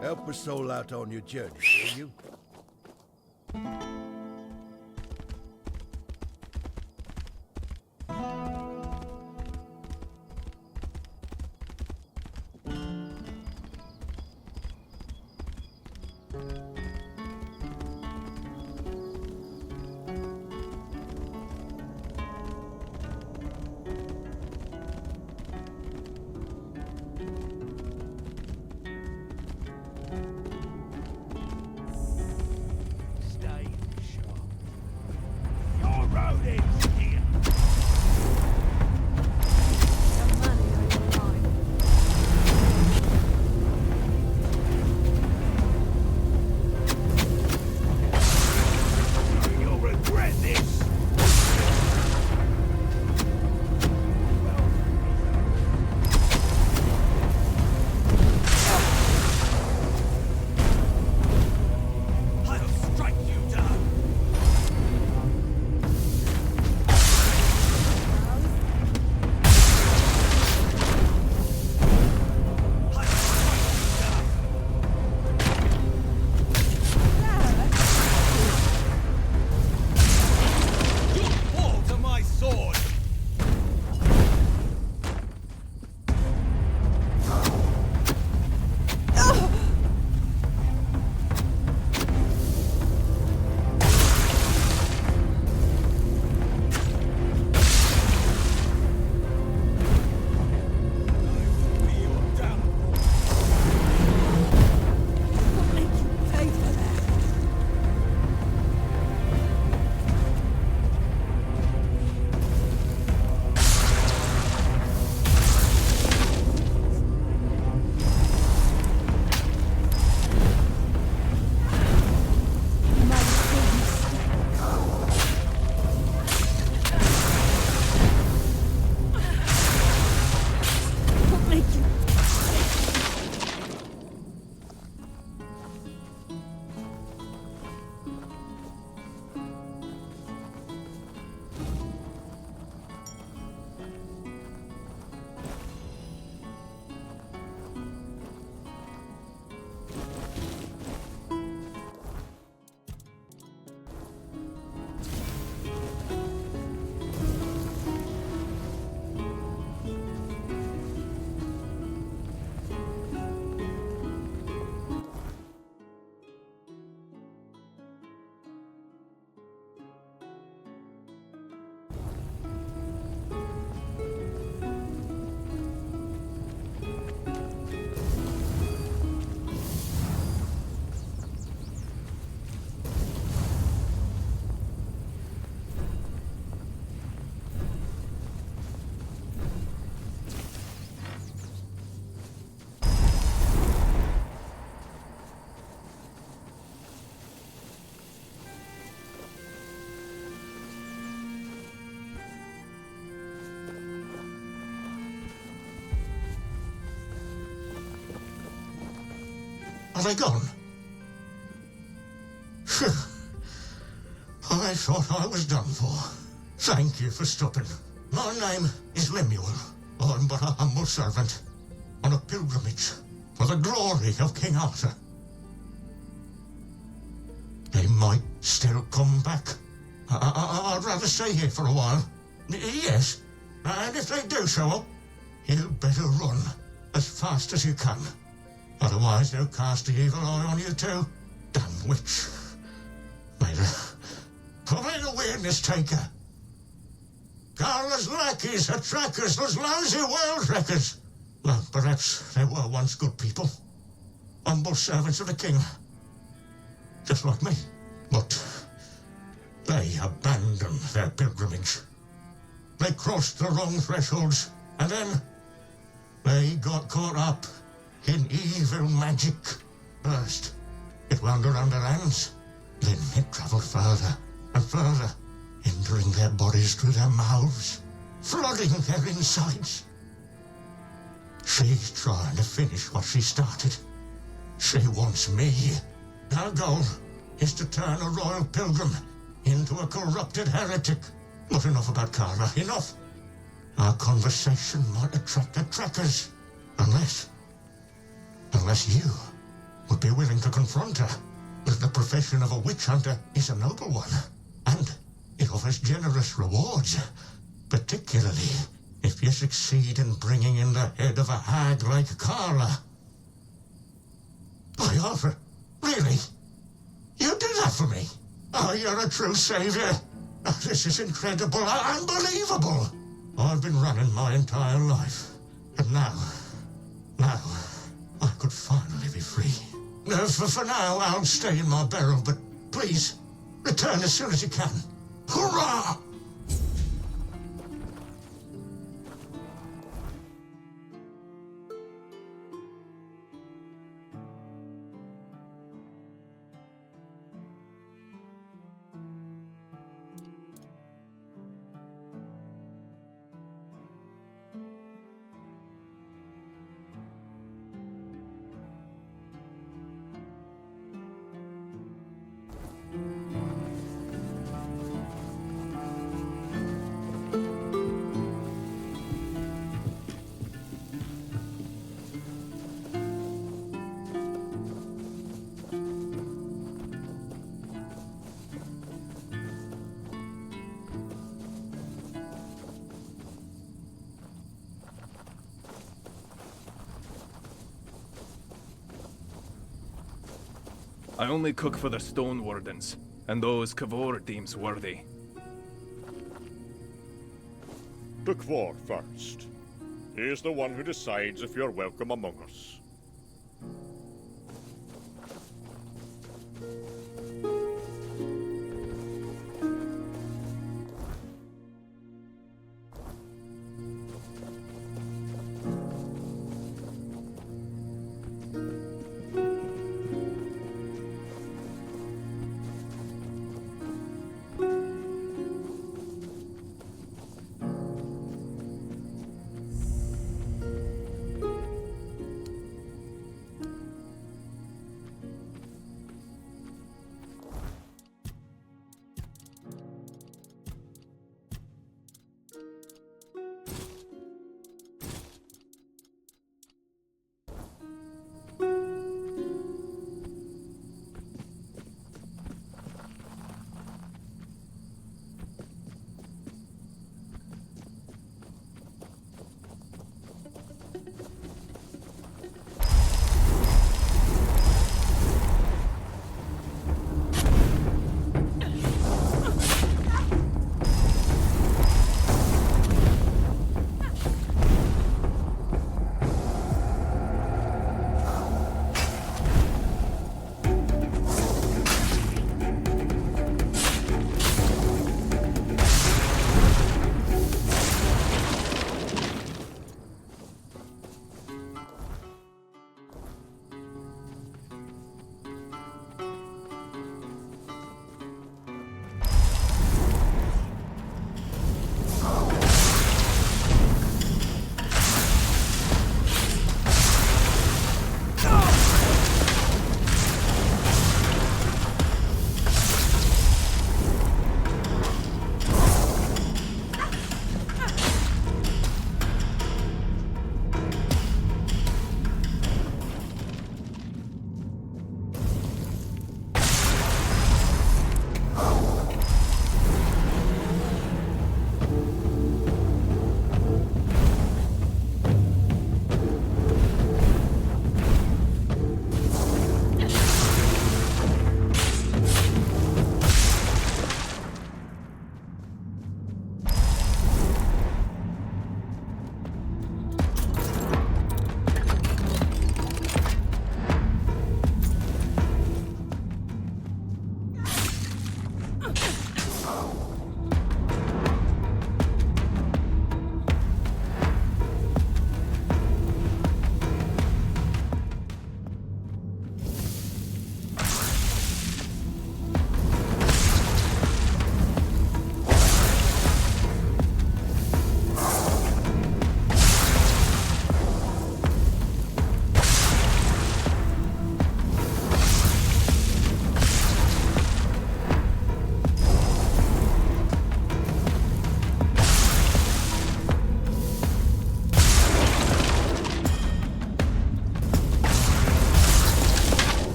Help a soul out on your journey, will you? Are they gone? Phew. I thought I was done for. Thank you for stopping. My name is Lemuel. I'm but a humble servant on a pilgrimage for the glory of King Arthur. They might still come back. I'd rather stay here for a while. Yes, and if they do show up, you better run as fast as you can. Otherwise they'll cast the evil eye on you too. Damn witch. May the weirdness take her. Carla's lackeys are trackers, those lousy world wreckers. Well, perhaps they were once good people. Humble servants of the king. Just like me. But they abandoned their pilgrimage. They crossed the wrong thresholds, and then they got caught up in evil magic. First, it wound around their hands. Then it traveled further and further, entering their bodies through their mouths, flooding their insides. She's trying to finish what she started. She wants me. Her goal is to turn a royal pilgrim into a corrupted heretic. But enough about Carla, enough. Our conversation might attract the trackers. Unless you would be willing to confront her. The profession of a witch hunter is a noble one, and it offers generous rewards, particularly if you succeed in bringing in the head of a hag like Carla. I offer. Really? You do that for me? Oh, you're a true savior. Oh, this is incredible, unbelievable. I've been running my entire life, and now, I could finally be free. For now, I'll stay in my barrel, but please, return as soon as you can. Hurrah! I only cook for the Stone Wardens, and those Kavor deems worthy. The Kvor first. He is the one who decides if you're welcome among us.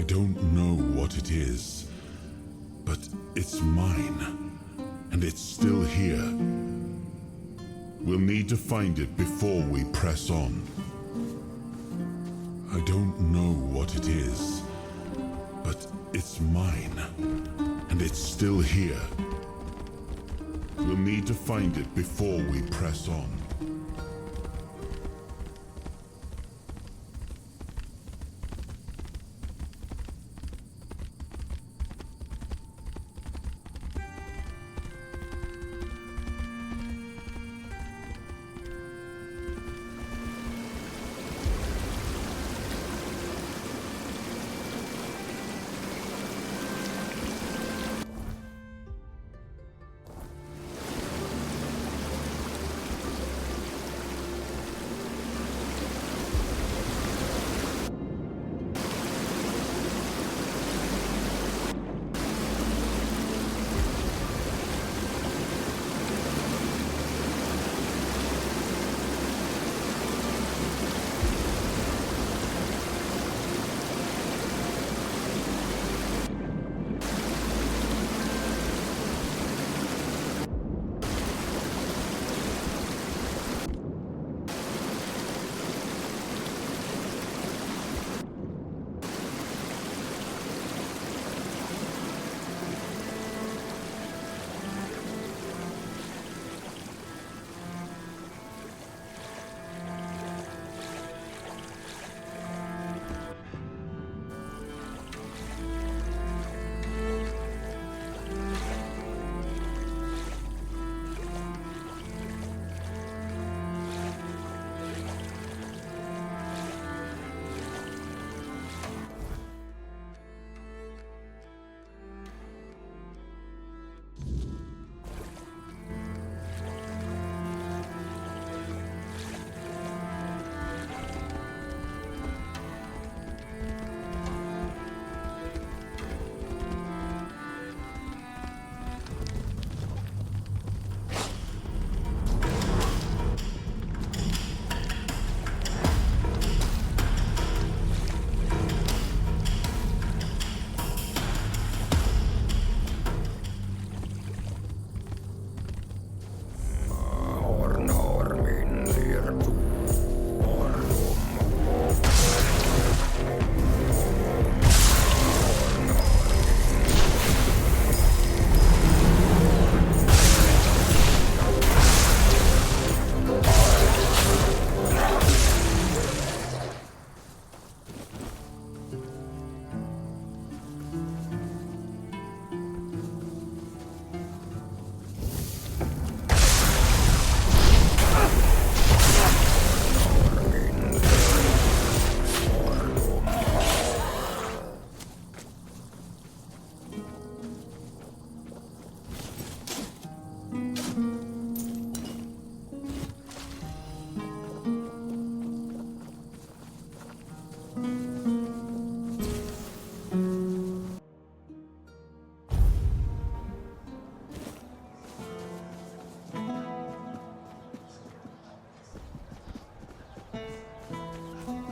don't know what it is, but it's mine, and it's still here. We'll need to find it before we press on. I don't know what it is, but it's mine, and it's still here. We'll need to find it before we press on.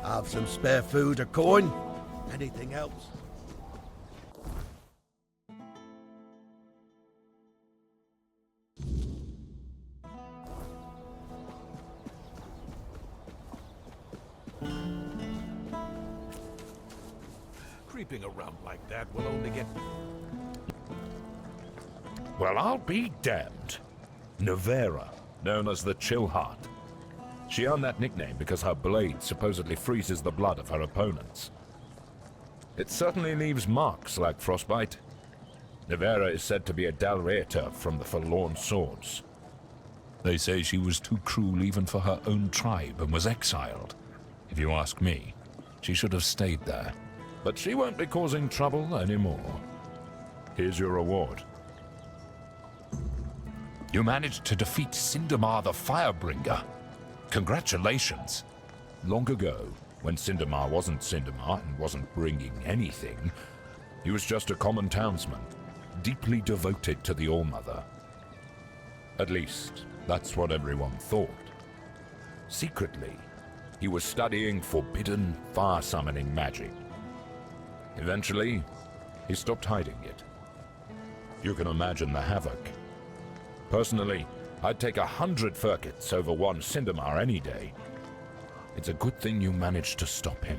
Have some spare food or coin? Anything else? Creeping around like that will only get... Well, I'll be damned. Nevera, known as the Chill Heart. She earned that nickname because her blade supposedly freezes the blood of her opponents. It certainly leaves marks like frostbite. Nevera is said to be a Dalreator from the Forlorn Swords. They say she was too cruel even for her own tribe and was exiled. If you ask me, she should have stayed there. But she won't be causing trouble anymore. Here's your reward. You managed to defeat Cindermar the Firebringer. Congratulations! Long ago, when Cindermar wasn't Cindermar and wasn't bringing anything, he was just a common townsman, deeply devoted to the All-Mother. At least, that's what everyone thought. Secretly, he was studying forbidden fire-summoning magic. Eventually, he stopped hiding it. You can imagine the havoc. Personally, I'd take 100 Furkits over one Cindermar any day. It's a good thing you managed to stop him.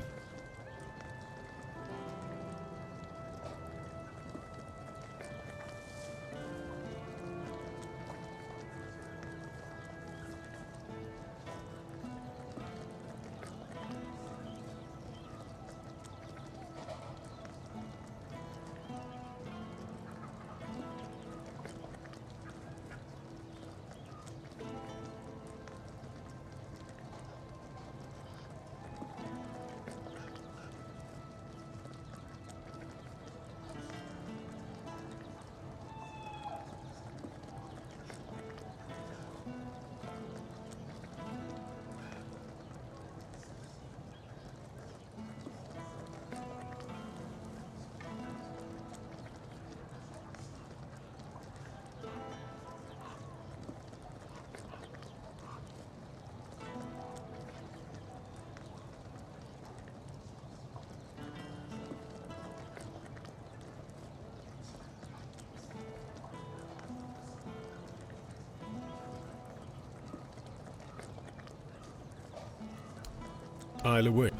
Isle away.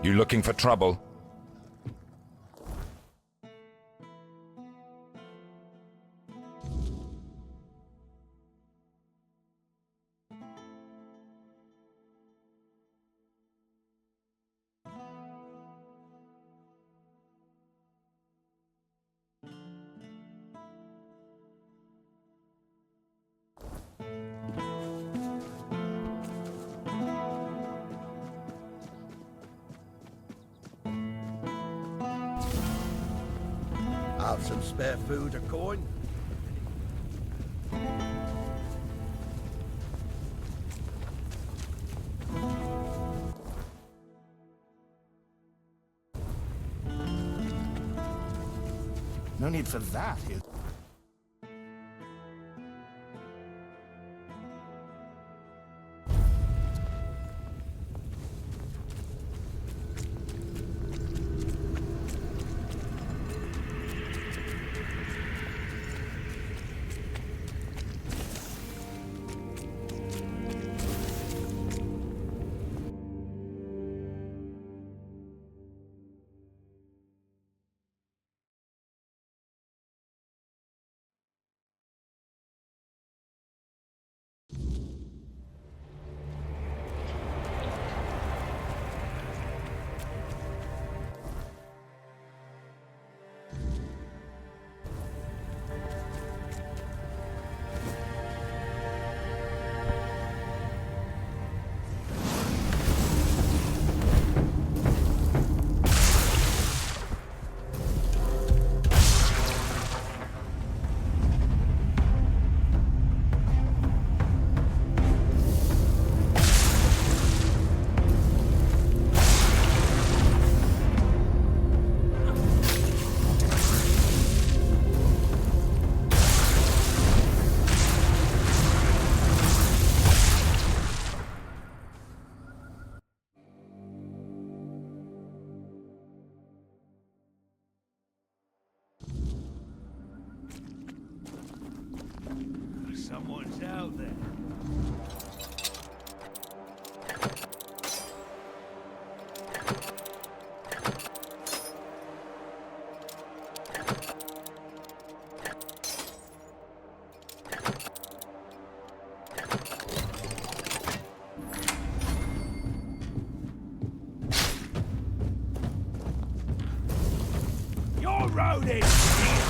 You looking for trouble? Have some spare food or coin? No need for that. Someone's out there. Your road is here.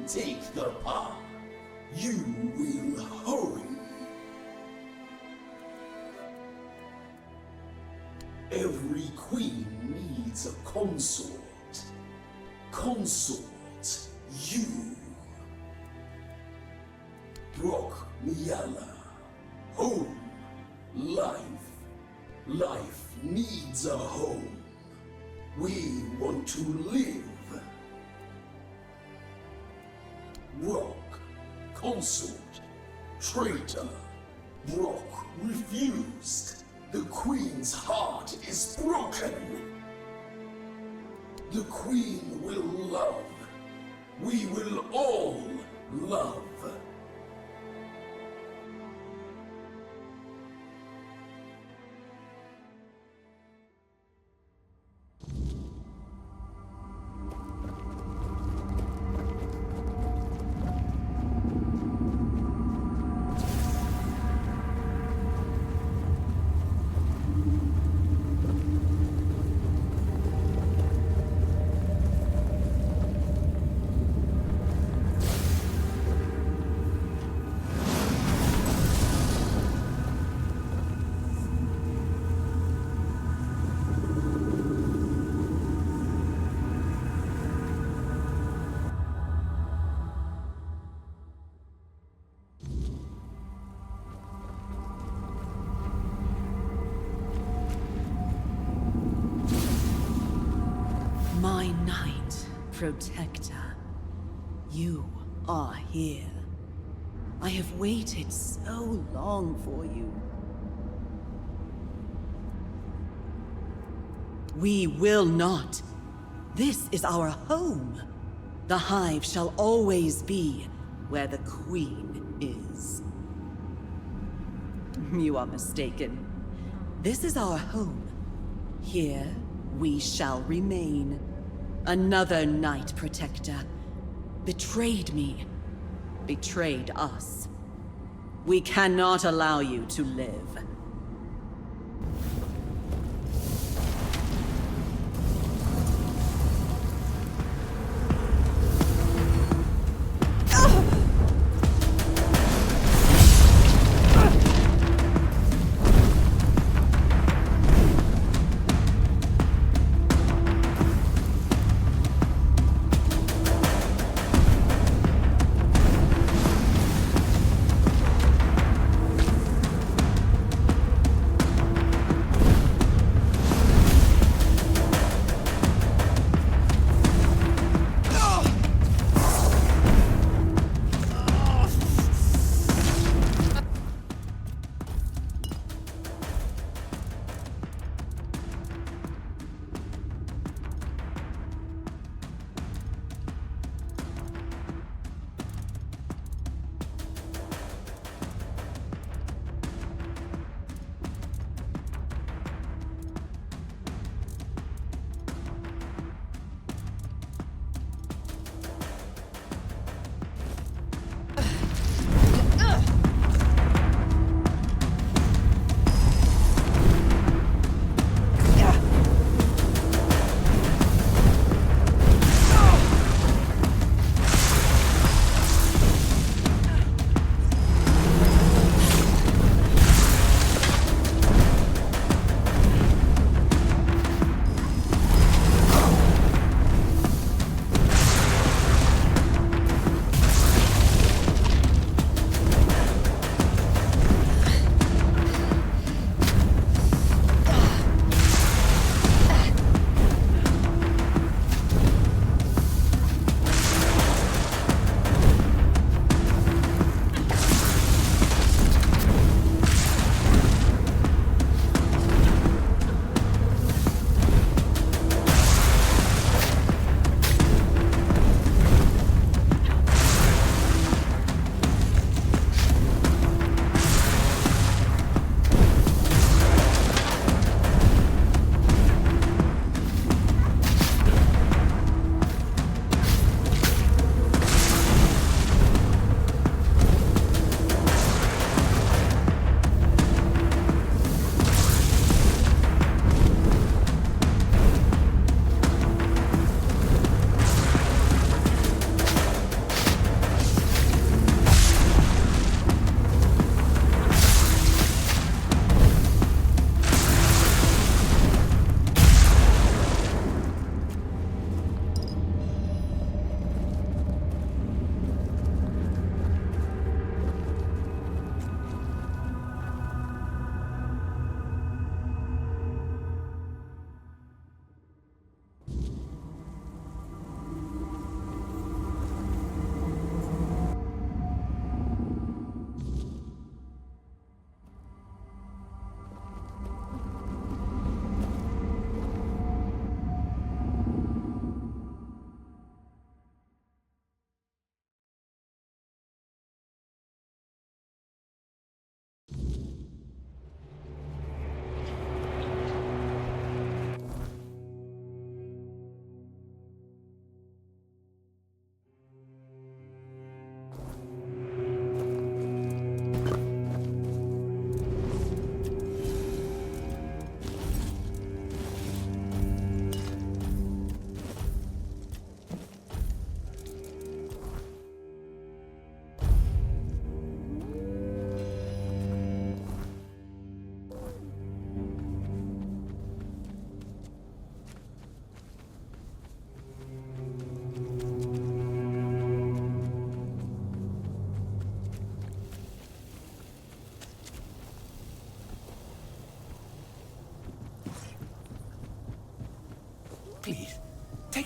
take the power. You will home. Every queen needs a consort. Consort, you. Broc Meala. Home. Life. Life needs a home. We want to live. Broc. Consort. Traitor. Broc refused. The queen's heart is broken. The queen will love. We will all love. My knight, protector, you are here. I have waited so long for you. We will not. This is our home. The hive shall always be where the queen is. You are mistaken. This is our home. Here we shall remain. Another Knight Protector betrayed me, betrayed us. We cannot allow you to live.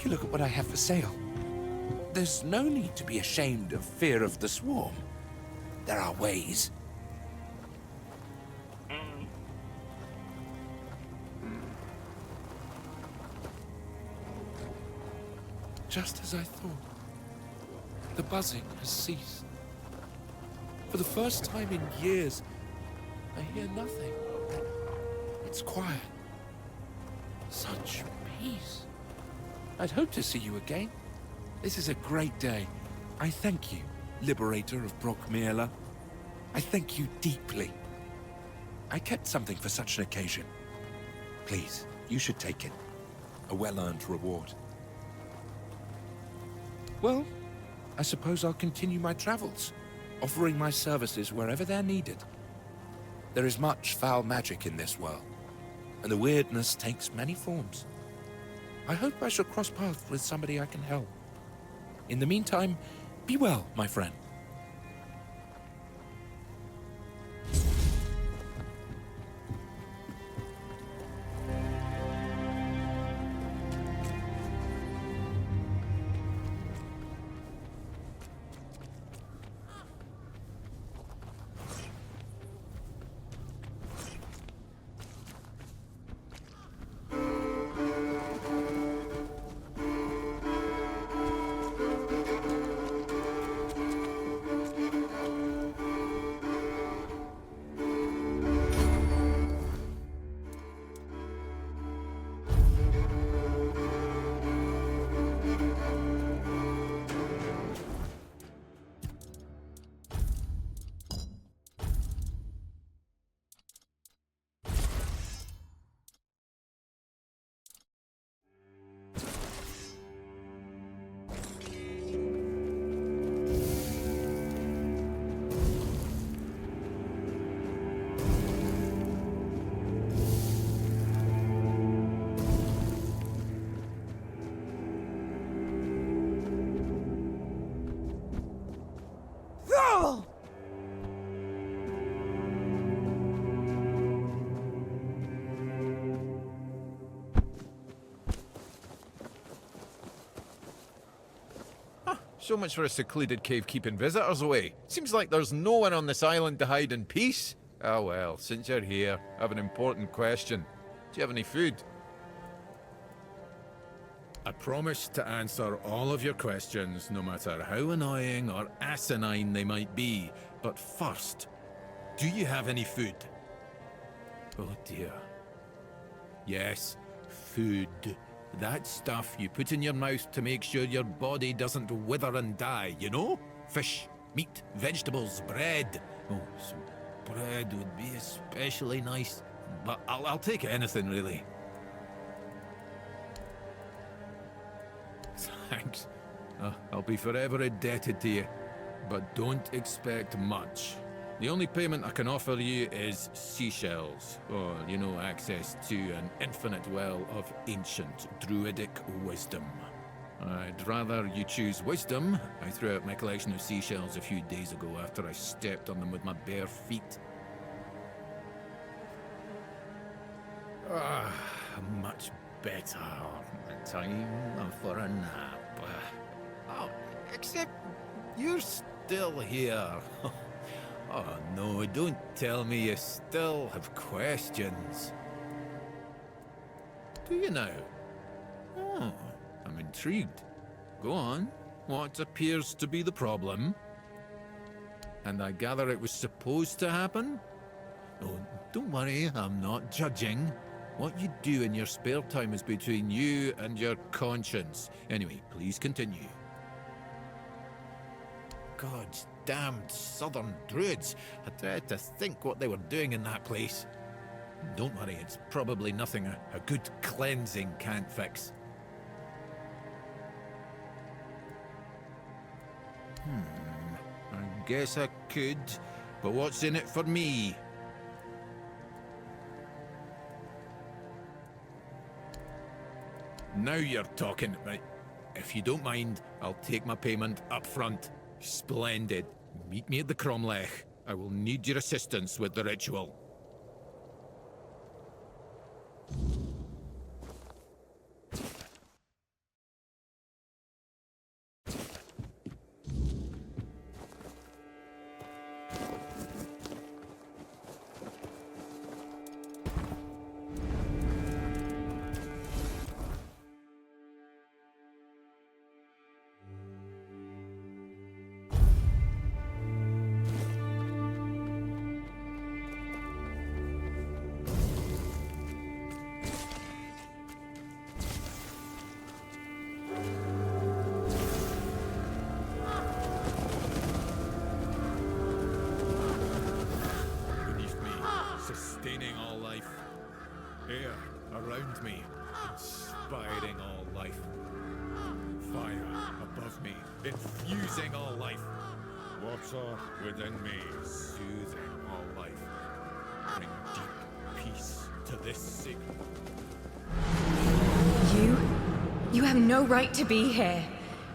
a look at what I have for sale. There's no need to be ashamed of fear of the swarm. There are ways. Just as I thought, the buzzing has ceased. For the first time in years, I hear nothing. It's quiet. Such peace. I'd hope to see you again. This is a great day. I thank you, Liberator of Broc Meala. I thank you deeply. I kept something for such an occasion. Please, you should take it. A well-earned reward. Well, I suppose I'll continue my travels, offering my services wherever they're needed. There is much foul magic in this world, and the weirdness takes many forms. I hope I shall cross paths with somebody I can help. In the meantime, be well, my friend. So much for a secluded cave keeping visitors away. Seems like there's no one on this island to hide in peace. Ah well, since you're here, I have an important question. Do you have any food? I promise to answer all of your questions, no matter how annoying or asinine they might be. But first, do you have any food? Oh dear. Yes, food. That stuff you put in your mouth to make sure your body doesn't wither and die, you know? Fish, meat, vegetables, bread. Oh, some bread would be especially nice. But I'll take anything, really. Thanks. I'll be forever indebted to you. But don't expect much. The only payment I can offer you is seashells, or, you know, access to an infinite well of ancient druidic wisdom. I'd rather you choose wisdom. I threw out my collection of seashells a few days ago after I stepped on them with my bare feet. Much better. Time for a nap. Oh, except you're still here. Oh no, don't tell me you still have questions. Do you now? Oh, I'm intrigued. Go on. What appears to be the problem? And I gather it was supposed to happen? Oh, don't worry, I'm not judging. What you do in your spare time is between you and your conscience. Anyway, please continue. God damned southern druids. I tried to think what they were doing in that place. Don't worry, it's probably nothing a good cleansing can't fix. I guess I could, but what's in it for me? Now you're talking. Right. If you don't mind, I'll take my payment up front. Splendid. Meet me at the Cromlech. I will need your assistance with the ritual. sustaining all life. Air around me, inspiring all life. Fire above me, infusing all life. Water within me, soothing all life. Bring deep peace to this sick. You have no right to be here.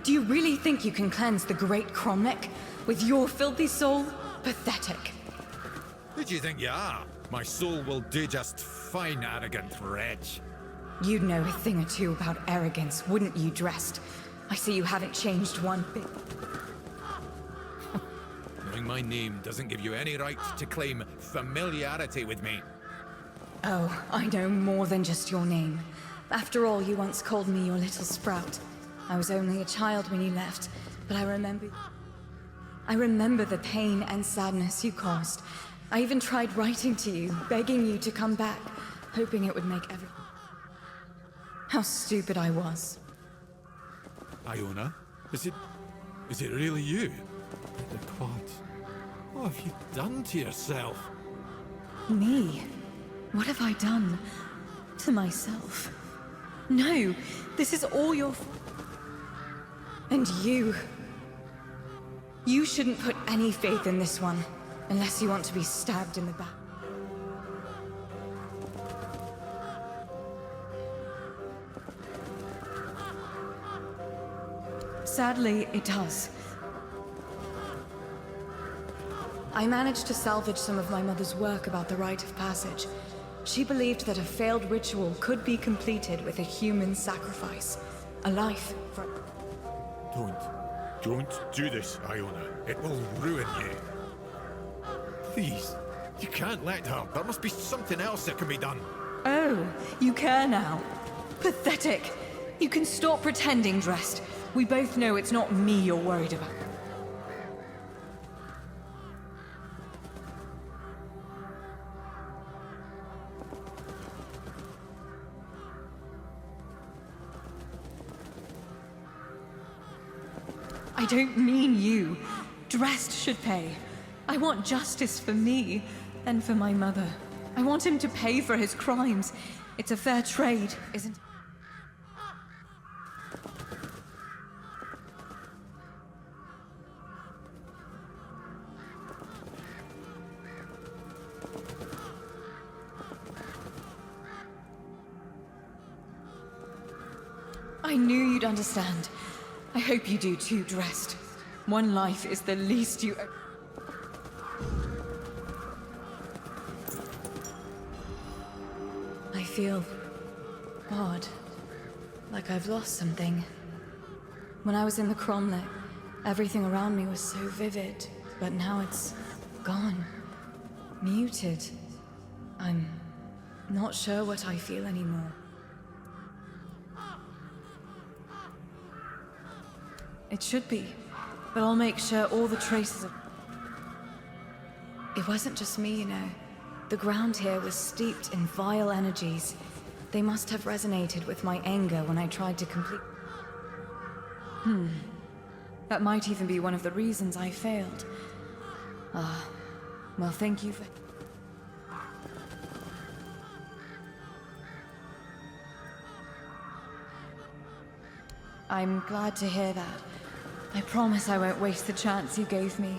Do you really think you can cleanse the great Cromlech with your filthy soul? Pathetic. Who do you think you are? My soul will do just fine, arrogant wretch. You'd know a thing or two about arrogance, wouldn't you, Dressed? I see you haven't changed one bit. Knowing my name doesn't give you any right to claim familiarity with me. Oh, I know more than just your name. After all, you once called me your little sprout. I was only a child when you left, but I remember the pain and sadness you caused. I even tried writing to you, begging you to come back, hoping it would make everything. How stupid I was. Iona? Is it really you? The gods. What have you done to yourself? Me? What have I done? To myself? No, this is all your fault. And you. You shouldn't put any faith in this one, unless you want to be stabbed in the back. Sadly, it does. I managed to salvage some of my mother's work about the rite of passage. She believed that a failed ritual could be completed with a human sacrifice. A life for... Don't do this, Iona. It will ruin you. Please, you can't let her. There must be something else that can be done. Oh, you care now? Pathetic. You can stop pretending, Dressed. We both know it's not me you're worried about. I don't mean you. Dressed should pay. I want justice for me and for my mother. I want him to pay for his crimes. It's a fair trade, isn't it? I knew you'd understand. I hope you do too, Dressed. One life is the least you... I feel... odd. Like I've lost something. When I was in the Cromlech, everything around me was so vivid, but now it's... gone. Muted. I'm... not sure what I feel anymore. It should be, but I'll make sure all the traces of... It wasn't just me, you know. The ground here was steeped in vile energies. They must have resonated with my anger when I tried to complete... That might even be one of the reasons I failed. Ah, well, thank you for... I'm glad to hear that. I promise I won't waste the chance you gave me.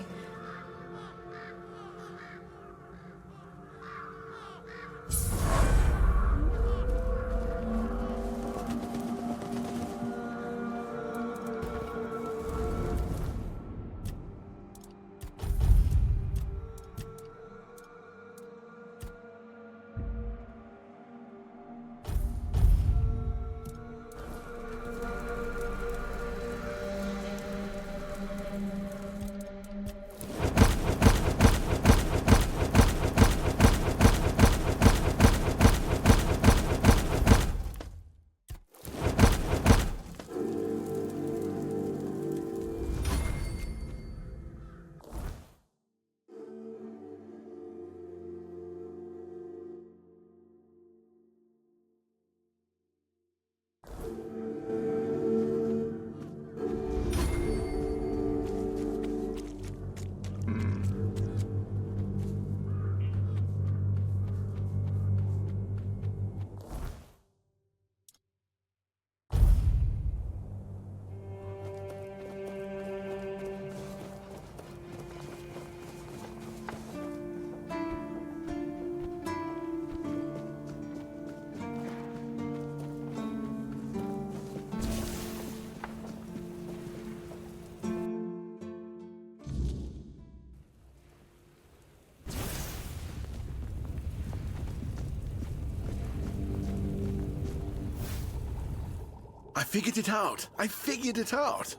figured it out! I figured it out!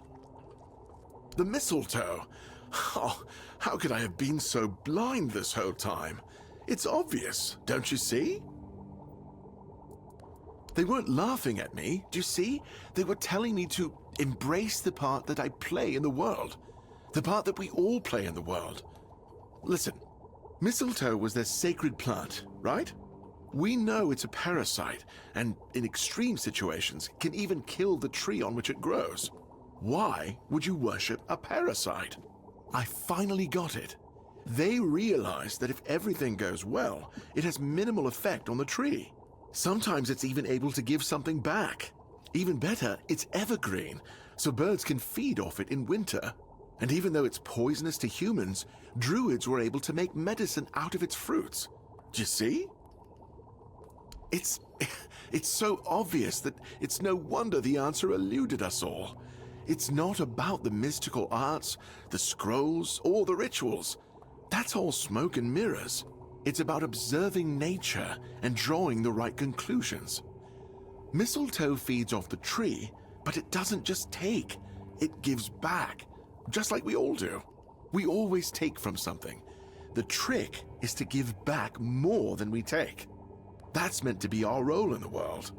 The mistletoe! Oh, how could I have been so blind this whole time? It's obvious, don't you see? They weren't laughing at me, do you see? They were telling me to embrace the part that I play in the world. The part that we all play in the world. Listen, mistletoe was their sacred plant, right? We know it's a parasite, and in extreme situations, can even kill the tree on which it grows. Why would you worship a parasite? I finally got it. They realized that if everything goes well, it has minimal effect on the tree. Sometimes it's even able to give something back. Even better, it's evergreen, so birds can feed off it in winter. And even though it's poisonous to humans, druids were able to make medicine out of its fruits. Do you see? It's so obvious that it's no wonder the answer eluded us all. It's not about the mystical arts, the scrolls, or the rituals. That's all smoke and mirrors. It's about observing nature and drawing the right conclusions. Mistletoe feeds off the tree, but it doesn't just take, it gives back, just like we all do. We always take from something. The trick is to give back more than we take. That's meant to be our role in the world.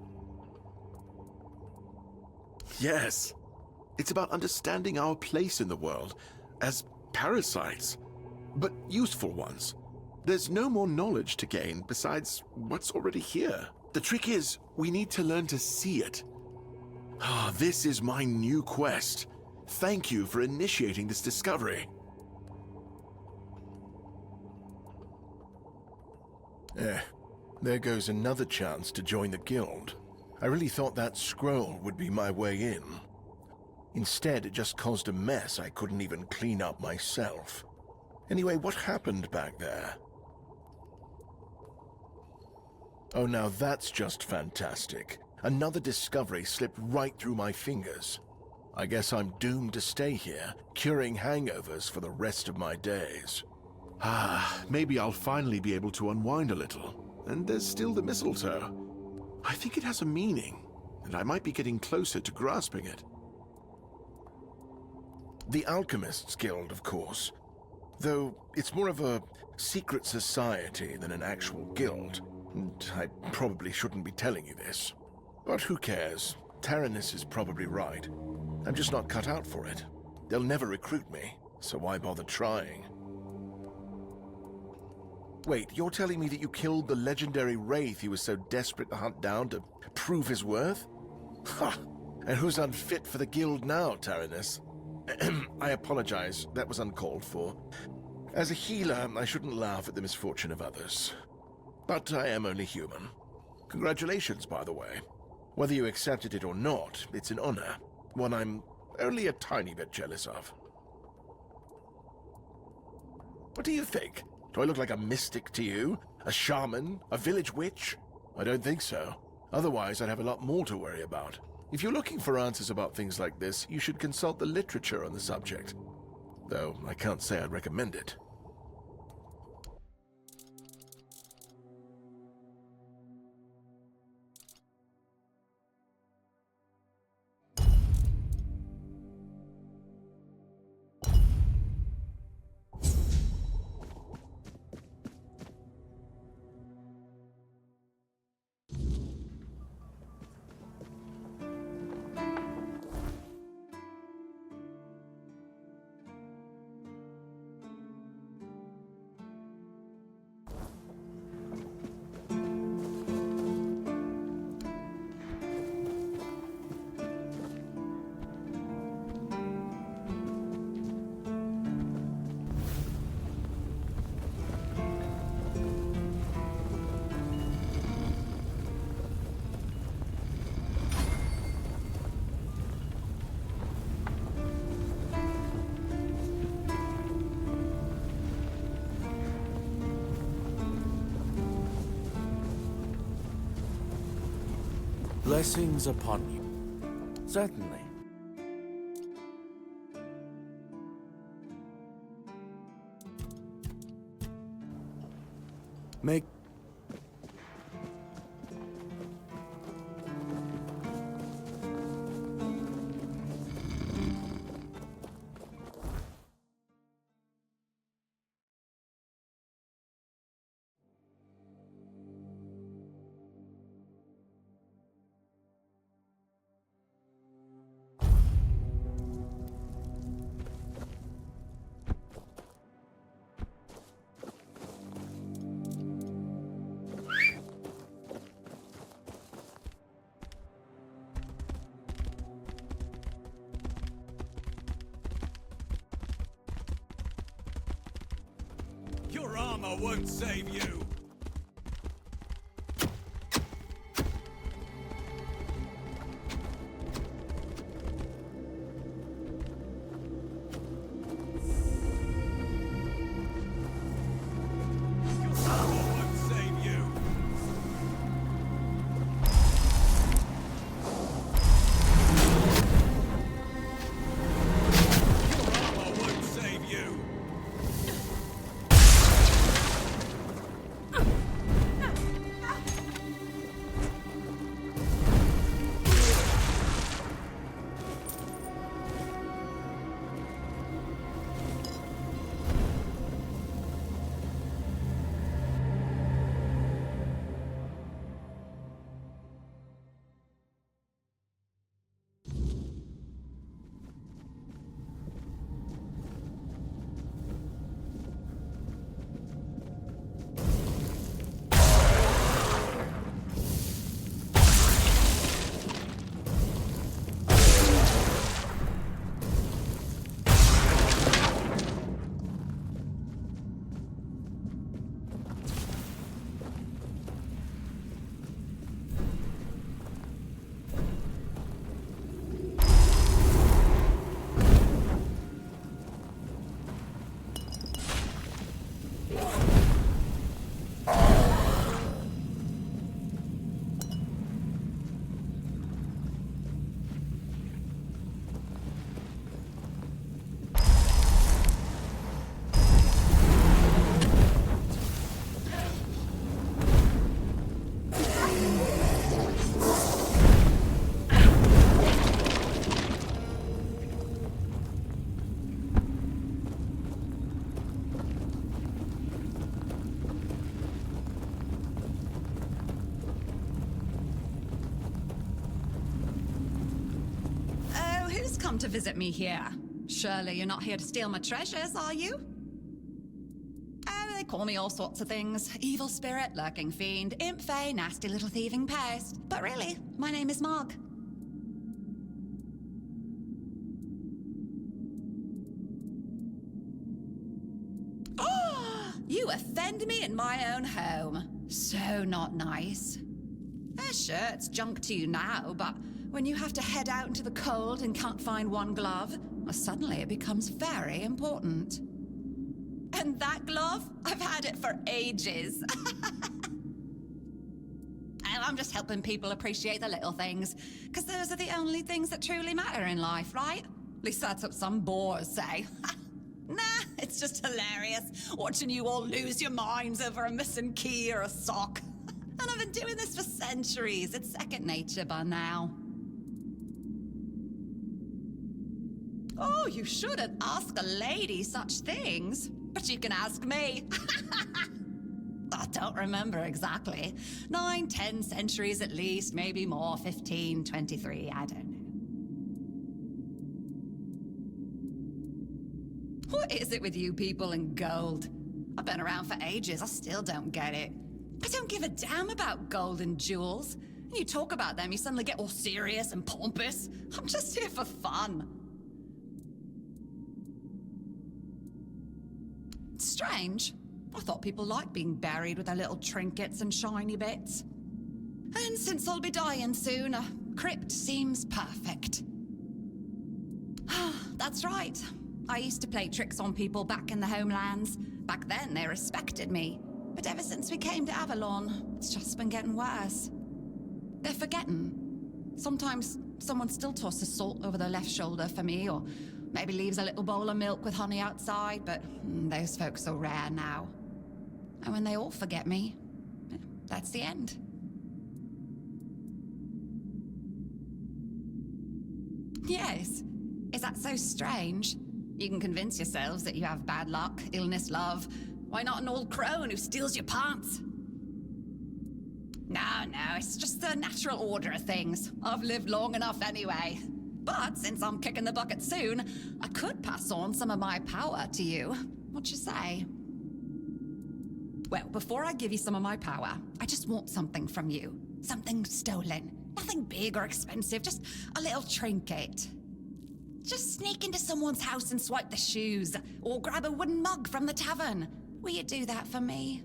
Yes, it's about understanding our place in the world as parasites, but useful ones. There's no more knowledge to gain besides what's already here. The trick is, we need to learn to see it. Ah, this is my new quest. Thank you for initiating this discovery. There goes another chance to join the guild. I really thought that scroll would be my way in. Instead, it just caused a mess I couldn't even clean up myself. Anyway, what happened back there? Oh, now that's just fantastic. Another discovery slipped right through my fingers. I guess I'm doomed to stay here, curing hangovers for the rest of my days. Ah, maybe I'll finally be able to unwind a little. And there's still the mistletoe. I think it has a meaning, and I might be getting closer to grasping it. The Alchemists Guild, of course. Though it's more of a secret society than an actual guild. And I probably shouldn't be telling you this. But who cares? Taranis is probably right. I'm just not cut out for it. They'll never recruit me, so why bother trying? Wait, you're telling me that you killed the legendary wraith he was so desperate to hunt down to prove his worth? Ha! And who's unfit for the guild now, Taranis? I apologize, that was uncalled for. As a healer, I shouldn't laugh at the misfortune of others. But I am only human. Congratulations, by the way. Whether you accepted it or not, it's an honor. One I'm only a tiny bit jealous of. What do you think? Do I look like a mystic to you? A shaman? A village witch? I don't think so. Otherwise, I'd have a lot more to worry about. If you're looking for answers about things like this, you should consult the literature on the subject. Though I can't say I'd recommend it. Blessings upon you. Certainly. Make... Your armor won't save you! Come to visit me here. Surely you're not here to steal my treasures, are you? Oh, they call me all sorts of things. Evil spirit, lurking fiend, imp fae, nasty little thieving pest. But really, my name is Marg. Oh, you offend me in my own home. So not nice. Sure, it's junk to you now, but when you have to head out into the cold and can't find one glove, well, suddenly it becomes very important. And that glove? I've had it for ages. I'm just helping people appreciate the little things, because those are the only things that truly matter in life, right? At least that's what some bores say. Nah, it's just hilarious, watching you all lose your minds over a missing key or a sock. And I've been doing this for centuries. It's second nature by now. Oh, you shouldn't ask a lady such things. But you can ask me. I don't remember exactly. 9, 10 centuries at least, maybe more, 15, 23, I don't know. What is it with you people and gold? I've been around for ages, I still don't get it. I don't give a damn about gold and jewels. You talk about them, you suddenly get all serious and pompous. I'm just here for fun. Strange. I thought people liked being buried with their little trinkets and shiny bits. And since I'll be dying soon, a crypt seems perfect. That's right. I used to play tricks on people back in the homelands. Back then, they respected me. But ever since we came to Avalon, it's just been getting worse. They're forgetting. Sometimes someone still tosses salt over their left shoulder for me, or maybe leaves a little bowl of milk with honey outside, but those folks are rare now. And when they all forget me, that's the end. Yes. Is that so strange? You can convince yourselves that you have bad luck, illness, love. Why not an old crone who steals your pants? No, it's just the natural order of things. I've lived long enough anyway. But since I'm kicking the bucket soon, I could pass on some of my power to you. What you say? Well, before I give you some of my power, I just want something from you. Something stolen. Nothing big or expensive, just a little trinket. Just sneak into someone's house and swipe the shoes, or grab a wooden mug from the tavern. Will you do that for me?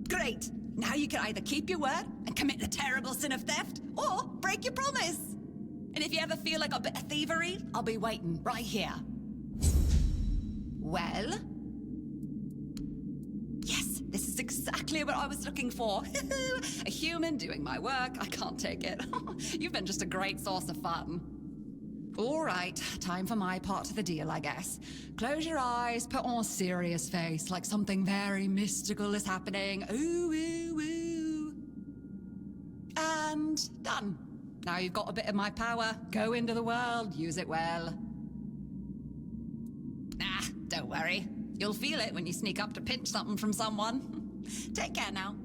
Great! Now you can either keep your word and commit the terrible sin of theft, or break your promise! And if you ever feel like a bit of thievery, I'll be waiting right here. Well? Yes, this is exactly what I was looking for. A human doing my work. I can't take it. You've been just a great source of fun. All right, time for my part of the deal, I guess. Close your eyes, put on a serious face, like something very mystical is happening. Ooh, ooh, ooh. And done. Now you've got a bit of my power. Go into the world, use it well. Nah, don't worry. You'll feel it when you sneak up to pinch something from someone. Take care now.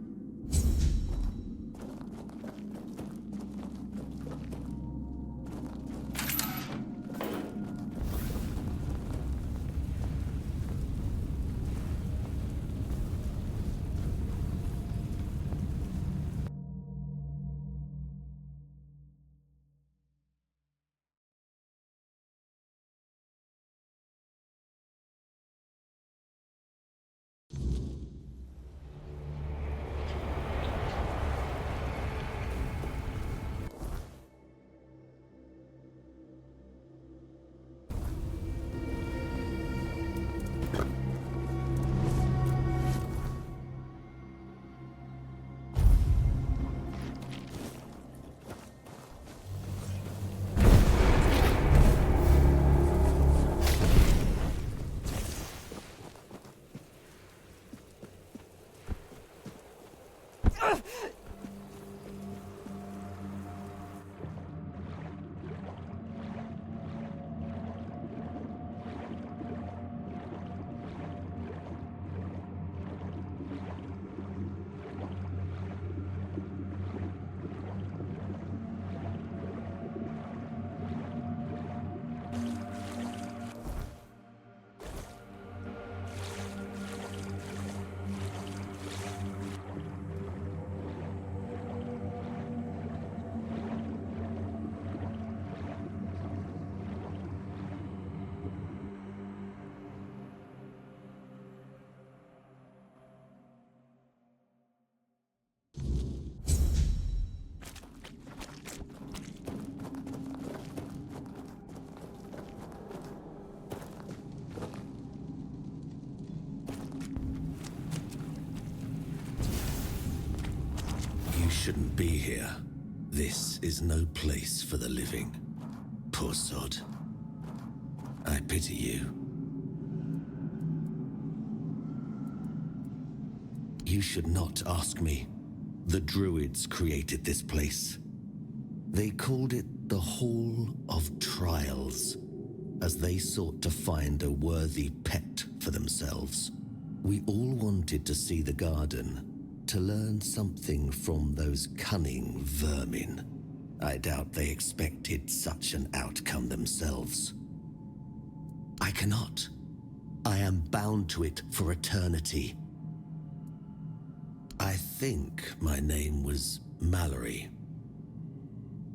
You shouldn't be here. This is no place for the living. Poor sod. I pity you. You should not ask me. The druids created this place. They called it the Hall of Trials, as they sought to find a worthy pet for themselves. We all wanted to see the garden, to learn something from those cunning vermin. I doubt they expected such an outcome themselves. I cannot. I am bound to it for eternity. I think my name was Mallory.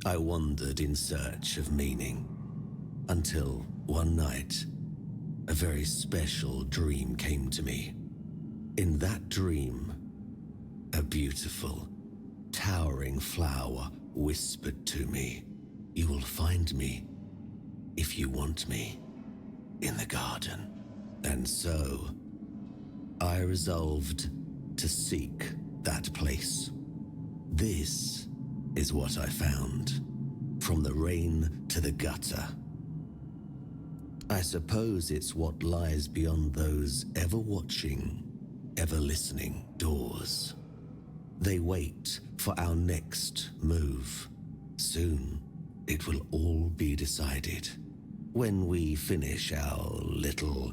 I wandered in search of meaning, until one night, a very special dream came to me. In that dream, a beautiful, towering flower whispered to me, "You will find me, if you want me, in the garden." And so, I resolved to seek that place. This is what I found, from the rain to the gutter. I suppose it's what lies beyond those ever-watching, ever-listening doors. They wait for our next move. Soon, it will all be decided. When we finish our little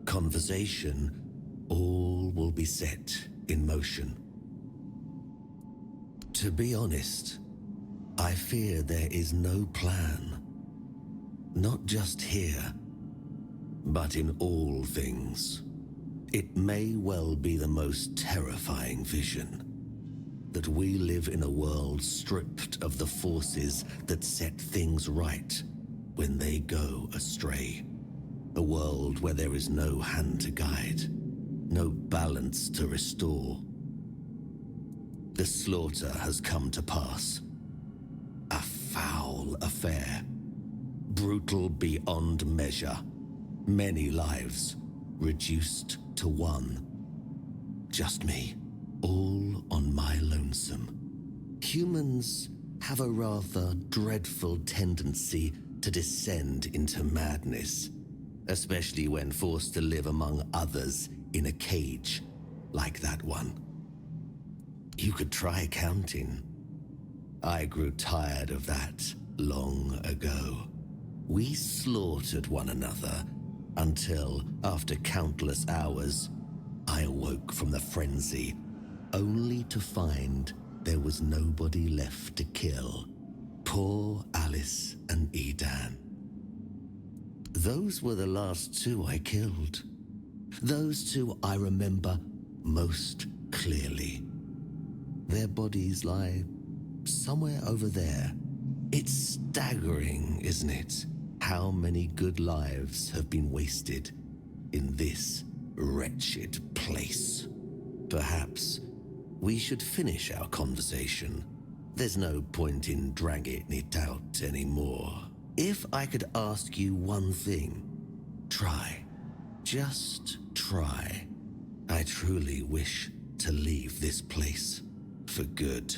conversation, all will be set in motion. To be honest, I fear there is no plan. Not just here, but in all things. It may well be the most terrifying vision. That we live in a world stripped of the forces that set things right, when they go astray. A world where there is no hand to guide, no balance to restore. The slaughter has come to pass. A foul affair. Brutal beyond measure. Many lives reduced to one. Just me, all on my lonesome. Humans have a rather dreadful tendency to descend into madness, especially when forced to live among others in a cage like that one. You could try counting. I grew tired of that long ago. We slaughtered one another until, after countless hours, I awoke from the frenzy, only to find there was nobody left to kill. Poor Alice and Edan. Those were the last two I killed. Those two I remember most clearly. Their bodies lie somewhere over there. It's staggering, isn't it? How many good lives have been wasted in this wretched place. Perhaps we should finish our conversation. There's no point in dragging it out anymore. If I could ask you one thing, try. Just try. I truly wish to leave this place for good.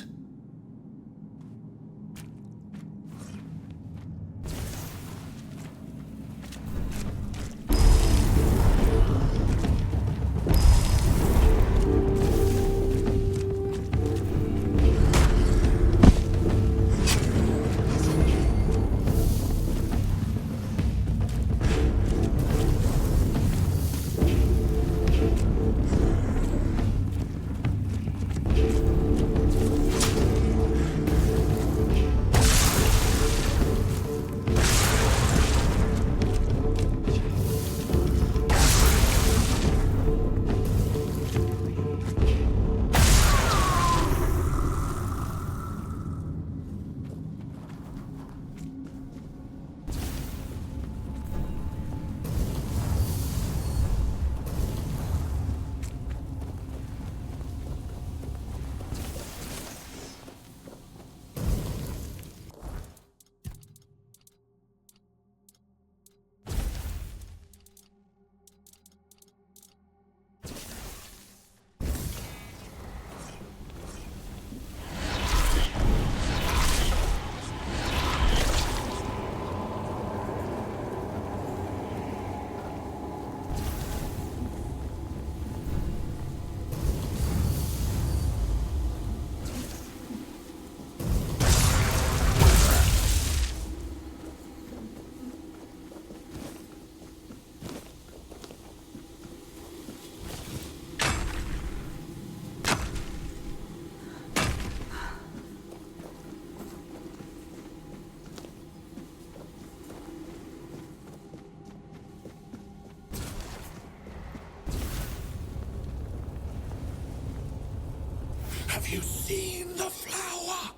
Have you seen the flower?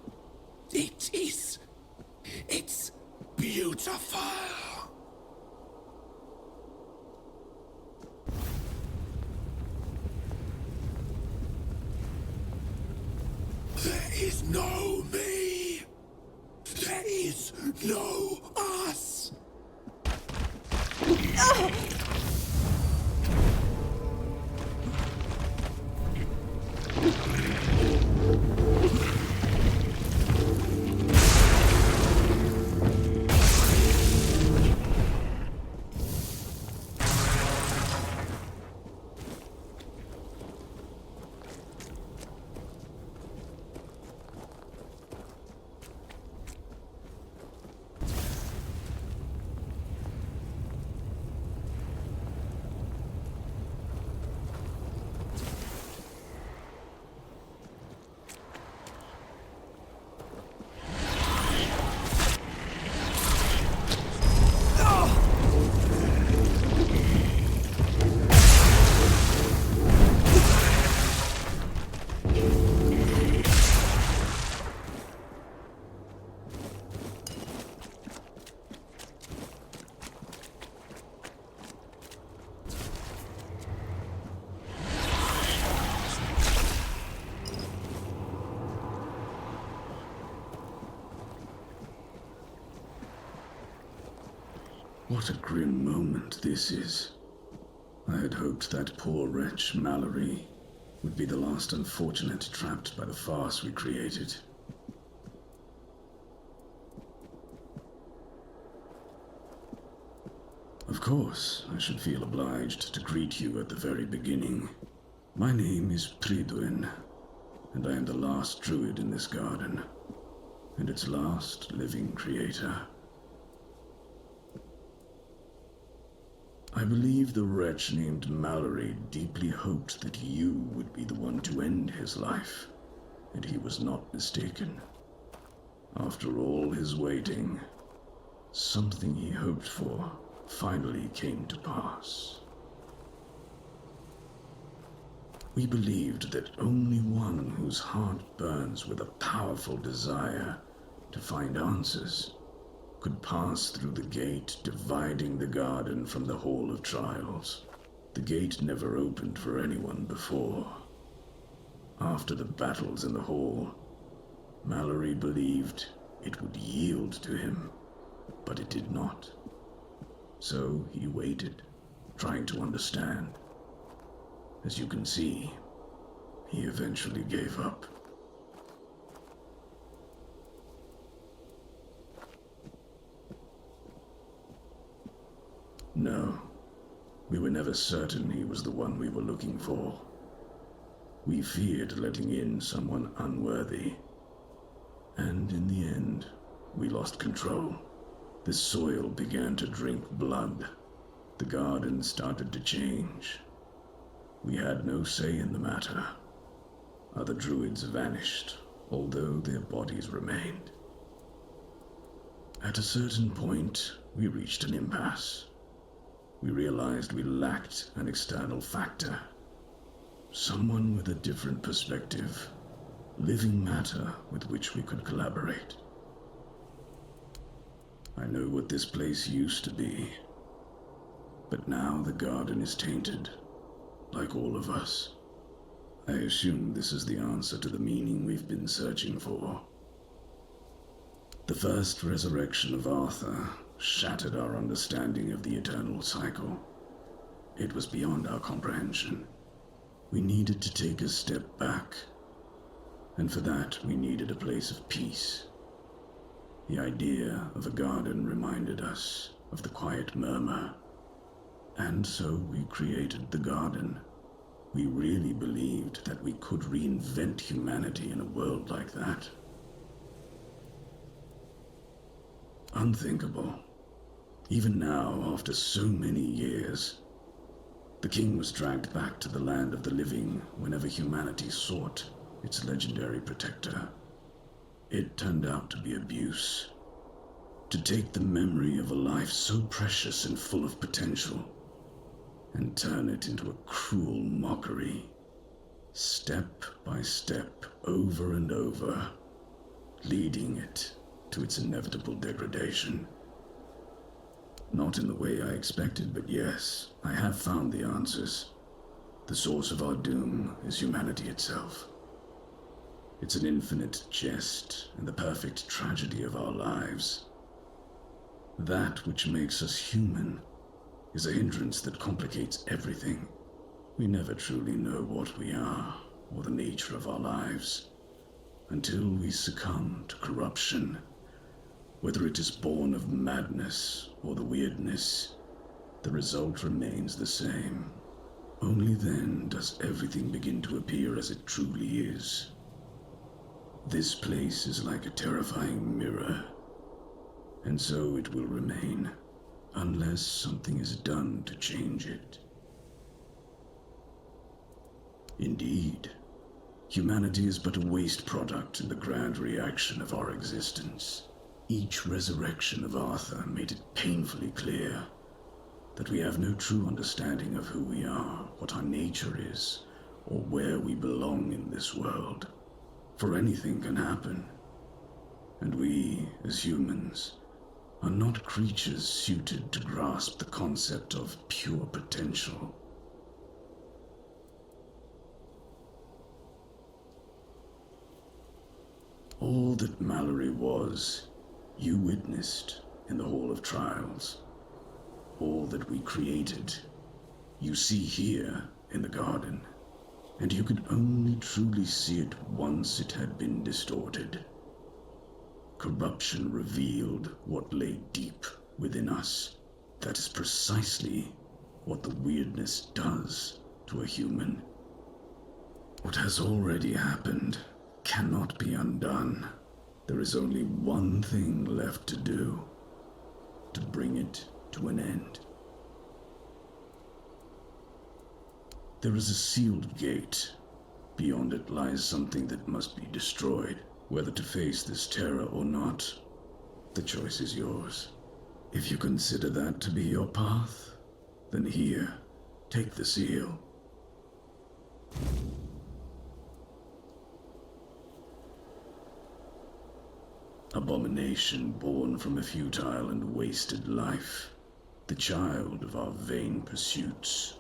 It's beautiful. There is no me. There is no us. What a grim moment this is. I had hoped that poor wretch Mallory would be the last unfortunate trapped by the farce we created. Of course, I should feel obliged to greet you at the very beginning. My name is Prydwen, and I am the last druid in this garden, and its last living creator. I believe the wretch named Mallory deeply hoped that you would be the one to end his life, and he was not mistaken. After all his waiting, something he hoped for finally came to pass. We believed that only one whose heart burns with a powerful desire to find answers could pass through the gate dividing the garden from the Hall of Trials. The gate never opened for anyone before. After the battles in the hall, Mallory believed it would yield to him, but it did not. So he waited, trying to understand. As you can see, he eventually gave up. No, we were never certain he was the one we were looking for. We feared letting in someone unworthy. And in the end, we lost control. The soil began to drink blood. The garden started to change. We had no say in the matter. Other druids vanished, although their bodies remained. At a certain point, we reached an impasse. We realized we lacked an external factor. Someone with a different perspective, living matter with which we could collaborate. I know what this place used to be, but now the garden is tainted, like all of us. I assume this is the answer to the meaning we've been searching for. The first resurrection of Arthur shattered our understanding of the eternal cycle. It was beyond our comprehension. We needed to take a step back, and for that we needed a place of peace. The idea of a garden reminded us of the quiet murmur, and so we created the garden. We really believed that we could reinvent humanity in a world like that. Unthinkable. Even now, after so many years, the king was dragged back to the land of the living whenever humanity sought its legendary protector. It turned out to be abuse. To take the memory of a life so precious and full of potential and turn it into a cruel mockery, step by step, over and over, leading it to its inevitable degradation. Not in the way I expected, but yes, I have found the answers. The source of our doom is humanity itself. It's an infinite jest and the perfect tragedy of our lives. That which makes us human is a hindrance that complicates everything. We never truly know what we are or the nature of our lives until we succumb to corruption. Whether it is born of madness or the weirdness, the result remains the same. Only then does everything begin to appear as it truly is. This place is like a terrifying mirror, and so it will remain, unless something is done to change it. Indeed, humanity is but a waste product in the grand reaction of our existence. Each resurrection of Arthur made it painfully clear that we have no true understanding of who we are, what our nature is, or where we belong in this world. For anything can happen, and we, as humans, are not creatures suited to grasp the concept of pure potential. All that Mallory was, you witnessed in the Hall of Trials. all that we created, you see here in the garden, and you could only truly see it once it had been distorted. Corruption revealed what lay deep within us. That is precisely what the weirdness does to a human. What has already happened cannot be undone. There is only one thing left to do, to bring it to an end. There is a sealed gate. Beyond it lies something that must be destroyed. Whether to face this terror or not, the choice is yours. If you consider that to be your path, then here, take the seal. Abomination born from a futile and wasted life, the child of our vain pursuits.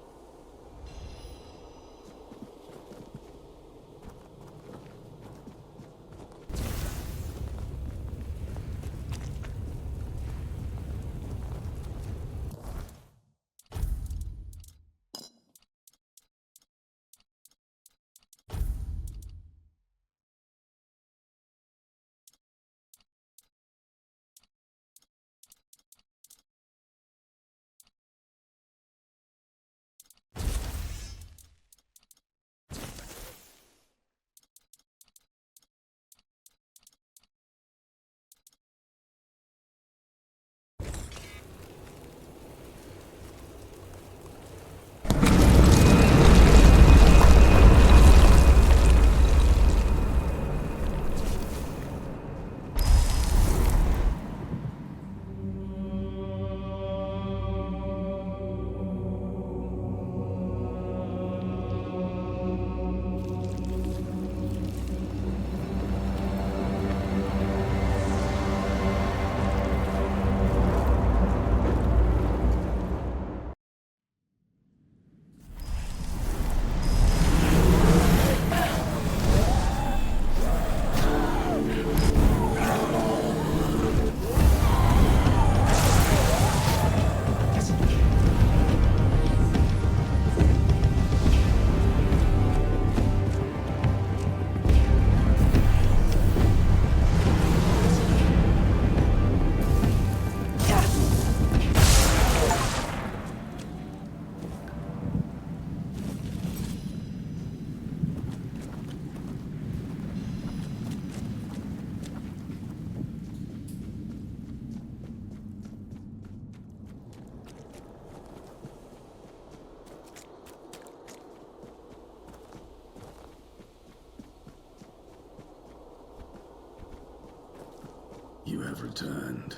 You have returned.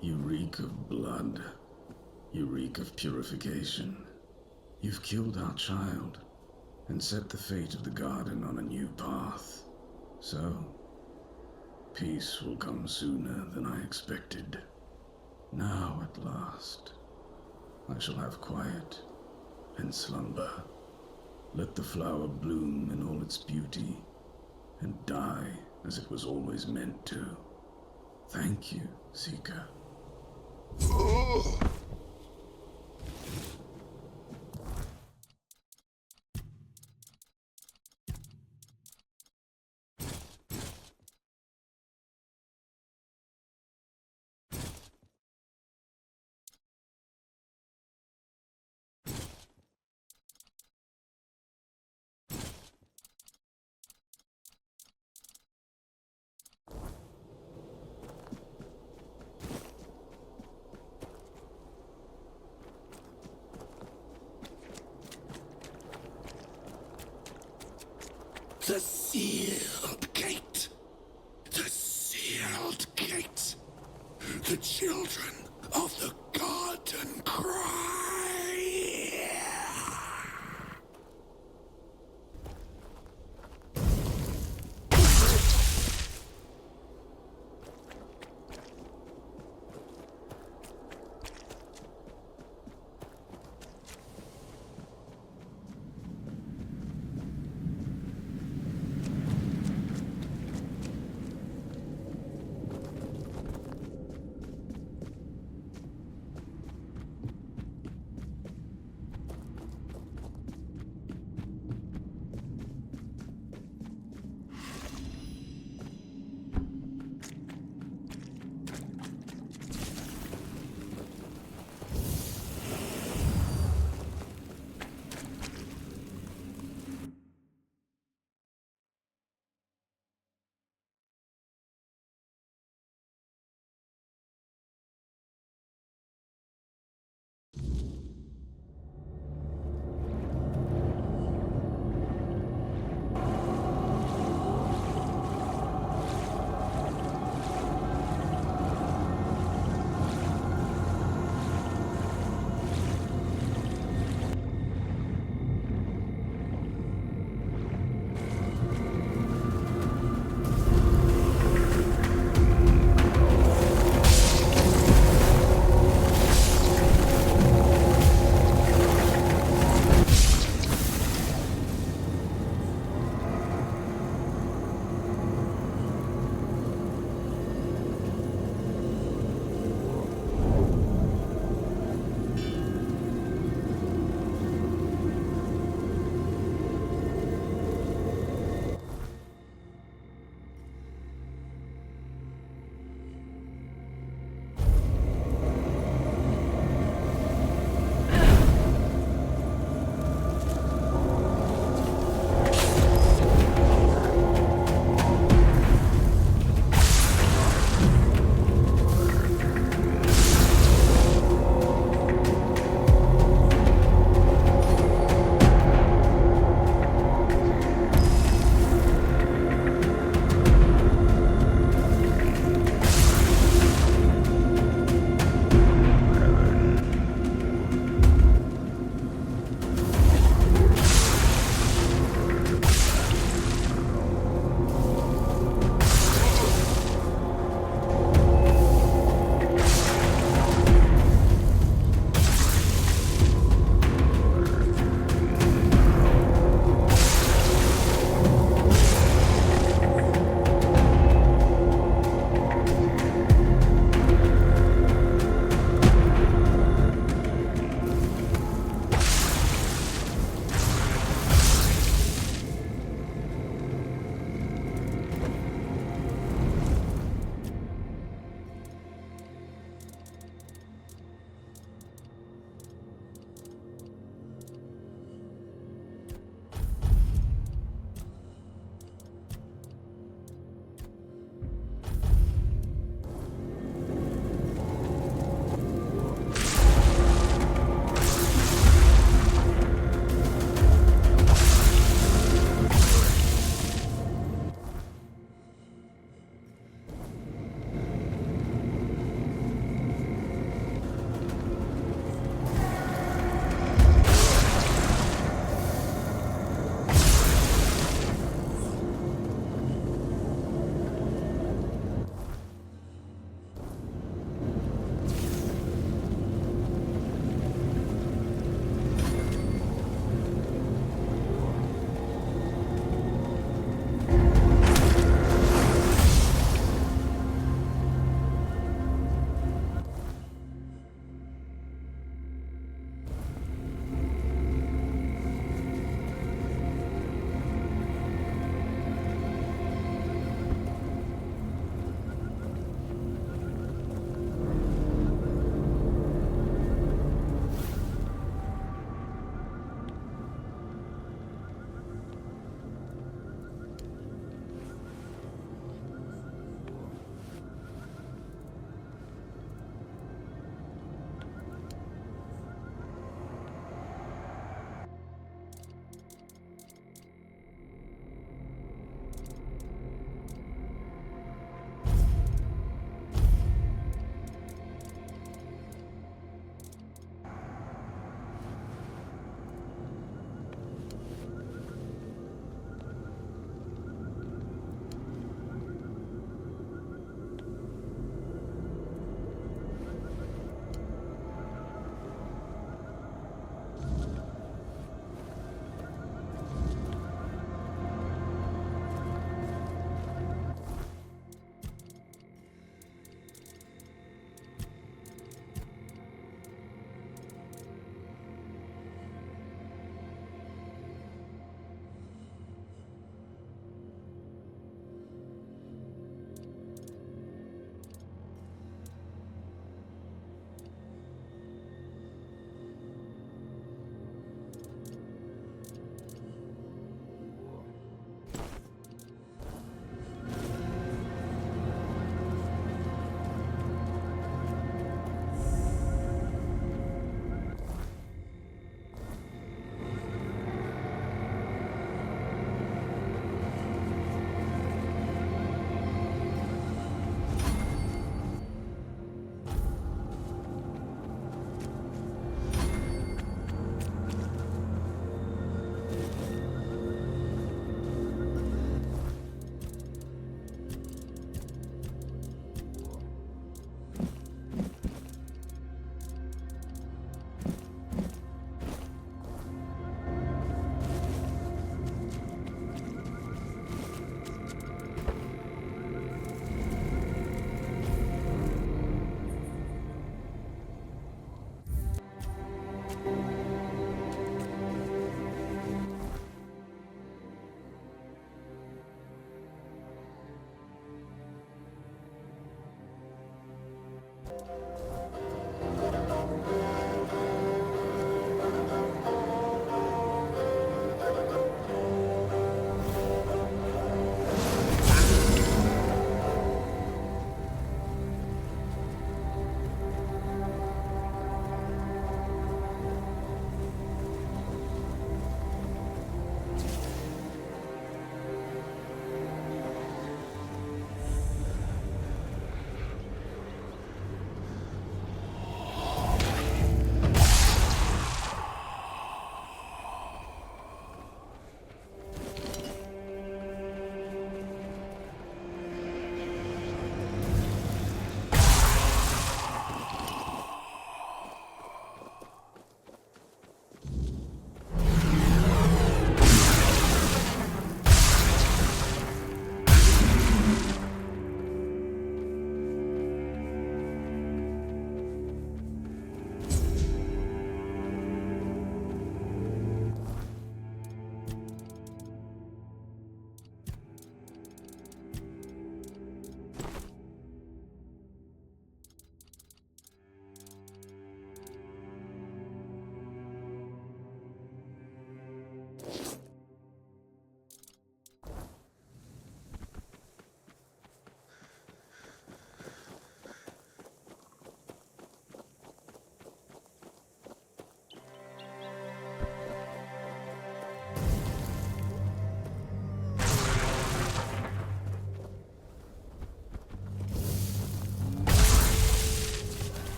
You reek of blood. You reek of purification. You've killed our child and set the fate of the garden on a new path. So, peace will come sooner than I expected. Now, at last, I shall have quiet and slumber. Let the flower bloom in all its beauty and die as it was always meant to. Thank you, Seeker. The sealed gate. The sealed gate. The children of the garden cry.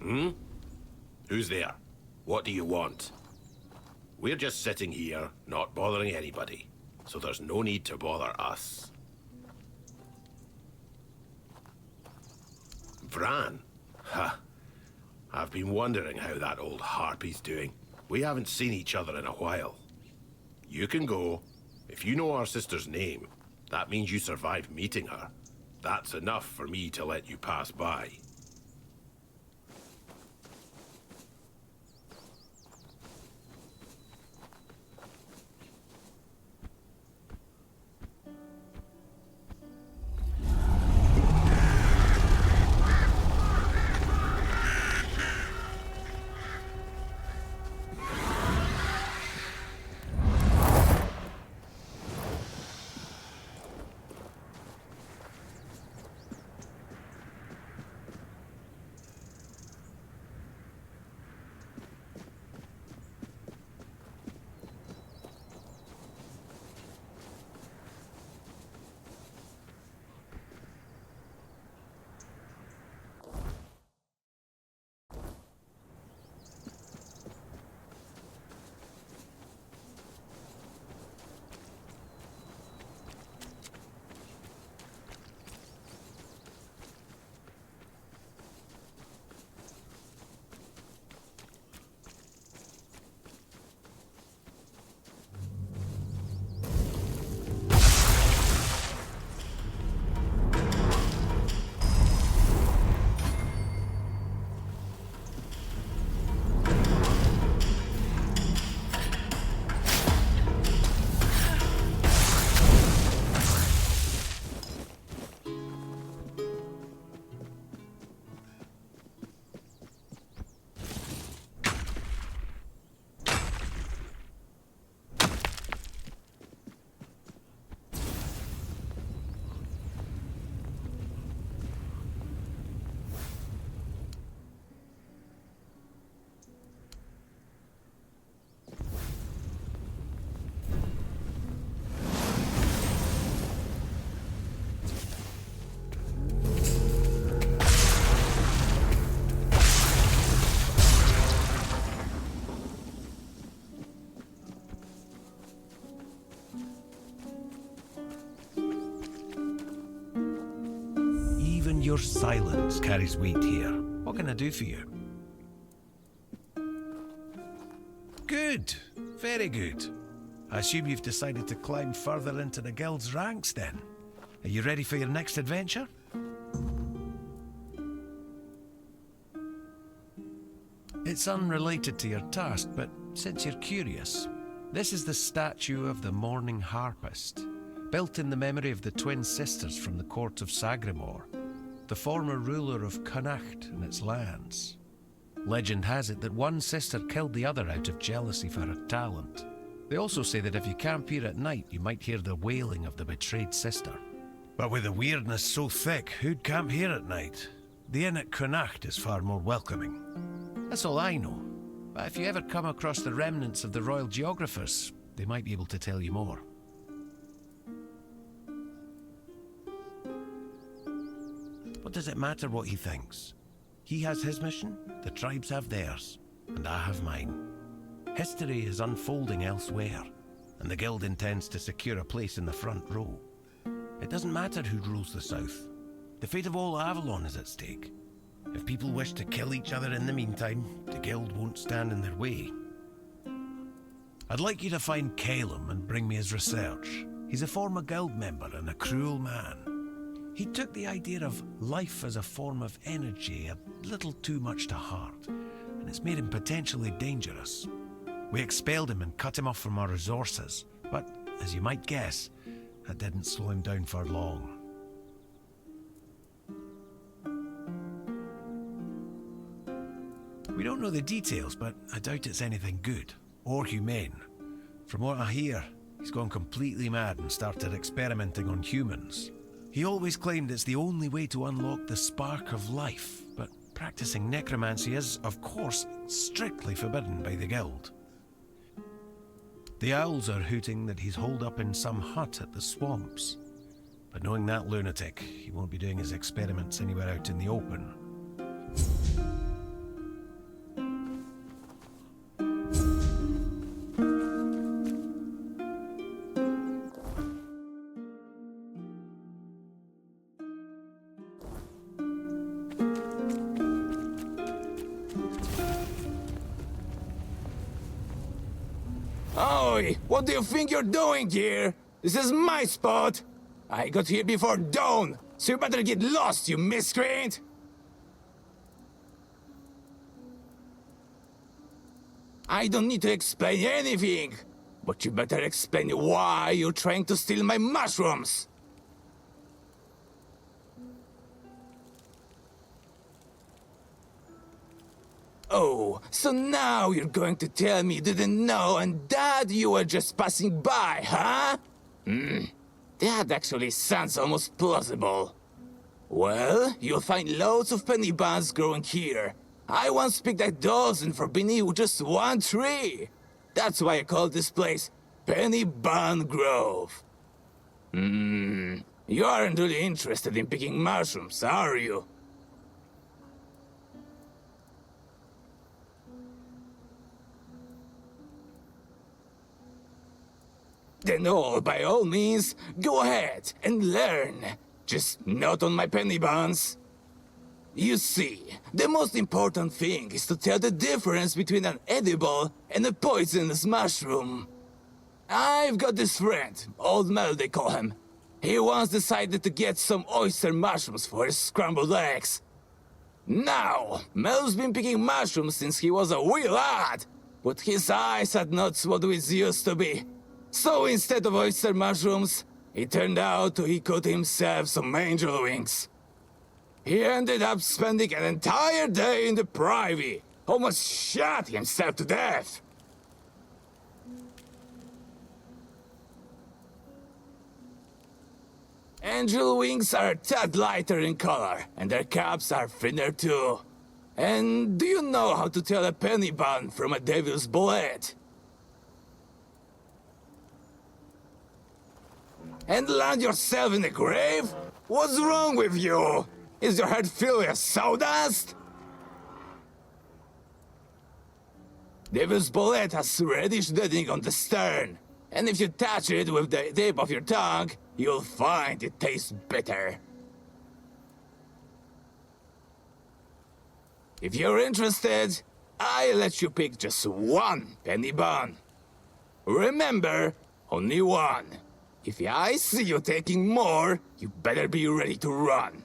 Hmm? Who's there? What do you want? We're just sitting here, not bothering anybody, so there's no need to bother us. Vran? Ha! I've been wondering how that old harpy's doing. We haven't seen each other in a while. You can go. If you know our sister's name, that means you survived meeting her. That's enough for me to let you pass by. Your silence carries weight here. What can I do for you? Good. Very good. I assume you've decided to climb further into the guild's ranks then. Are you ready for your next adventure? It's unrelated to your task, but since you're curious, this is the statue of the Morning Harpist, built in the memory of the twin sisters from the court of Sagramor, the former ruler of Connacht and its lands. Legend has it that one sister killed the other out of jealousy for her talent. They also say that if you camp here at night, you might hear the wailing of the betrayed sister. But with the weirdness so thick, who'd camp here at night? The inn at Connacht is far more welcoming. That's all I know. But if you ever come across the remnants of the royal geographers, they might be able to tell you more. What does it matter what he thinks? He has his mission, the tribes have theirs, and I have mine. History is unfolding elsewhere, and the guild intends to secure a place in the front row. It doesn't matter who rules the south. The fate of all Avalon is at stake. If people wish to kill each other in the meantime, the guild won't stand in their way. I'd like you to find Caleum and bring me his research. He's a former guild member and a cruel man. He took the idea of life as a form of energy a little too much to heart, and it's made him potentially dangerous. We expelled him and cut him off from our resources, but, as you might guess, that didn't slow him down for long. We don't know the details, but I doubt it's anything good, or humane. From what I hear, he's gone completely mad and started experimenting on humans. He always claimed it's the only way to unlock the spark of life, but practicing necromancy is, of course, strictly forbidden by the guild. The owls are hooting that he's holed up in some hut at the swamps. But knowing that lunatic, he won't be doing his experiments anywhere out in the open. boy! What do you think you're doing here? This is my spot! I got here before dawn, so you better get lost, you miscreant! I don't need to explain anything, but you better explain why you're trying to steal my mushrooms! Oh, so now you're going to tell me you didn't know and that you were just passing by, huh? That actually sounds almost plausible. Well, you'll find loads of penny buns growing here. I once picked a dozen for beneath just one tree. That's why I call this place Penny Bun Grove. You aren't really interested in picking mushrooms, are you? Then by all means, go ahead and learn. Just not on my penny buns. You see, the most important thing is to tell the difference between an edible and a poisonous mushroom. I've got this friend, Old Mel they call him. He once decided to get some oyster mushrooms for his scrambled eggs. Now, Mel's been picking mushrooms since he was a wee lad, but his eyes are not what we used to be. So instead of oyster mushrooms, it turned out he caught himself some angel wings. He ended up spending an entire day in the privy, almost shot himself to death. Angel wings are a tad lighter in color, and their caps are thinner too. And do you know how to tell a penny bun from a devil's bullet? And land yourself in the grave? What's wrong with you? Is your head filled with sawdust? Devil's bullet has reddish deadening on the stern, and if you touch it with the tip of your tongue, you'll find it tastes bitter. If you're interested, I'll let you pick just one penny bun. Remember, only one. If I see you taking more, you better be ready to run.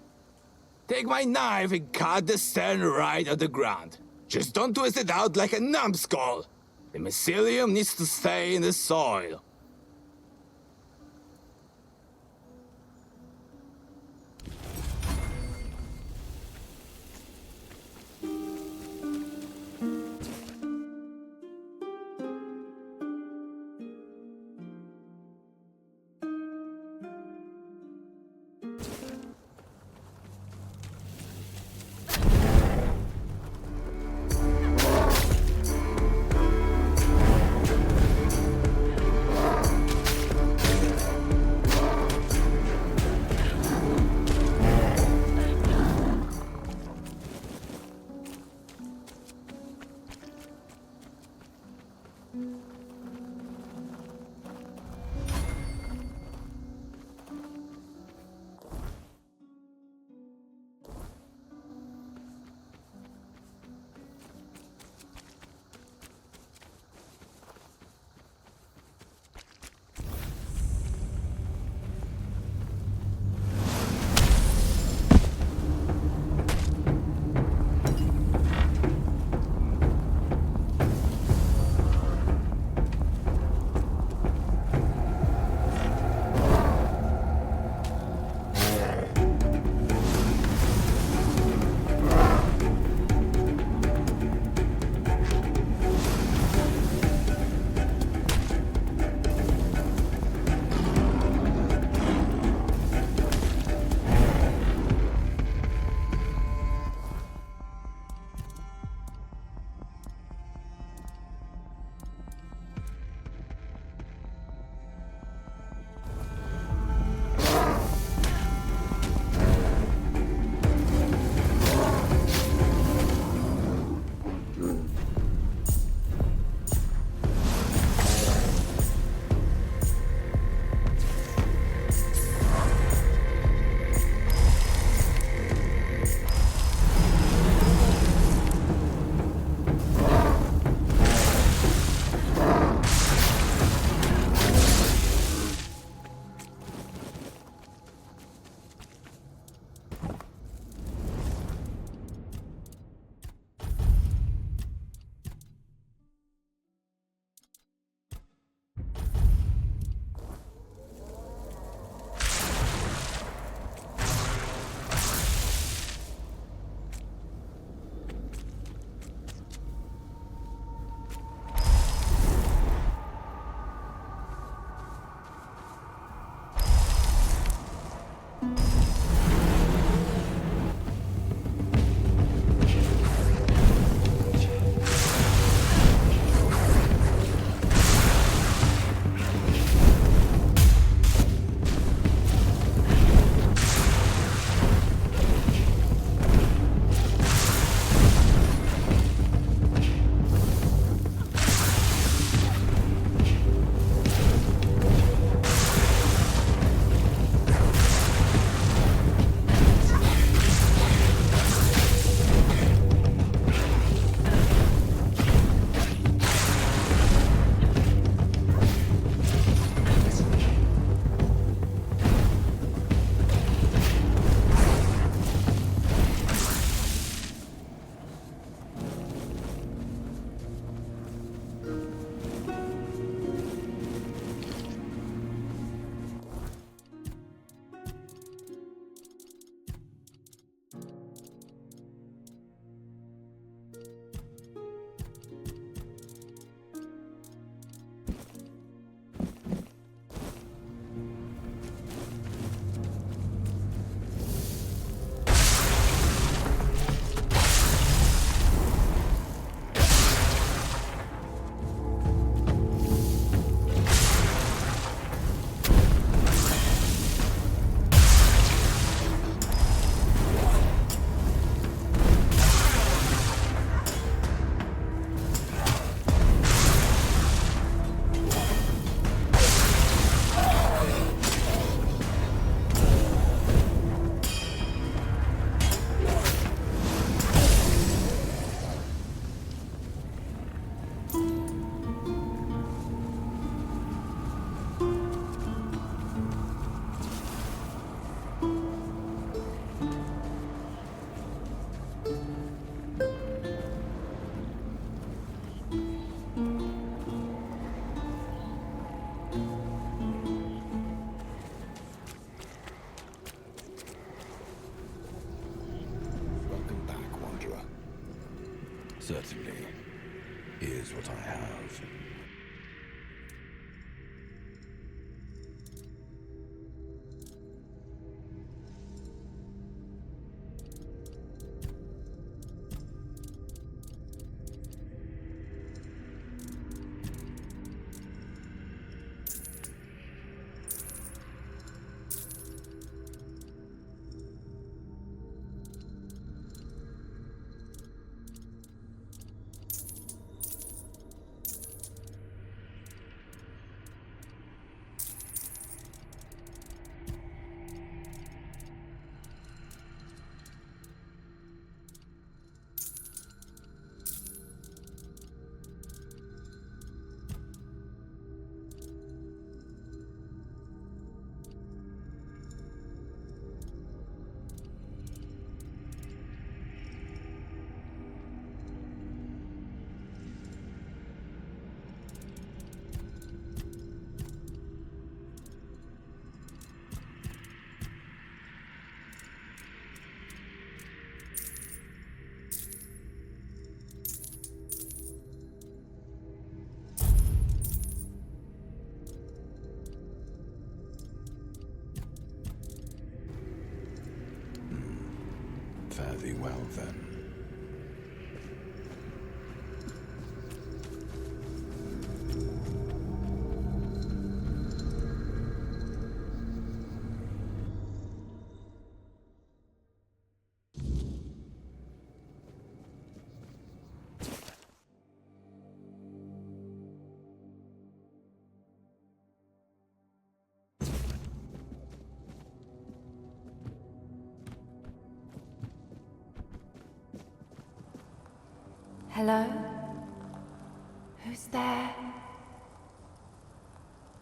Take my knife and cut the stern right at the ground. Just don't twist it out like a numbskull. The mycelium needs to stay in the soil. Certainly. Here's what I have. Fare thee well, then. Hello? Who's there?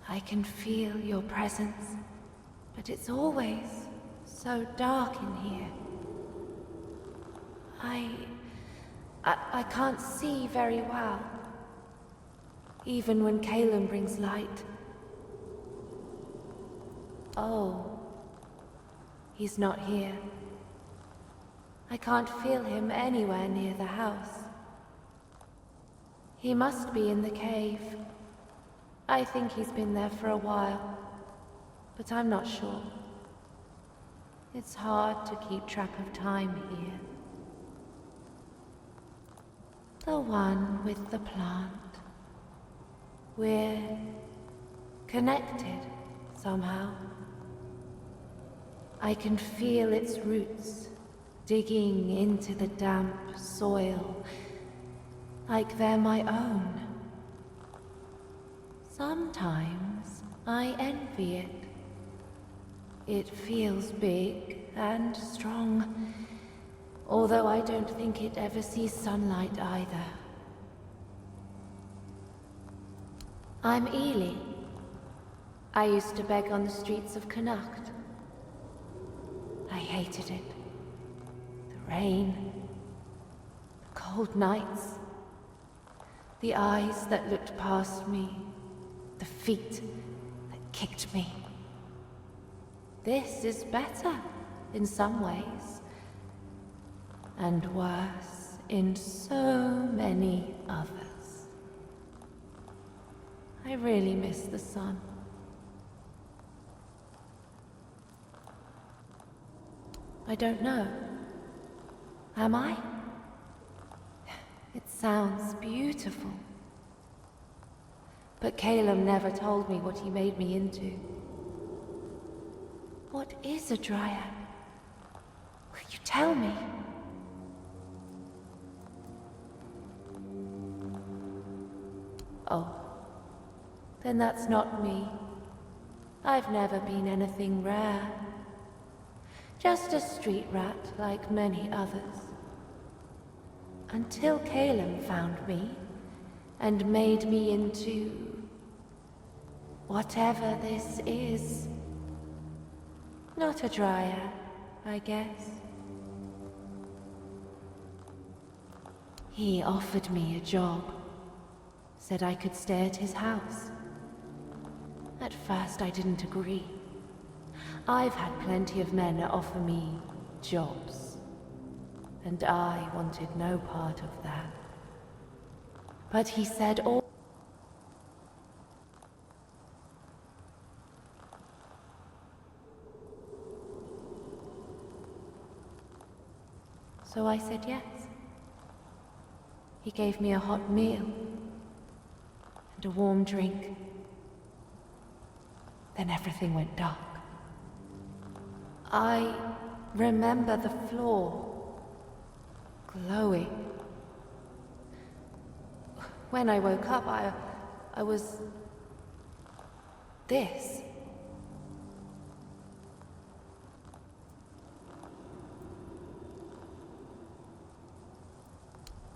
I can feel your presence, but it's always so dark in here. I can't see very well, even when Caleum brings light. Oh, he's not here. I can't feel him anywhere near the house. He must be in the cave. I think he's been there for a while, but I'm not sure. It's hard to keep track of time here. The one with the plant. We're connected somehow. I can feel its roots digging into the damp soil, like they're my own. Sometimes I envy it. It feels big and strong, although I don't think it ever sees sunlight either. I'm Ely. I used to beg on the streets of Connacht. I hated it. The rain, the cold nights, the eyes that looked past me, the feet that kicked me. This is better in some ways, and worse in so many others. I really miss the sun. I don't know. Am I? It sounds beautiful. But Caleum never told me what he made me into. What is a dryad? Will you tell me? Oh, then that's not me. I've never been anything rare. Just a street rat like many others. Until Caleum found me and made me into whatever this is. Not a dryad, I guess. He offered me a job. Said I could stay at his house. At first I didn't agree. I've had plenty of men offer me jobs, and I wanted no part of that. But he said all. So I said yes. He gave me a hot meal and a warm drink. Then everything went dark. I remember the floor glowing. When I woke up, I was this.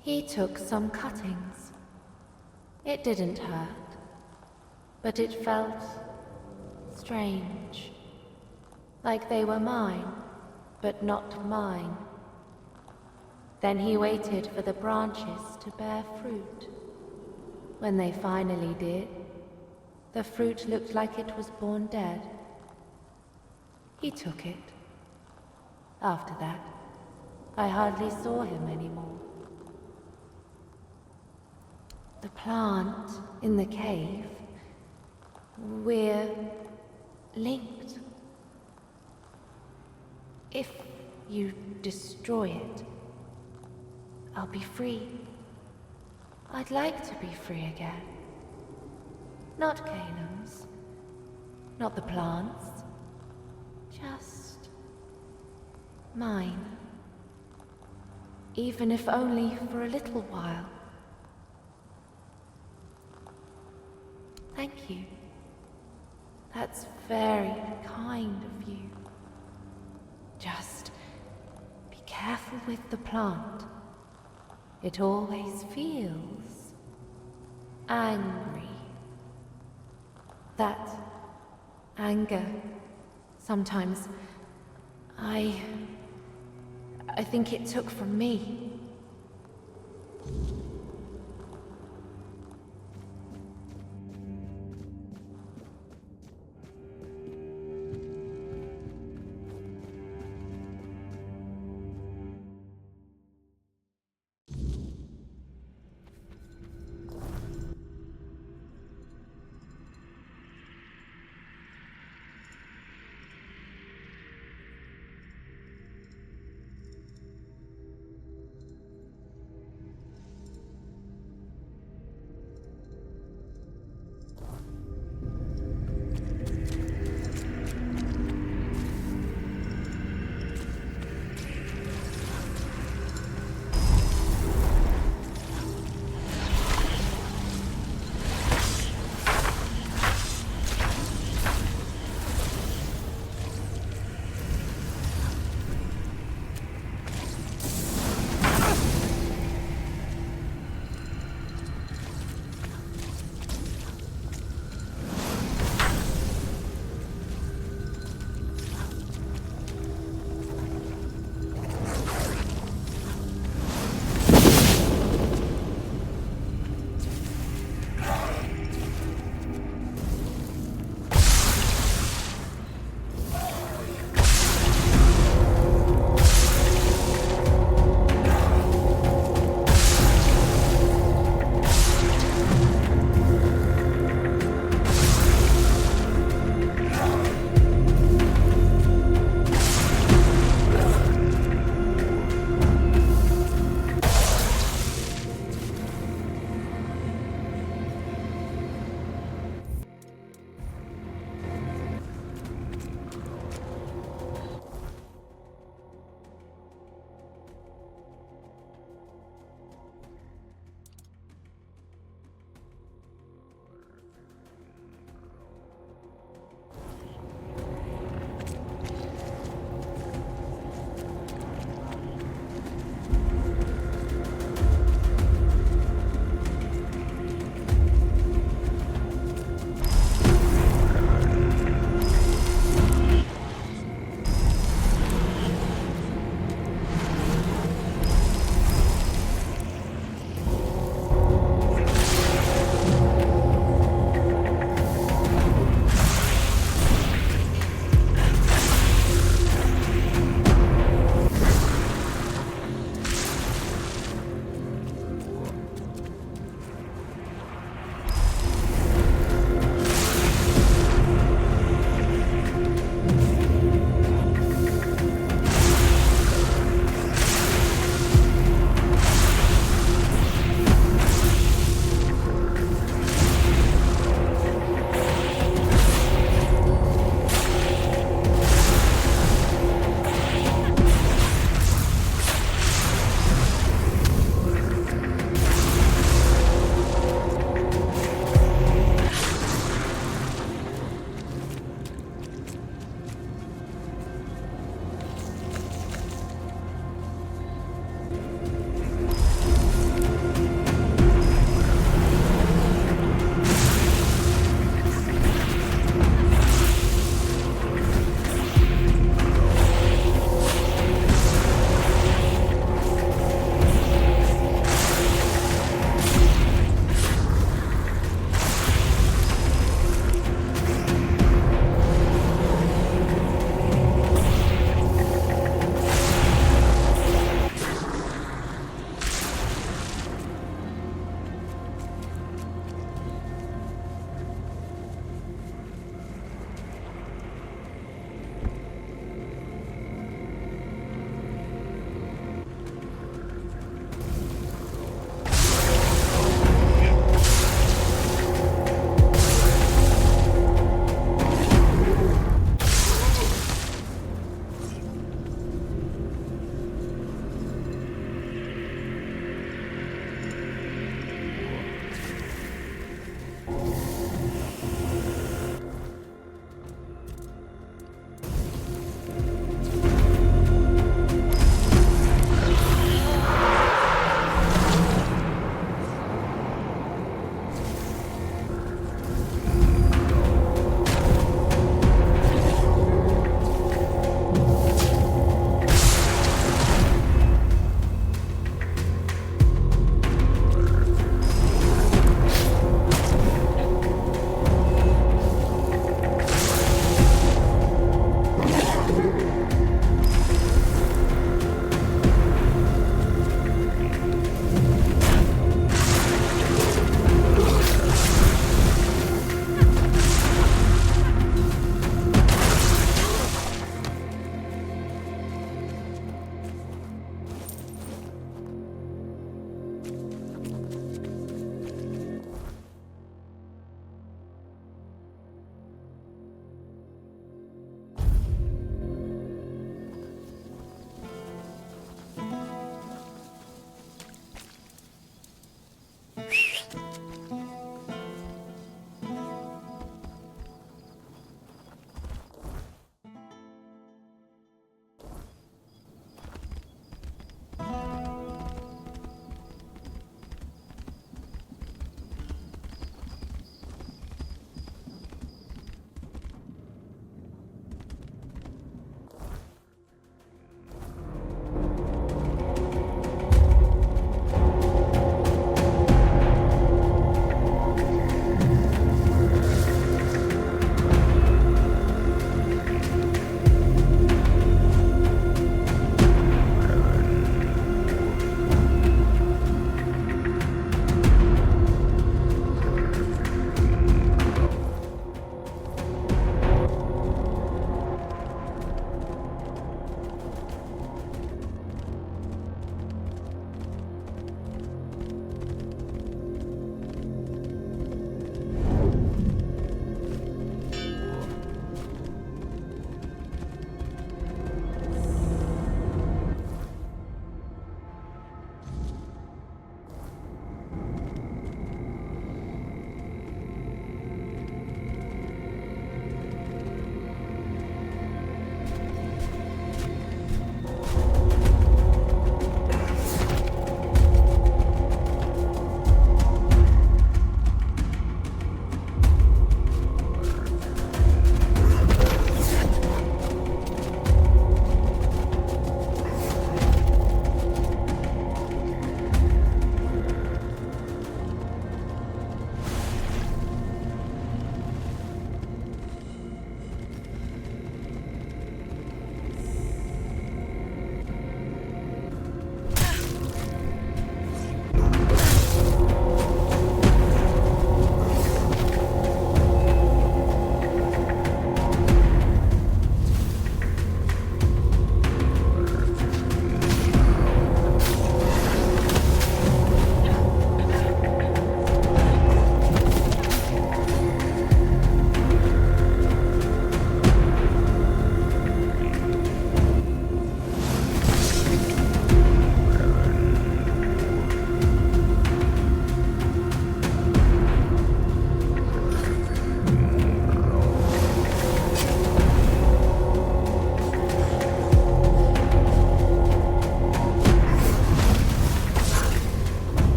He took some cuttings. It didn't hurt, but it felt strange. Like they were mine, but not mine. Then he waited for the branches to bear fruit. When they finally did, the fruit looked like it was born dead. He took it. After that, I hardly saw him anymore. The plant in the cave, we're linked. If you destroy it, I'll be free. I'd like to be free again. Not Caleum's, not the plants, just mine. Even if only for a little while. Thank you. That's very kind of you. Just be careful with the plant. It always feels angry. That anger, sometimes, I think it took from me.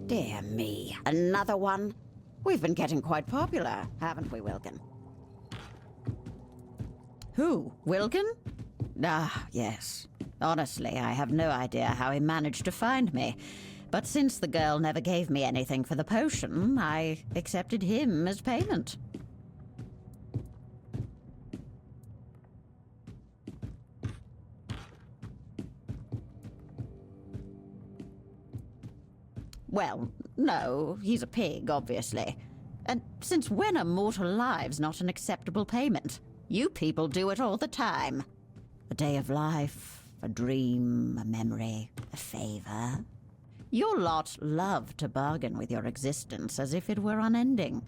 Dear me, another one? We've been getting quite popular, haven't we, Wilkin? Who? Wilkin? Ah, yes. Honestly, I have no idea how he managed to find me. But since the girl never gave me anything for the potion, I accepted him as payment. Well, no, he's a pig, obviously. And since when are mortal lives not an acceptable payment? You people do it all the time. A day of life, a dream, a memory, a favor. Your lot love to bargain with your existence as if it were unending.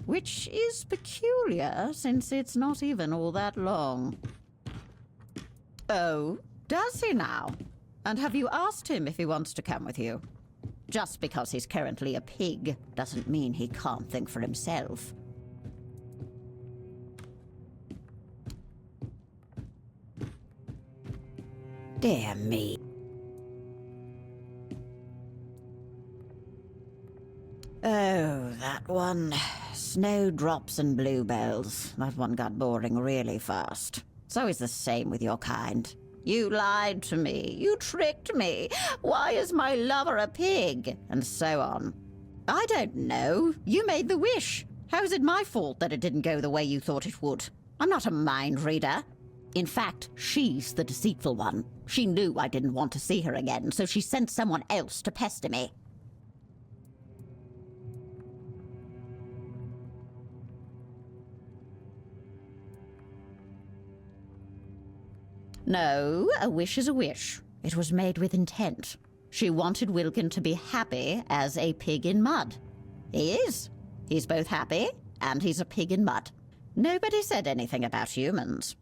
Which is peculiar, since it's not even all that long. Oh, does he now? And have you asked him if he wants to come with you? Just because he's currently a pig doesn't mean he can't think for himself. Dear me. Oh, that one. Snowdrops and bluebells. That one got boring really fast. It's always the same with your kind. You lied to me. You tricked me. Why is my lover a pig? And so on. I don't know. You made the wish. How is it my fault that it didn't go the way you thought it would? I'm not a mind reader. In fact, she's the deceitful one. She knew I didn't want to see her again, so she sent someone else to pester me. No, a wish is a wish. It was made with intent. She wanted Wilkin to be happy as a pig in mud. He is. He's both happy, and he's a pig in mud. Nobody said anything about humans.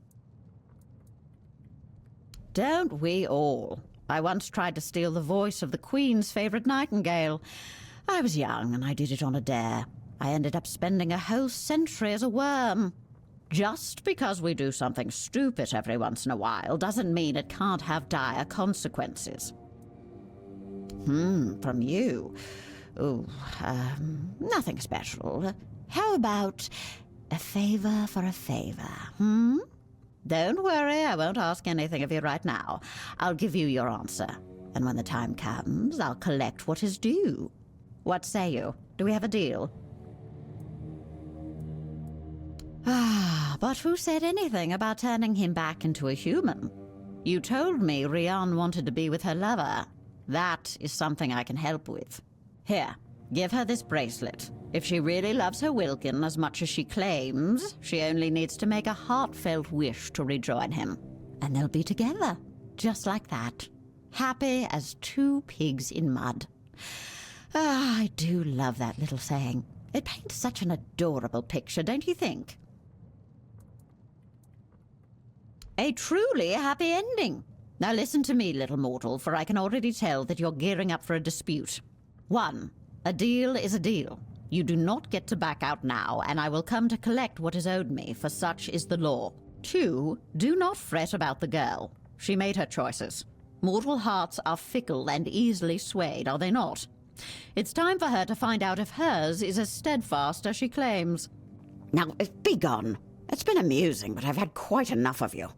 Don't we all? I once tried to steal the voice of the Queen's favorite nightingale. I was young, and I did it on a dare. I ended up spending a whole century as a worm. Just because we do something stupid every once in a while doesn't mean it can't have dire consequences. From you. Ooh, nothing special. How about a favor for a favor, Don't worry, I won't ask anything of you right now. I'll give you your answer. And when the time comes, I'll collect what is due. What say you? Do we have a deal? But who said anything about turning him back into a human? You told me Rian wanted to be with her lover. That is something I can help with. Here, give her this bracelet. If she really loves her Wilkin as much as she claims, she only needs to make a heartfelt wish to rejoin him. And they'll be together, just like that. Happy as two pigs in mud. I do love that little saying. It paints such an adorable picture, don't you think? A truly happy ending. Now listen to me, little mortal, for I can already tell that you're gearing up for a dispute. 1. A deal is a deal. You do not get to back out now, and I will come to collect what is owed me, for such is the law. 2. Do not fret about the girl. She made her choices. Mortal hearts are fickle and easily swayed, are they not? It's time for her to find out if hers is as steadfast as she claims. Now, be gone. It's been amusing, but I've had quite enough of you.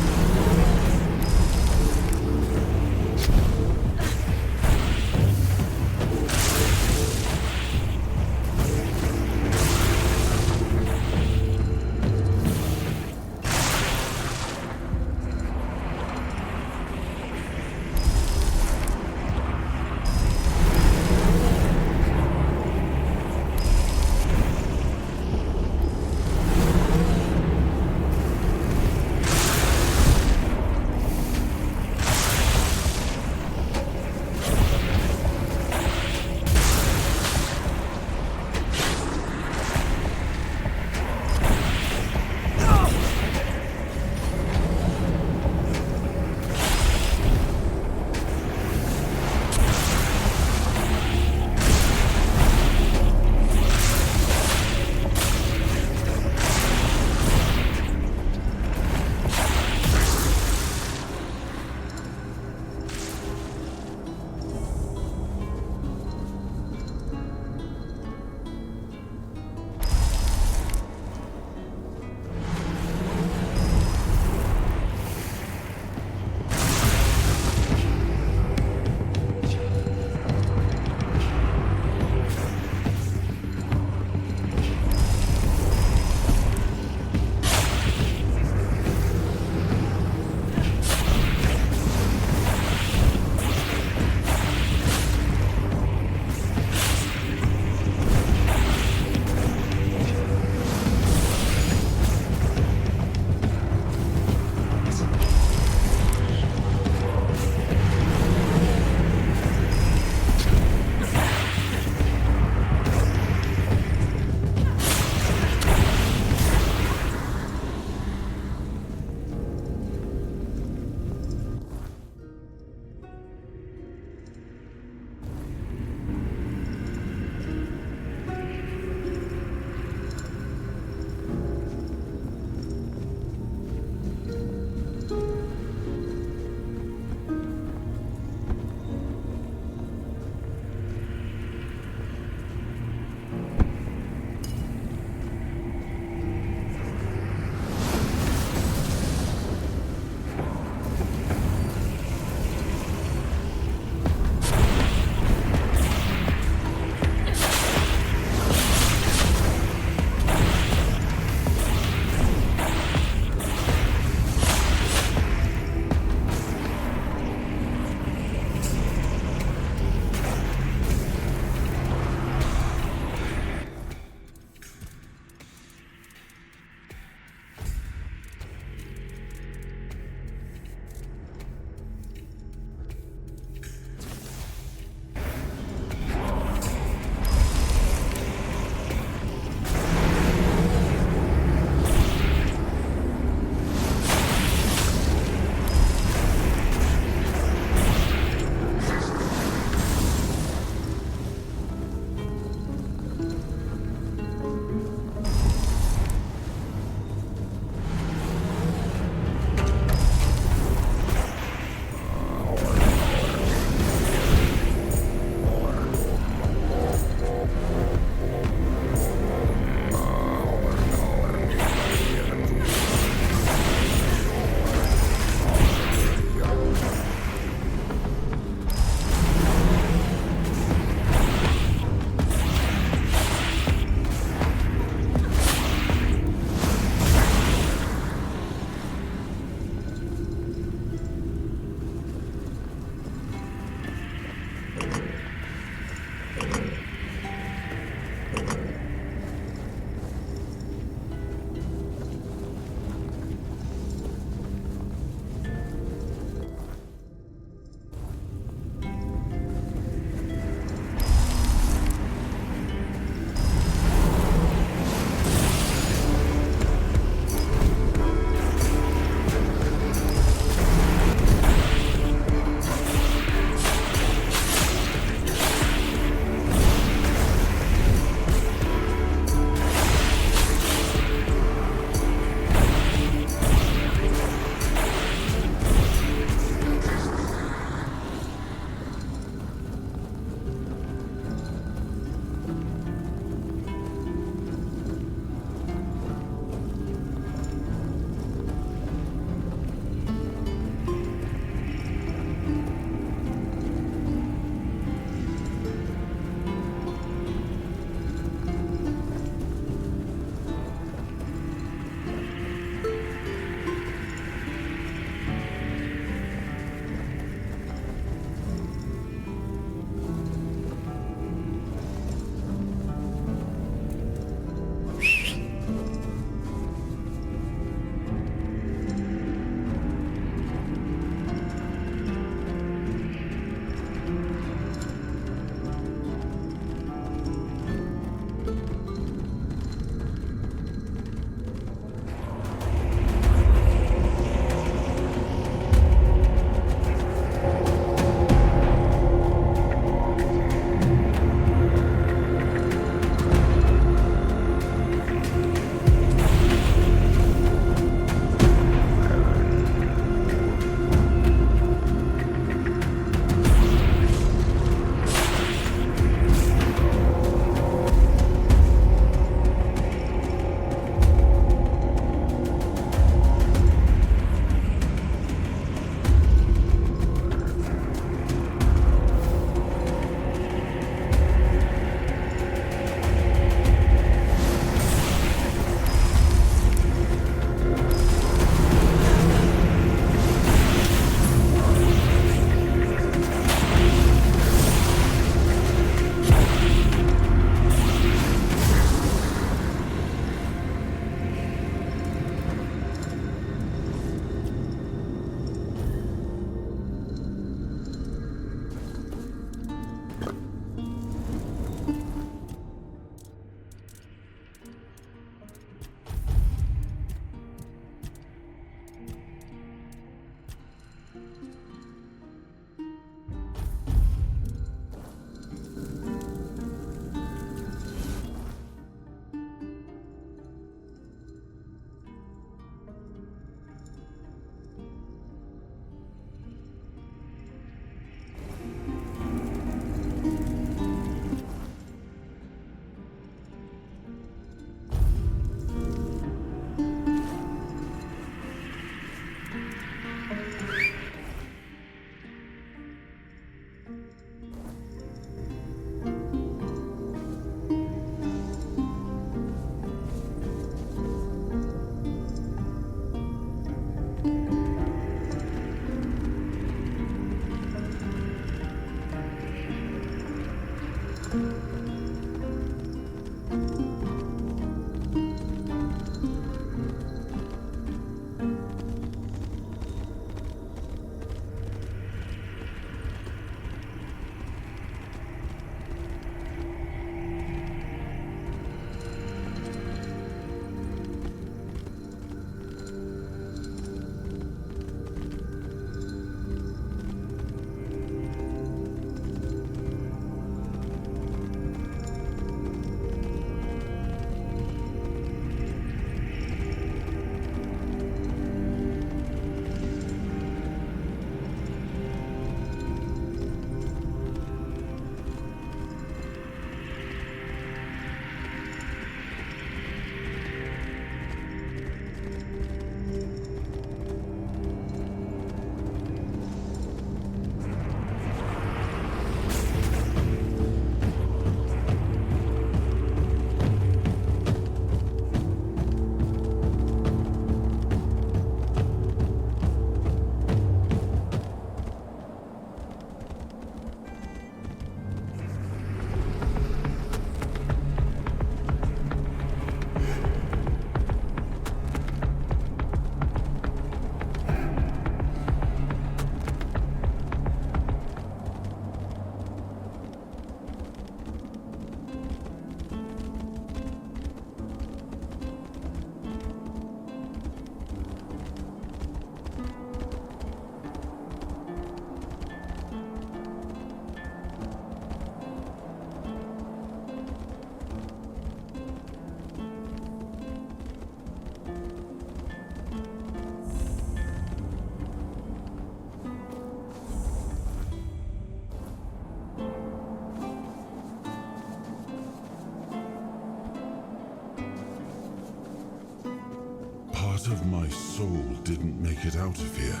Part of my soul didn't make it out of here.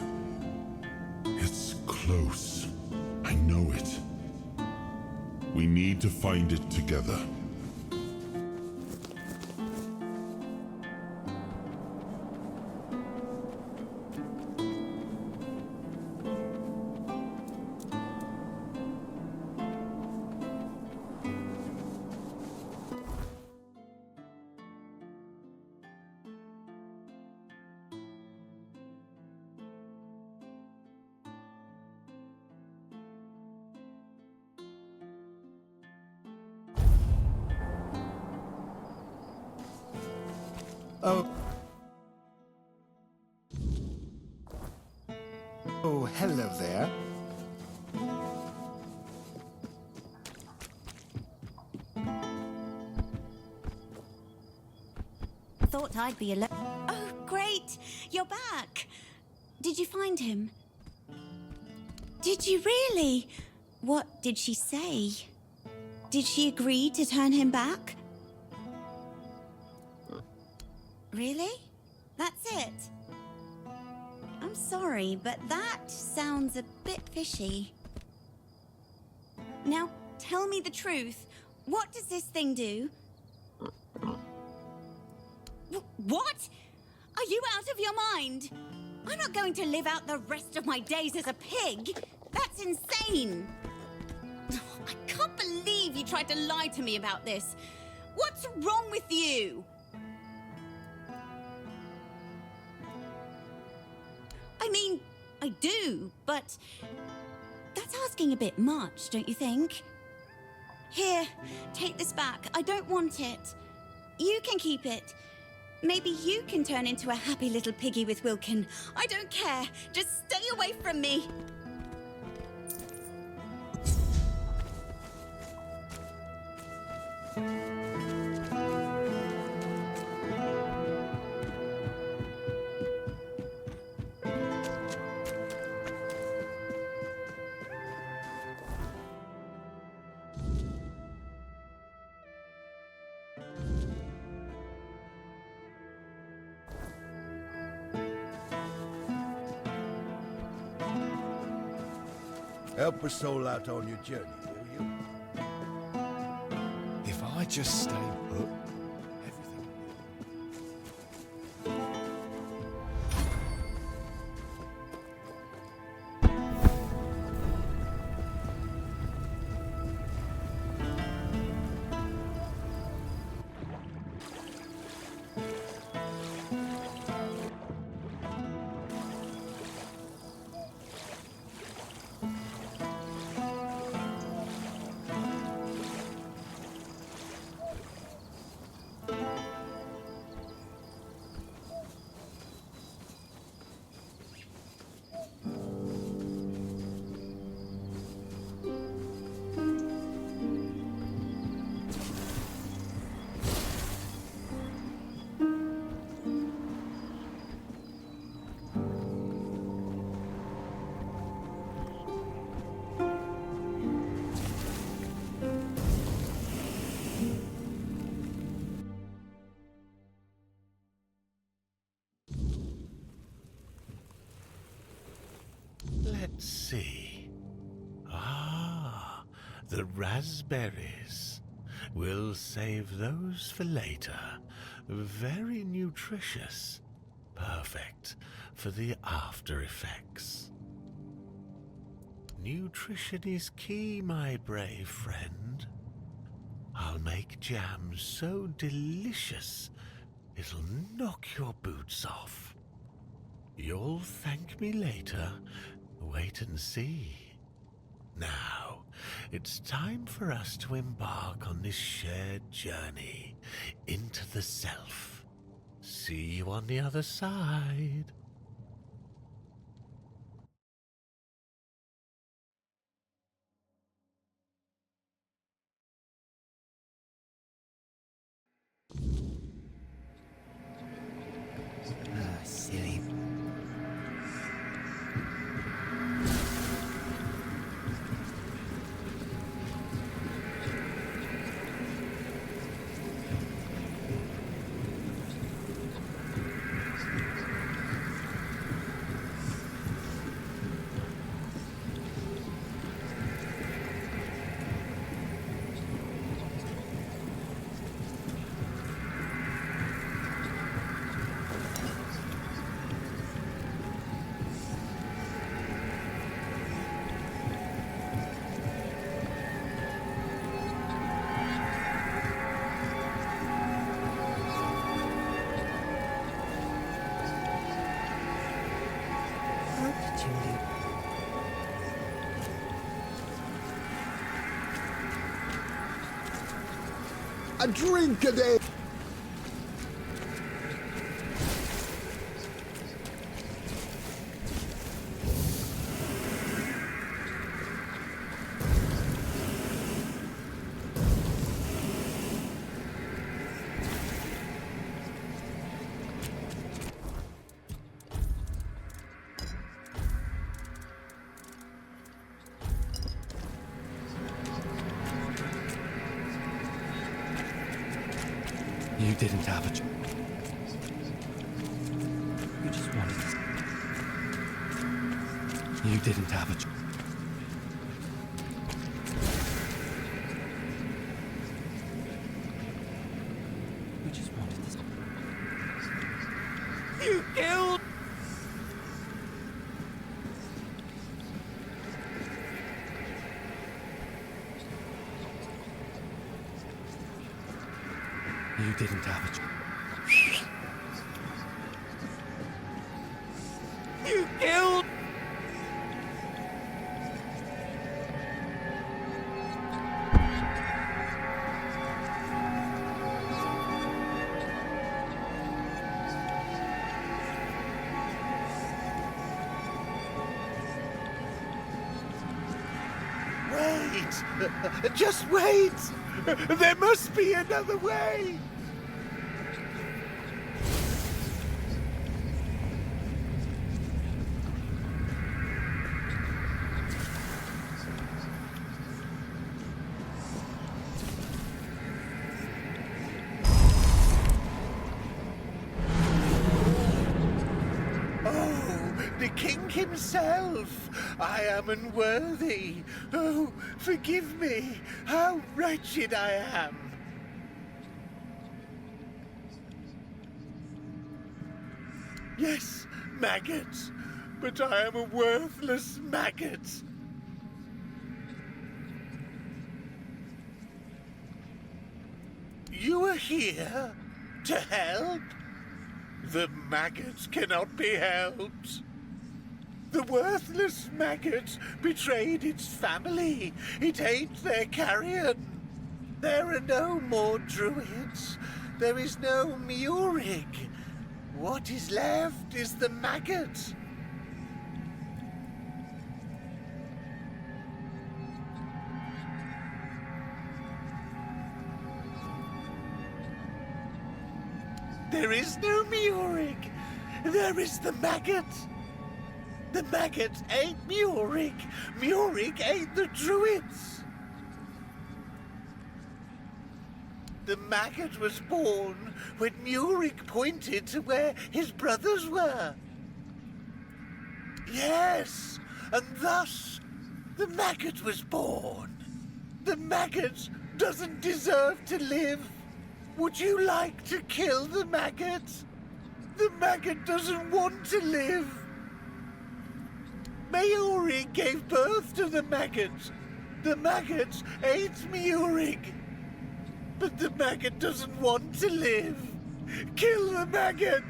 It's close. I know it. We need to find it together. Oh. Oh, hello there. Thought I'd be alone. Oh, great! You're back! Did you find him? Did you really? What did she say? Did she agree to turn him back? Really? That's it? I'm sorry, but that sounds a bit fishy. Now, tell me the truth. What does this thing do? What? Are you out of your mind? I'm not going to live out the rest of my days as a pig. That's insane. I can't believe you tried to lie to me about this. What's wrong with you? I mean, I do, but that's asking a bit much, don't you think? Here, take this back. I don't want it. You can keep it. Maybe you can turn into a happy little piggy with Wilkin. I don't care. Just stay away from me. Help a soul out on your journey, will you? If I just stay put, Let's see. Ah, the raspberries. We'll save those for later. Very nutritious. Perfect for the after effects. Nutrition is key, my brave friend. I'll make jam so delicious, it'll knock your boots off. You'll thank me later. Wait and see. Now, it's time for us to embark on this shared journey into the self. See you on the other side. Silly. A drink a day. You didn't have a choice. You just wanted to. You didn't have a choice. You just wanted to. You killed. You didn't have a choice. You killed! Wait! Just wait! There must be another way! The king himself! I am unworthy. Oh, forgive me. How wretched I am. Yes, maggot. But I am a worthless maggot. You are here to help? The maggot cannot be helped. The worthless maggot betrayed its family. It ate their carrion. There are no more druids. There is no Murig. What is left is the maggot. There is no Murig. There is the maggot. The maggot ate Murig. Murig ate the druids. The maggot was born when Murig pointed to where his brothers were. Yes, and thus the maggot was born. The maggot doesn't deserve to live. Would you like to kill the maggot? The maggot doesn't want to live. Murig gave birth to the maggot. The maggot ate Murig. But the maggot doesn't want to live. Kill the maggot!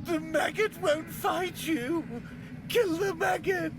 The maggot won't fight you. Kill the maggot!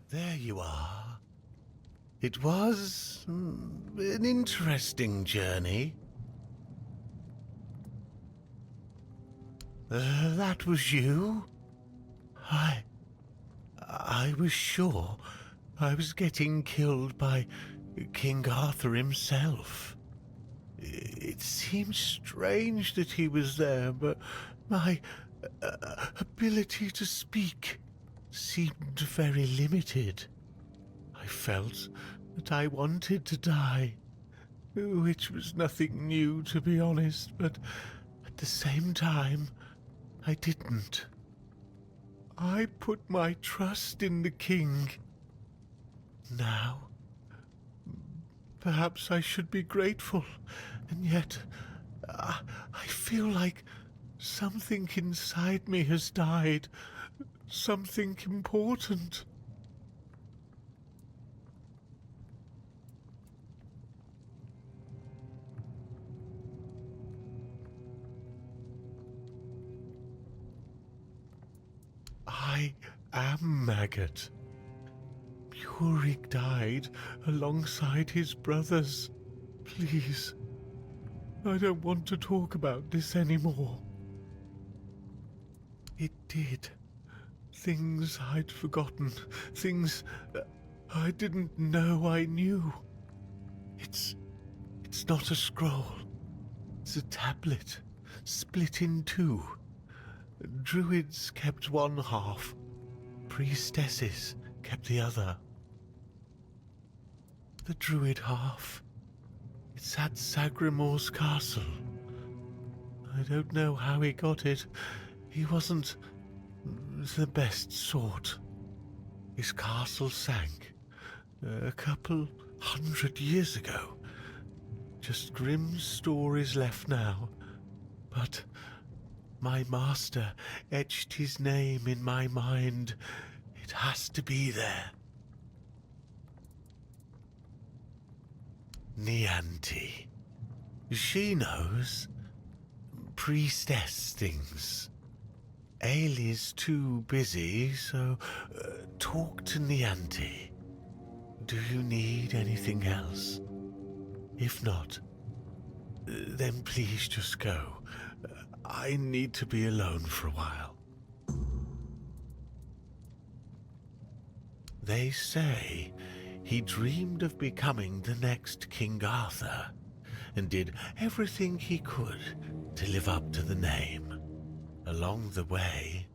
There you are. It was an interesting journey. That was you? I was sure I was getting killed by King Arthur himself. It seemed strange that he was there, but my ability to speak seemed very limited. I felt that I wanted to die, which was nothing new, to be honest, but at the same time, I didn't. I put my trust in the king. Now, perhaps I should be grateful, and yet I feel like something inside me has died. Something important. I am Maggot. Murik died alongside his brothers. Please, I don't want to talk about this anymore. It did. Things I'd forgotten. Things I didn't know I knew. It's not a scroll. It's a tablet, split in two. Druids kept one half. Priestesses kept the other. The druid half. It's at Sagramor's castle. I don't know how he got it. He wasn't the best sort. His castle sank a couple 100 years ago. Just grim stories left now. But my master etched his name in my mind. It has to be there. Nianti. She knows. Priestess things. Ailey's too busy, so talk to Nianti. Do you need anything else? If not, then please just go. I need to be alone for a while. They say he dreamed of becoming the next King Arthur, and did everything he could to live up to the name. Along the way,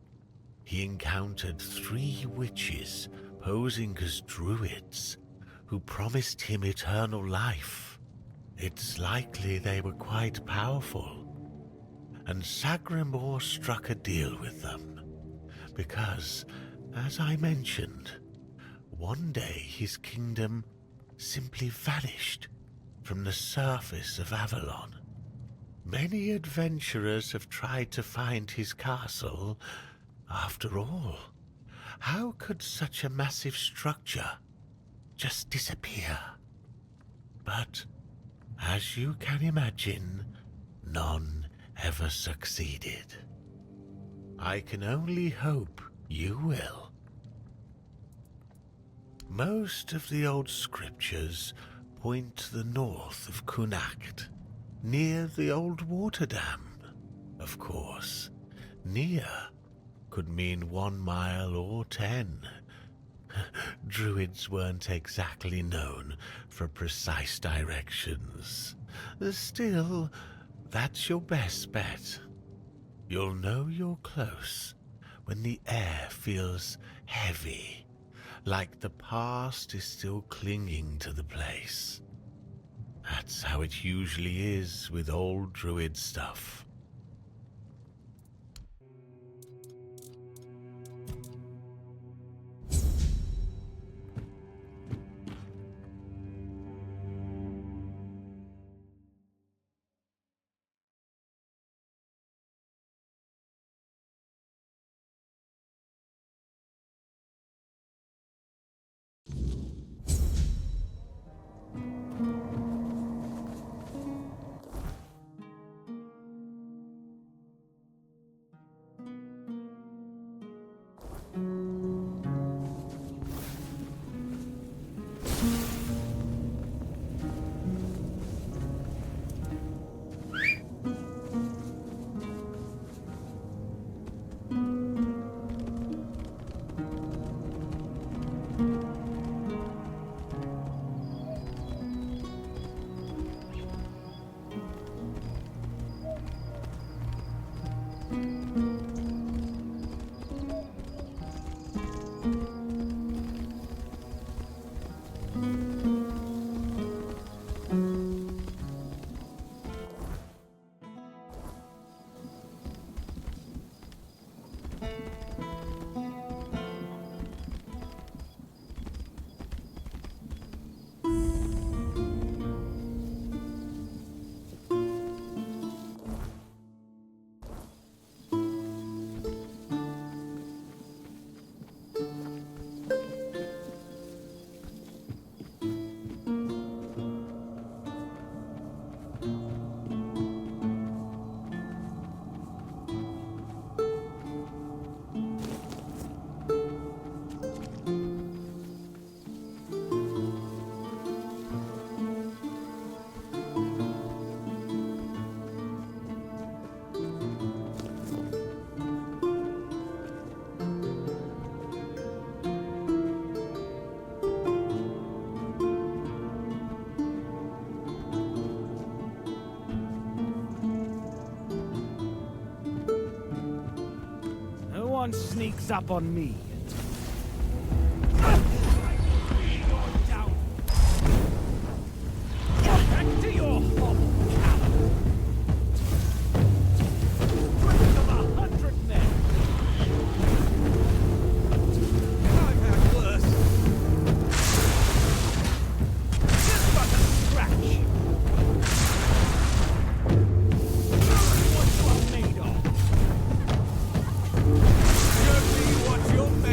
he encountered 3 witches posing as druids who promised him eternal life. It's likely they were quite powerful, and Sagramor struck a deal with them, because, as I mentioned, one day his kingdom simply vanished from the surface of Avalon. Many adventurers have tried to find his castle. After all, how could such a massive structure just disappear? But, as you can imagine, none ever succeeded. I can only hope you will. Most of the old scriptures point to the north of Connacht, near the old water dam. Of course, near could mean 1 mile or 10. Druids weren't exactly known for precise directions. Still, that's your best bet. You'll know you're close when the air feels heavy, like the past is still clinging to the place. That's how it usually is with old druid stuff. anyone sneaks up on me. Back to your hovel, Caleum. Strength of 100 men. I've had worse. Just but a scratch. What you are made of. Show me what you're made of.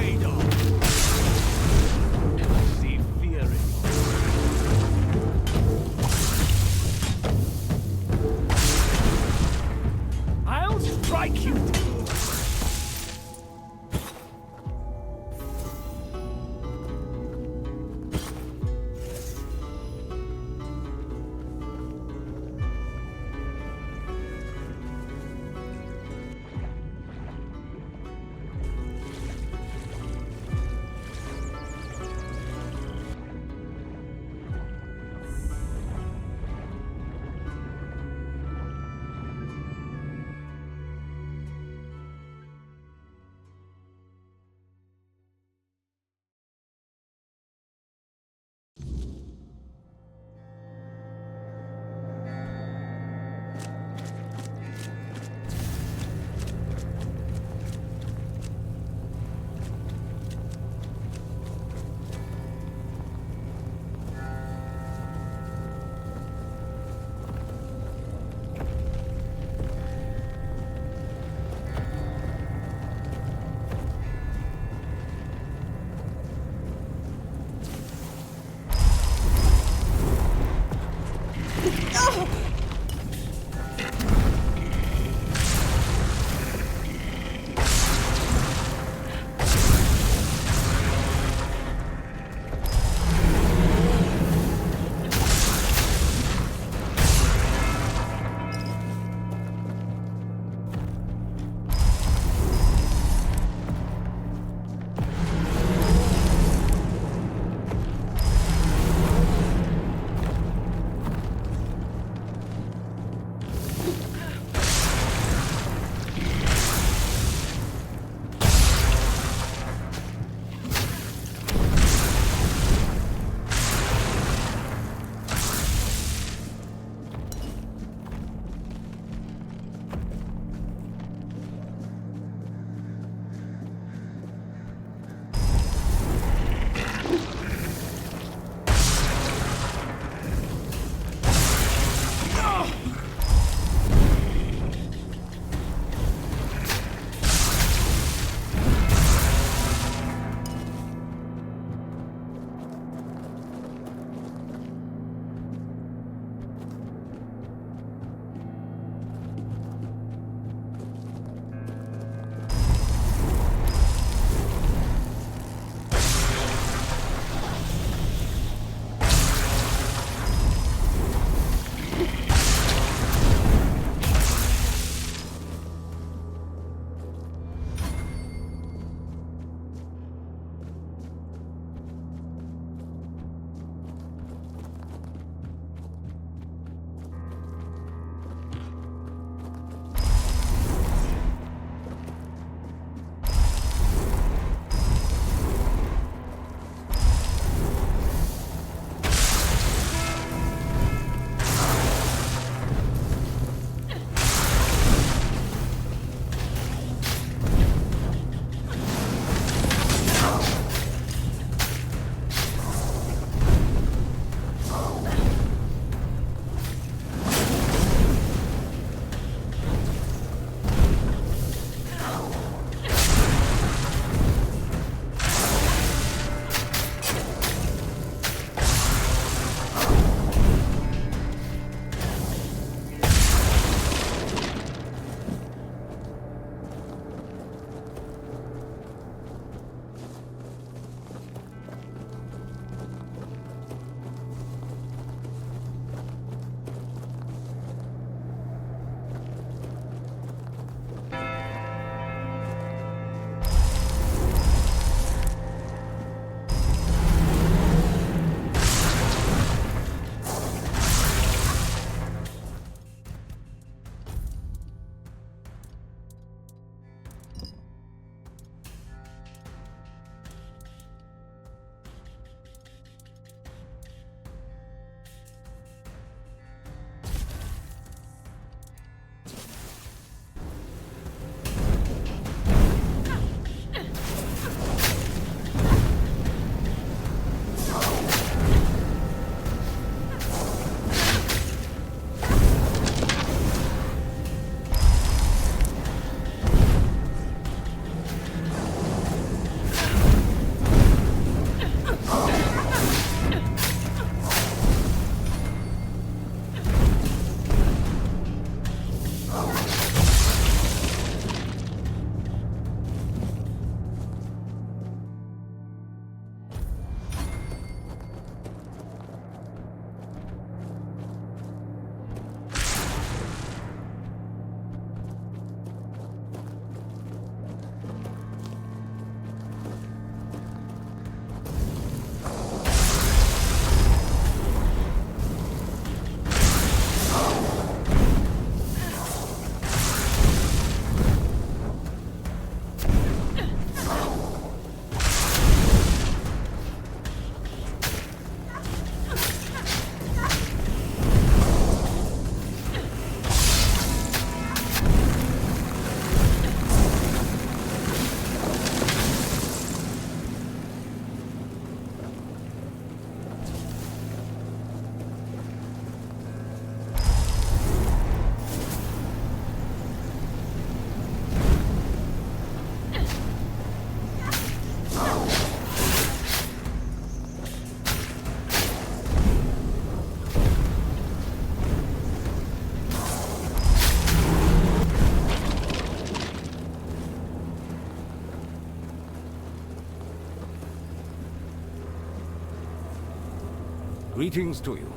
Greetings to you,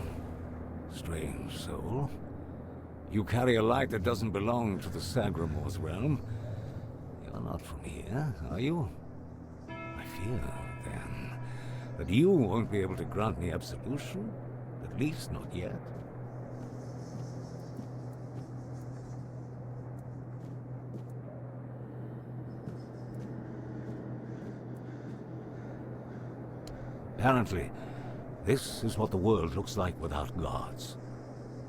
strange soul. You carry a light that doesn't belong to the Sagramor's realm. You're not from here, are you? I fear, then, that you won't be able to grant me absolution, at least not yet. Apparently, this is what the world looks like without gods.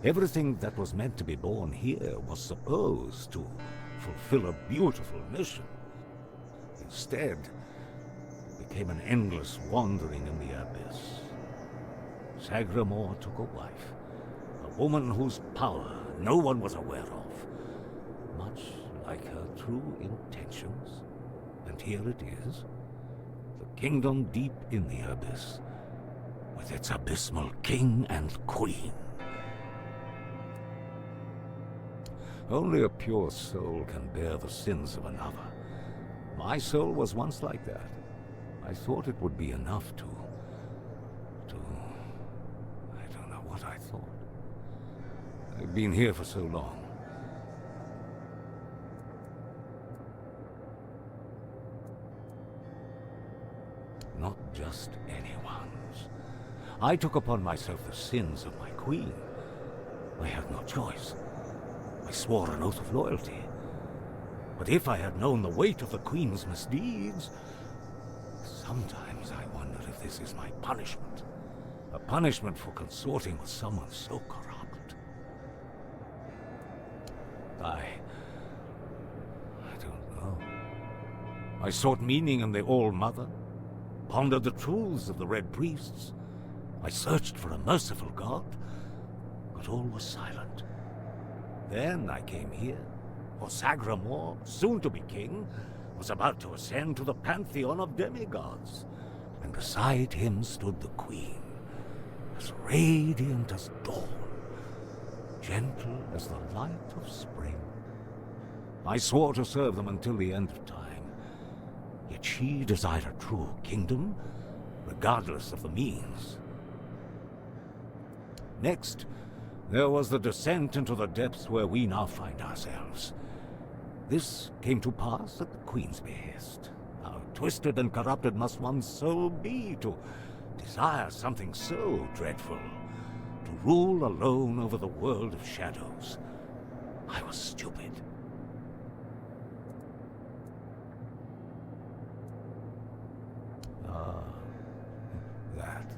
Everything that was meant to be born here was supposed to fulfill a beautiful mission. Instead, it became an endless wandering in the abyss. Sagramor took a wife, a woman whose power no one was aware of, much like her true intentions. And here it is, the kingdom deep in the abyss, with its abysmal king and queen. Only a pure soul can bear the sins of another. My soul was once like that. I thought it would be enough to... I don't know what I thought. I've been here for so long. Not just anyone's. I took upon myself the sins of my queen. I had no choice. I swore an oath of loyalty. But if I had known the weight of the Queen's misdeeds, sometimes I wonder if this is my punishment. A punishment for consorting with someone so corrupt. I don't know. I sought meaning in the All-Mother, pondered the truths of the Red Priests. I searched for a merciful God, but all was silent. Then I came here, for Sagramor, soon to be king, was about to ascend to the pantheon of demigods, and beside him stood the queen, as radiant as dawn, gentle as the light of spring. I swore to serve them until the end of time, yet she desired a true kingdom, regardless of the means. Next, there was the descent into the depths where we now find ourselves. This came to pass at the Queen's behest. How twisted and corrupted must one's soul be to desire something so dreadful, to rule alone over the world of shadows. I was stupid. That.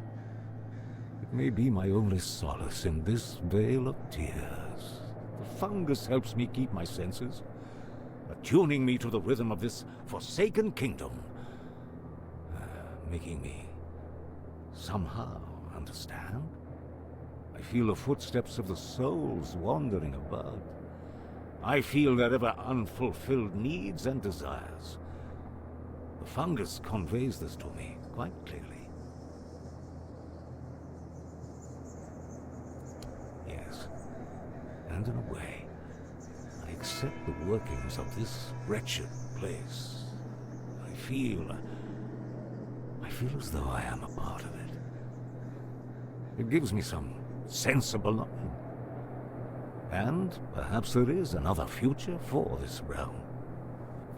It may be my only solace in this vale of tears. The fungus helps me keep my senses, attuning me to the rhythm of this forsaken kingdom, making me somehow understand. I feel the footsteps of the souls wandering about. I feel their ever unfulfilled needs and desires. The fungus conveys this to me quite clearly. Yes, and in a way, I accept the workings of this wretched place. I feel as though I am a part of it. It gives me some sense of belonging. And perhaps there is another future for this realm.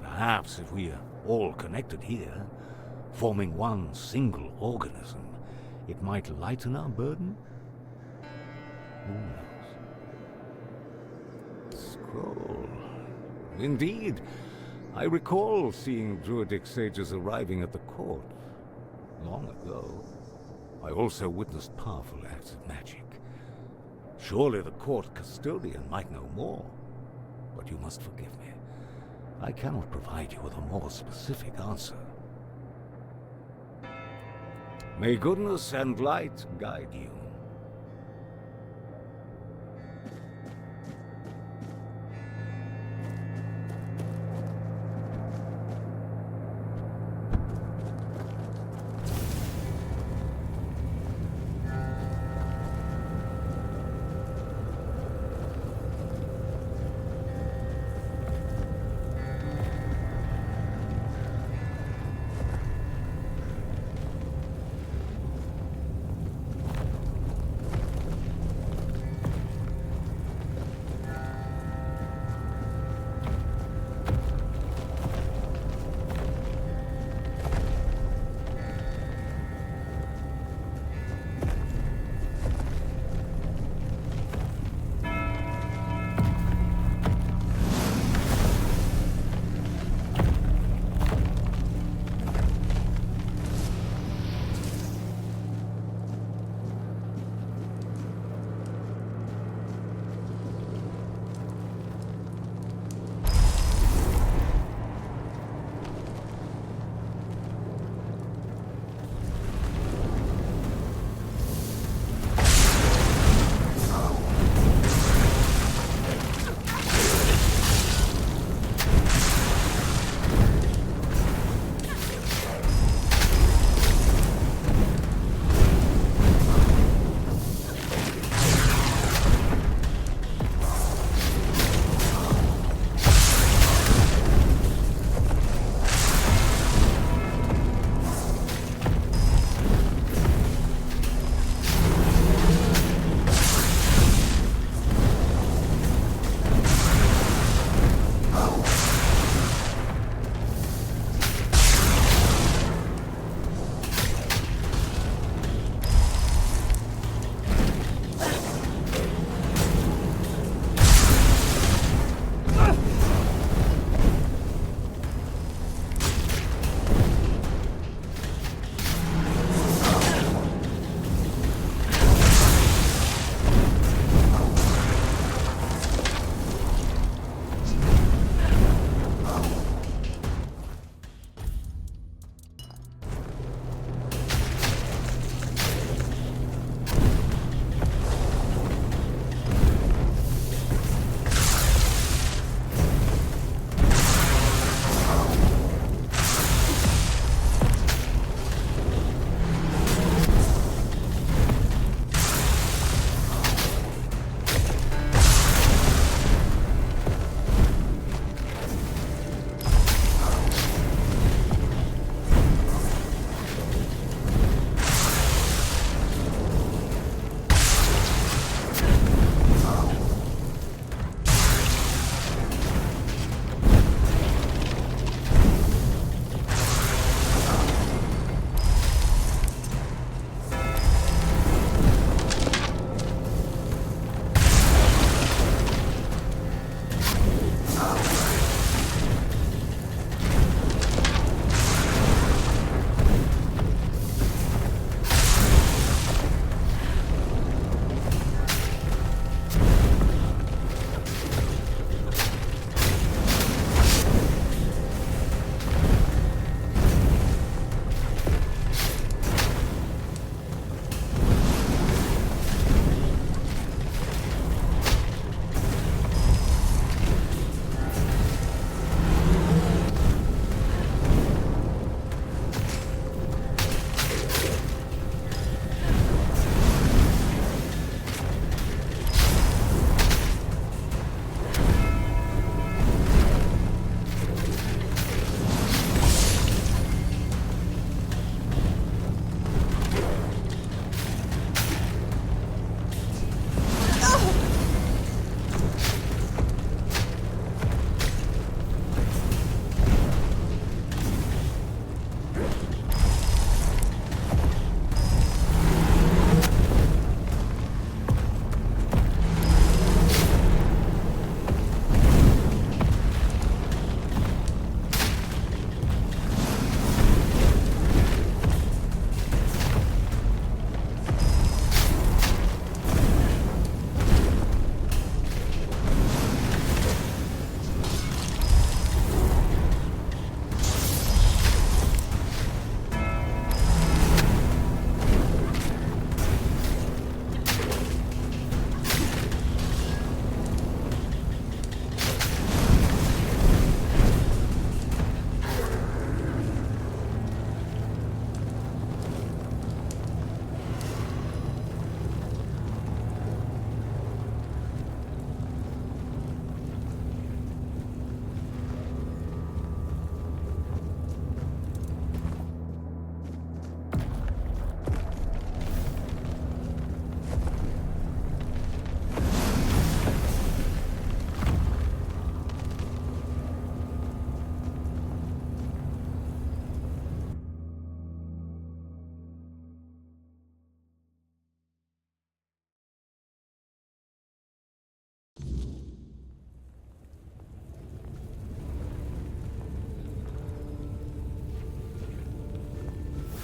Perhaps if we are all connected here, forming one single organism, it might lighten our burden? Who knows? Scroll. Indeed, I recall seeing druidic sages arriving at the court long ago. I also witnessed powerful acts of magic. Surely the court custodian might know more. But you must forgive me. I cannot provide you with a more specific answer. May goodness and light guide you.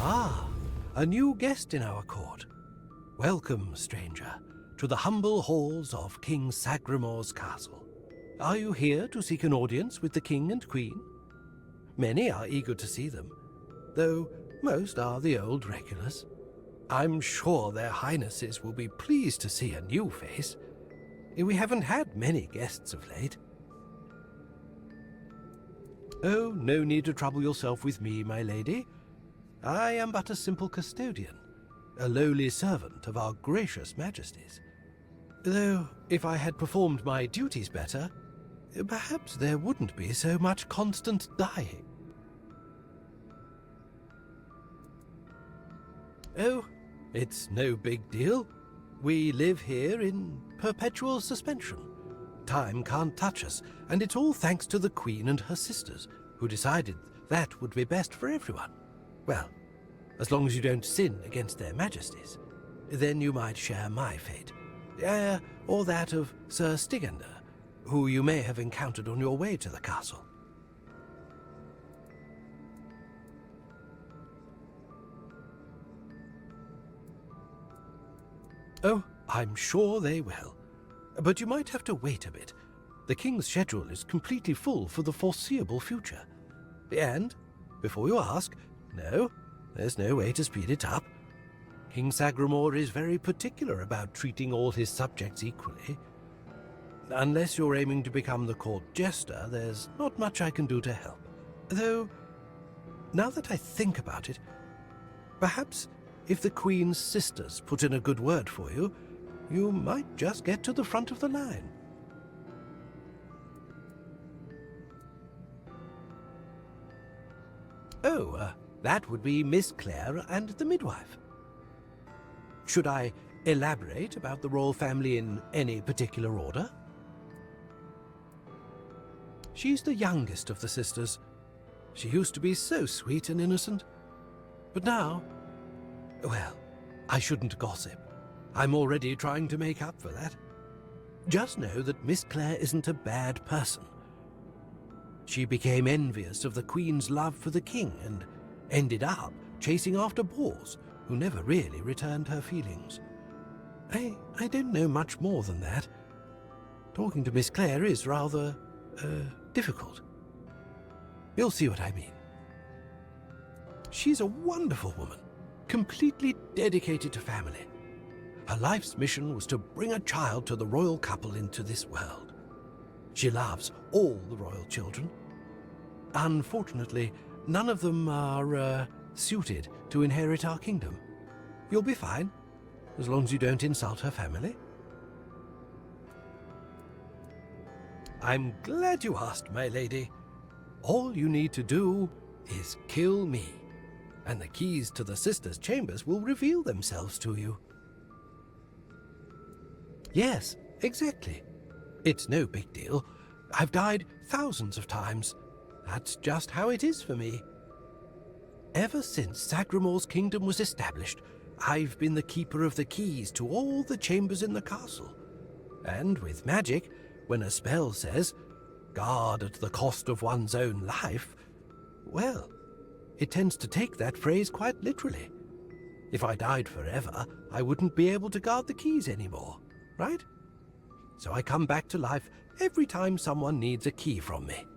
Ah, a new guest in our court. Welcome, stranger, to the humble halls of King Sagramor's castle. Are you here to seek an audience with the king and queen? Many are eager to see them, though most are the old regulars. I'm sure their highnesses will be pleased to see a new face. We haven't had many guests of late. Oh, no need to trouble yourself with me, my lady. I am but a simple custodian, a lowly servant of our gracious majesties. Though, if I had performed my duties better, perhaps there wouldn't be so much constant dying. Oh, it's no big deal. We live here in perpetual suspension. Time can't touch us, and it's all thanks to the Queen and her sisters, who decided that would be best for everyone. Well, as long as you don't sin against their majesties, then you might share my fate. Or that of Sir Stygander, who you may have encountered on your way to the castle. Oh, I'm sure they will. But you might have to wait a bit. The king's schedule is completely full for the foreseeable future. And, before you ask, no, there's no way to speed it up. King Sagramor is very particular about treating all his subjects equally. Unless you're aiming to become the court jester, there's not much I can do to help. Though, now that I think about it, perhaps if the Queen's sisters put in a good word for you, you might just get to the front of the line. Oh, that would be Miss Clare and the midwife. Should I elaborate about the royal family in any particular order? She's the youngest of the sisters. She used to be so sweet and innocent. But now, well, I shouldn't gossip. I'm already trying to make up for that. Just know that Miss Clare isn't a bad person. She became envious of the Queen's love for the king and ended up chasing after boars who never really returned her feelings. I don't know much more than that. Talking to Miss Clare is rather, difficult. You'll see what I mean. She's a wonderful woman, completely dedicated to family. Her life's mission was to bring a child to the royal couple into this world. She loves all the royal children. Unfortunately, none of them are, suited to inherit our kingdom. You'll be fine, as long as you don't insult her family. I'm glad you asked, my lady. All you need to do is kill me, and the keys to the sisters' chambers will reveal themselves to you. Yes, exactly. It's no big deal. I've died thousands of times. That's just how it is for me. Ever since Sagramor's kingdom was established, I've been the keeper of the keys to all the chambers in the castle. And with magic, when a spell says, "Guard at the cost of one's own life," well, it tends to take that phrase quite literally. If I died forever, I wouldn't be able to guard the keys anymore, right? So I come back to life every time someone needs a key from me.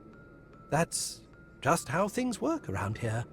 That's just how things work around here.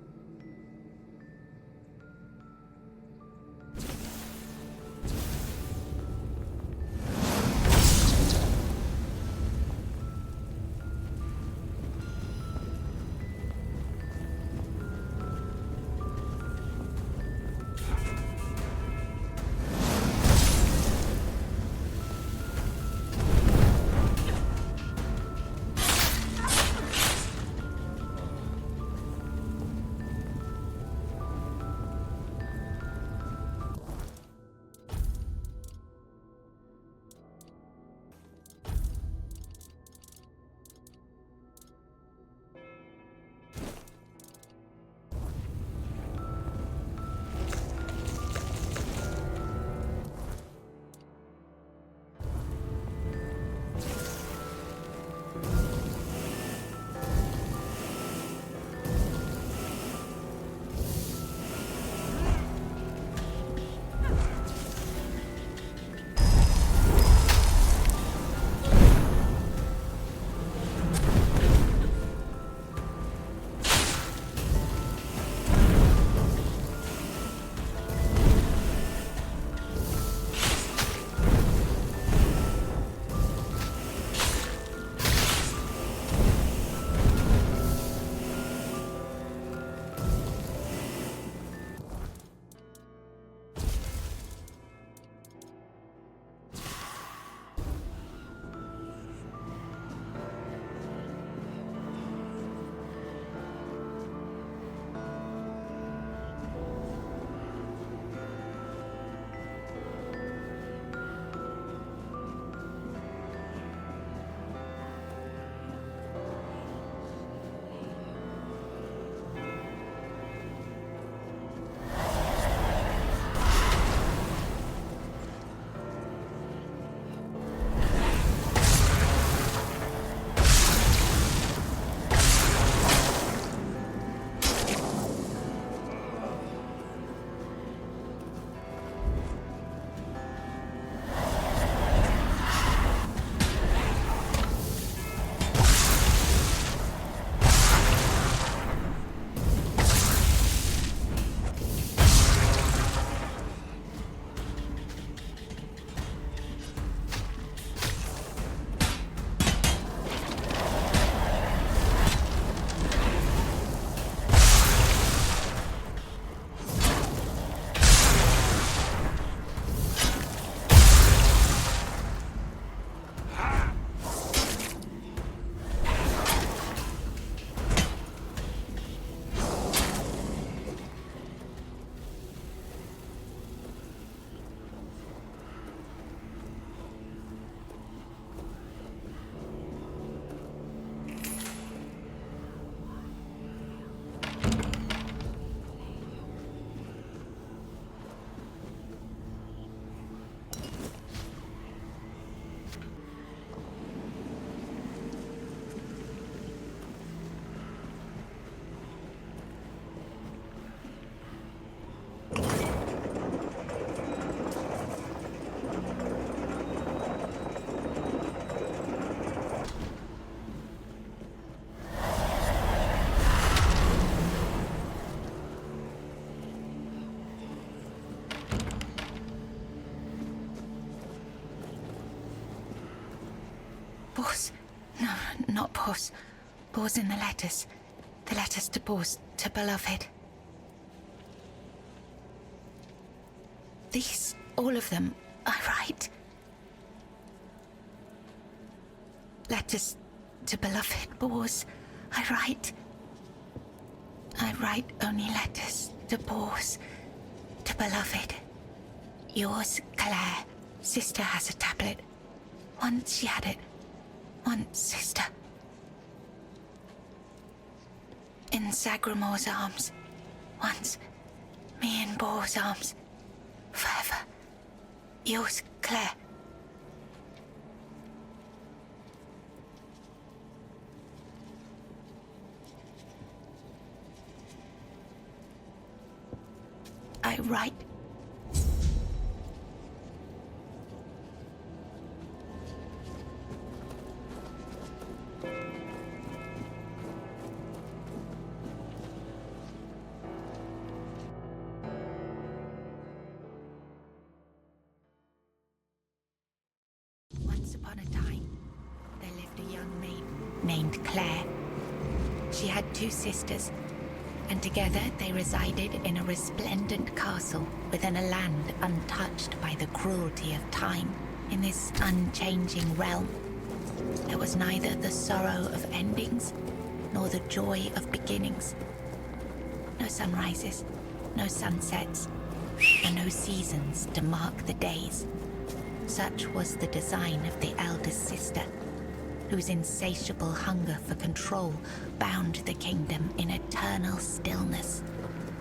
Bors. No, not Bors. Bors in the letters. The letters to Bors, to beloved. These, all of them, I write. Letters to beloved Bors, I write. I write only letters to Bors, to beloved. Yours, Claire. Sister has a tablet. Once she had it. Once, sister. In Sagramor's arms. Once, me in Bor's arms. Forever. Yours, Claire. I write. Once upon a time, there lived a young maiden named Claire. She had 2 sisters, and together they resided in a resplendent castle within a land untouched by the cruelty of time. In this unchanging realm, there was neither the sorrow of endings nor the joy of beginnings. No sunrises, no sunsets, and no seasons to mark the days. Such was the design of the eldest sister, whose insatiable hunger for control bound the kingdom in eternal stillness.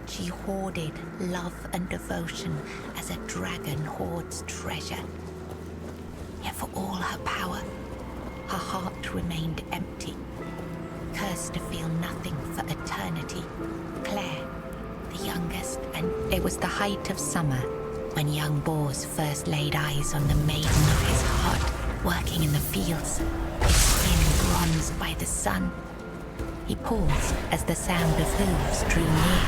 She hoarded love and devotion as a dragon hoards treasure. Yet for all her power, her heart remained empty, cursed to feel nothing for eternity. Claire, the youngest, and it was the height of summer when young Bors first laid eyes on the maiden of his heart, working in the fields, his skin bronzed by the sun. He paused as the sound of hooves drew near.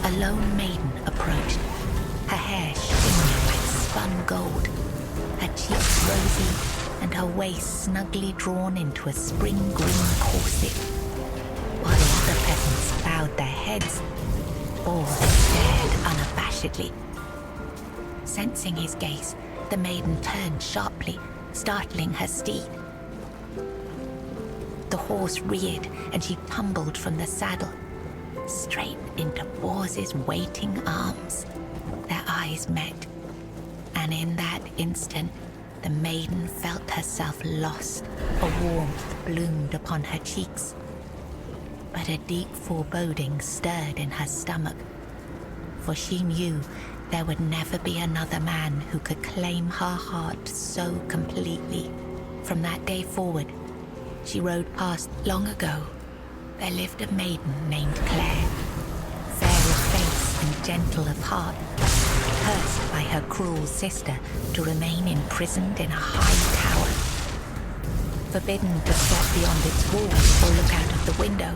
A lone maiden approached, her hair shimmering like spun gold, her cheeks rosy, and her waist snugly drawn into a spring green corset. While the other peasants bowed their heads, Bors stared unabashedly. Sensing his gaze, the maiden turned sharply, startling her steed. The horse reared, and she tumbled from the saddle, straight into Bors's waiting arms. Their eyes met, and in that instant, the maiden felt herself lost. A warmth bloomed upon her cheeks, but a deep foreboding stirred in her stomach, for she knew there would never be another man who could claim her heart so completely. From that day forward, she rode past. Long ago, there lived a maiden named Claire, fair of face and gentle of heart, cursed by her cruel sister to remain imprisoned in a high tower. Forbidden to step beyond its walls or look out of the window,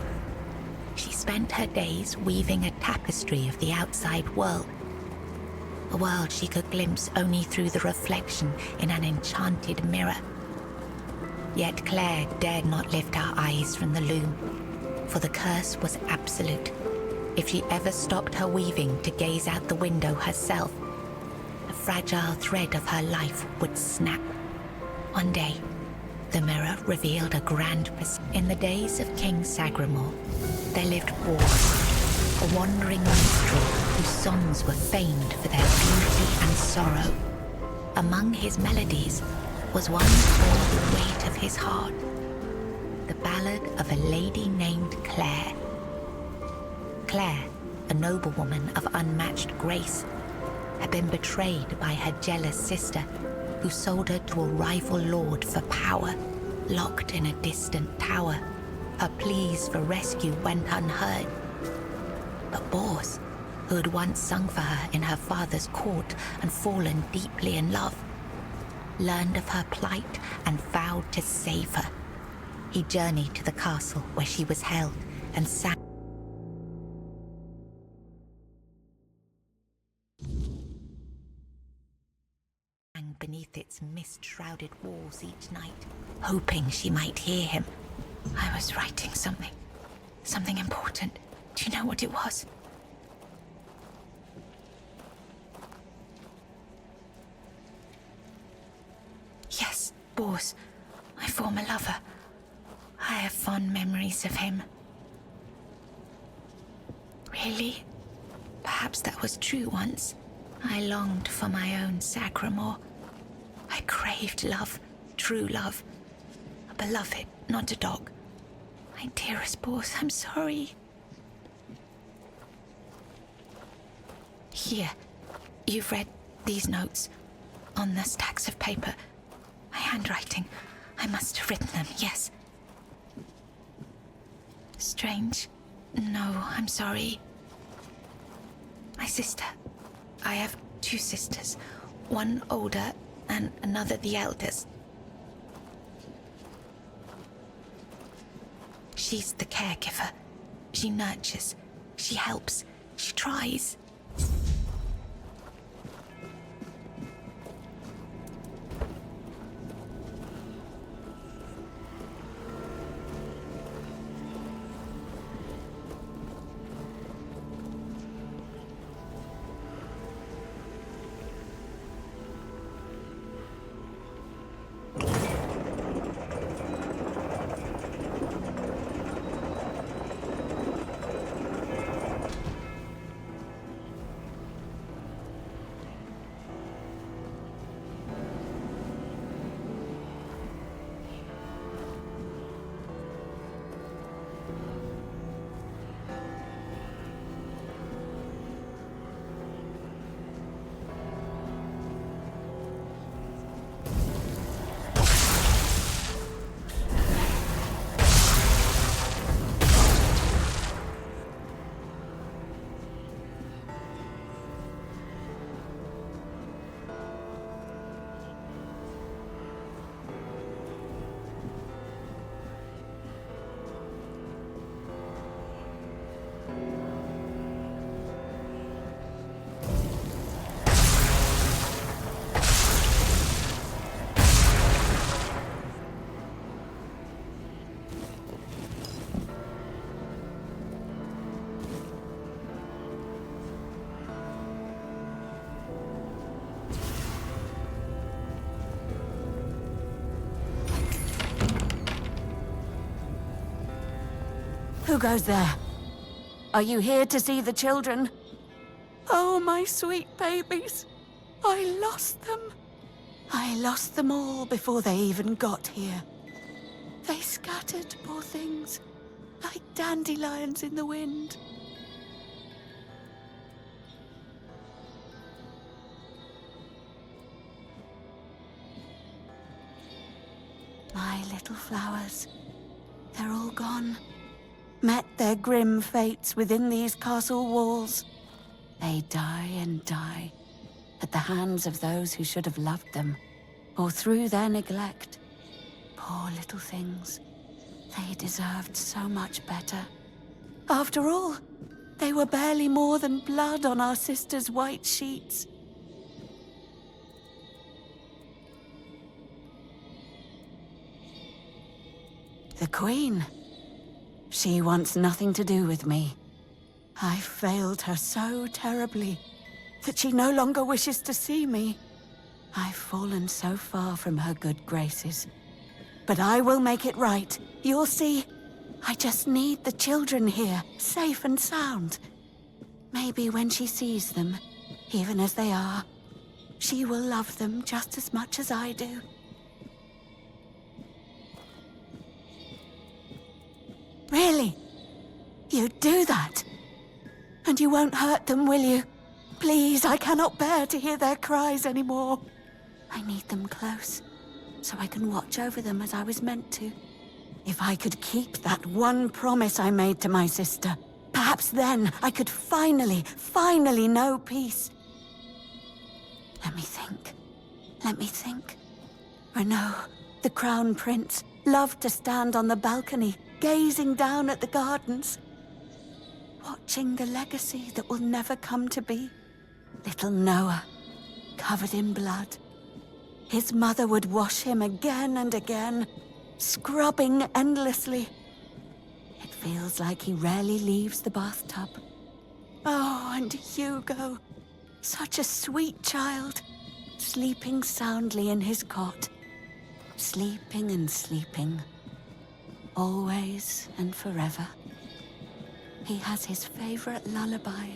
she spent her days weaving a tapestry of the outside world, a world she could glimpse only through the reflection in an enchanted mirror. Yet Claire dared not lift her eyes from the loom, for the curse was absolute. If she ever stopped her weaving to gaze out the window herself, the fragile thread of her life would snap. One day, the mirror revealed a grand In the days of King Sagramor, there lived Bors, a wandering minstrel whose songs were famed for their beauty and sorrow. Among his melodies was one that bore the weight of his heart, the ballad of a lady named Claire. Claire, a noblewoman of unmatched grace, had been betrayed by her jealous sister, who sold her to a rival lord for power. Locked in a distant tower, her pleas for rescue went unheard. But Bors, who had once sung for her in her father's court and fallen deeply in love, learned of her plight and vowed to save her. He journeyed to the castle where she was held and sang beneath its those mist-shrouded walls each night, hoping she might hear him. I was writing something important. Do you know what it was? Yes, Bors, my former lover. I have fond memories of him. Really? Perhaps that was true once. I longed for my own Sagramor. I craved love, true love. A beloved, not a dog. My dearest Bors, I'm sorry. Here, you've read these notes on the stacks of paper. My handwriting. I must have written them, yes. Strange. No, I'm sorry. My sister. I have 2 sisters. One older and another the eldest. She's the caregiver. She nurtures. She helps. She tries. Who goes there? Are you here to see the children? Oh, my sweet babies. I lost them. I lost them all before they even got here. They scattered, poor things, like dandelions in the wind. My little flowers, they're all gone. Met their grim fates within these castle walls. They die and die at the hands of those who should have loved them, or through their neglect. Poor little things. They deserved so much better. After all, they were barely more than blood on our sister's white sheets. The Queen. She wants nothing to do with me. I failed her so terribly that she no longer wishes to see me. I've fallen so far from her good graces. But I will make it right. You'll see. I just need the children here, safe and sound. Maybe when she sees them, even as they are, she will love them just as much as I do. Really? You'd do that? And you won't hurt them, will you? Please, I cannot bear to hear their cries anymore. I need them close, so I can watch over them as I was meant to. If I could keep that one promise I made to my sister, perhaps then I could finally know peace. Let me think. Renaud, the Crown Prince, loved to stand on the balcony, gazing down at the gardens, watching the legacy that will never come to be. Little Noah, covered in blood. His mother would wash him again and again, scrubbing endlessly. It feels like he rarely leaves the bathtub. Oh, and Hugo, such a sweet child, sleeping soundly in his cot, sleeping and sleeping, always and forever. He has his favorite lullaby.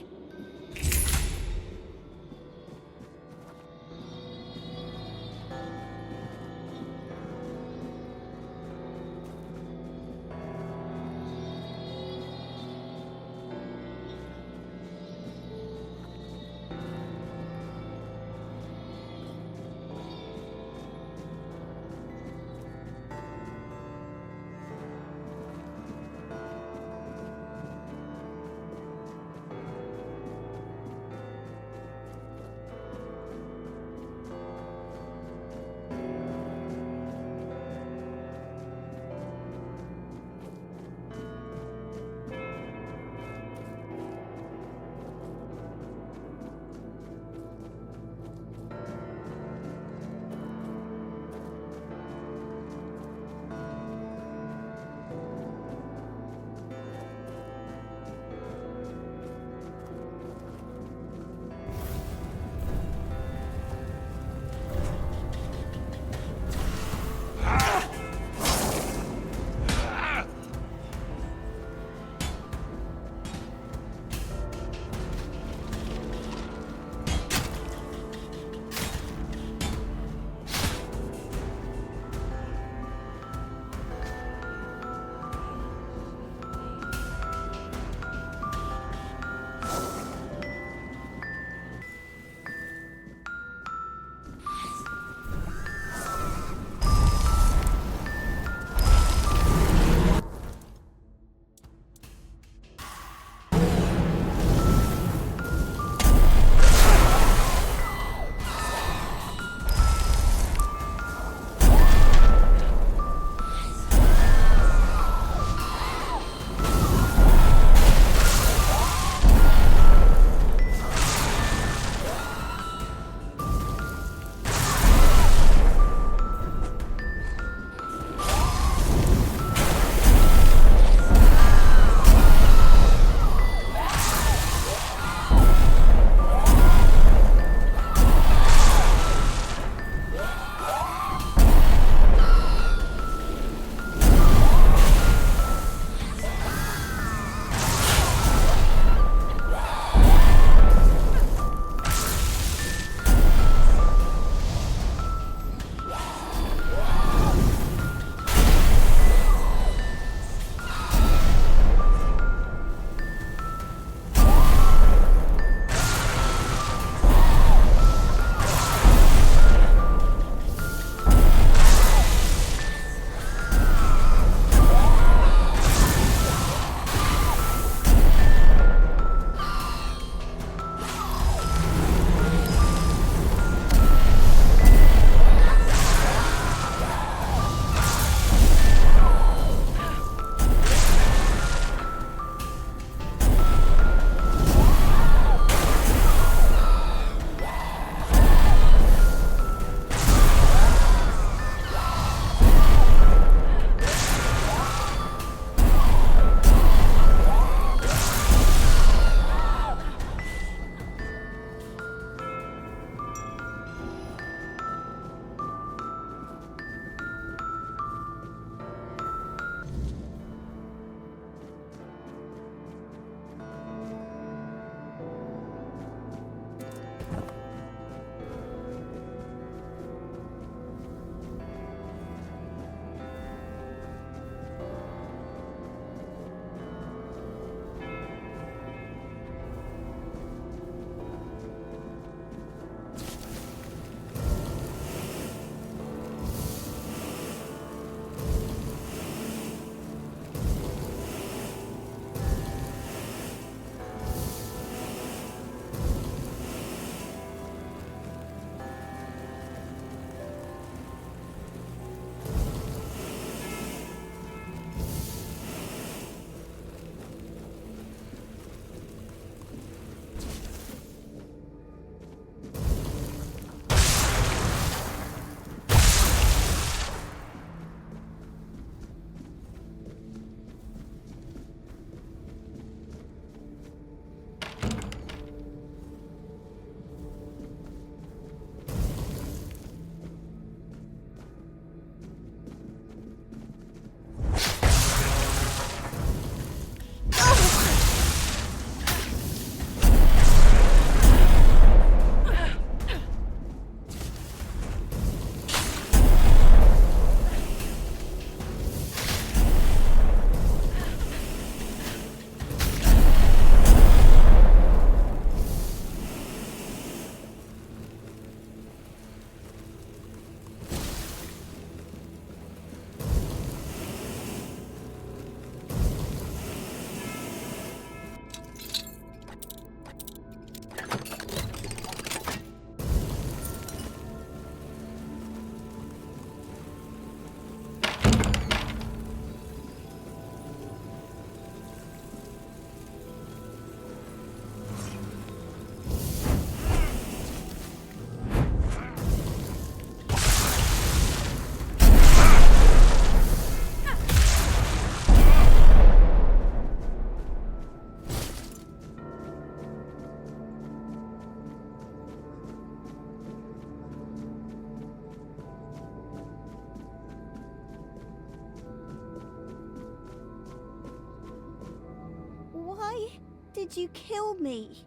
did you kill me?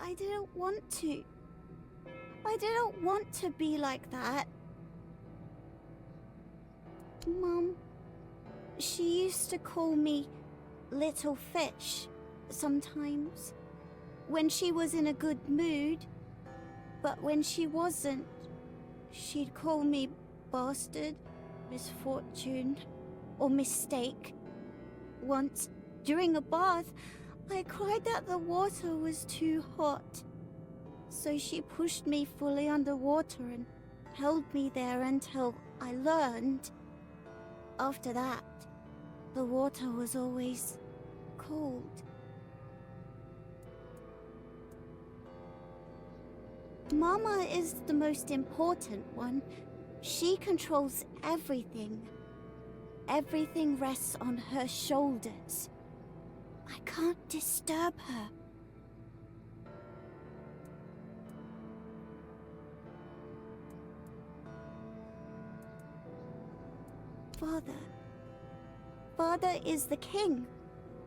I didn't want to. I didn't want to be like that. Mum, she used to call me Little Fish sometimes, when she was in a good mood. But when she wasn't, she'd call me bastard, misfortune, or mistake. Once, during a bath, I cried that the water was too hot. So she pushed me fully underwater and held me there until I learned. After that, the water was always cold. Mama is the most important one. She controls everything. Everything rests on her shoulders. I can't disturb her. Father is the king,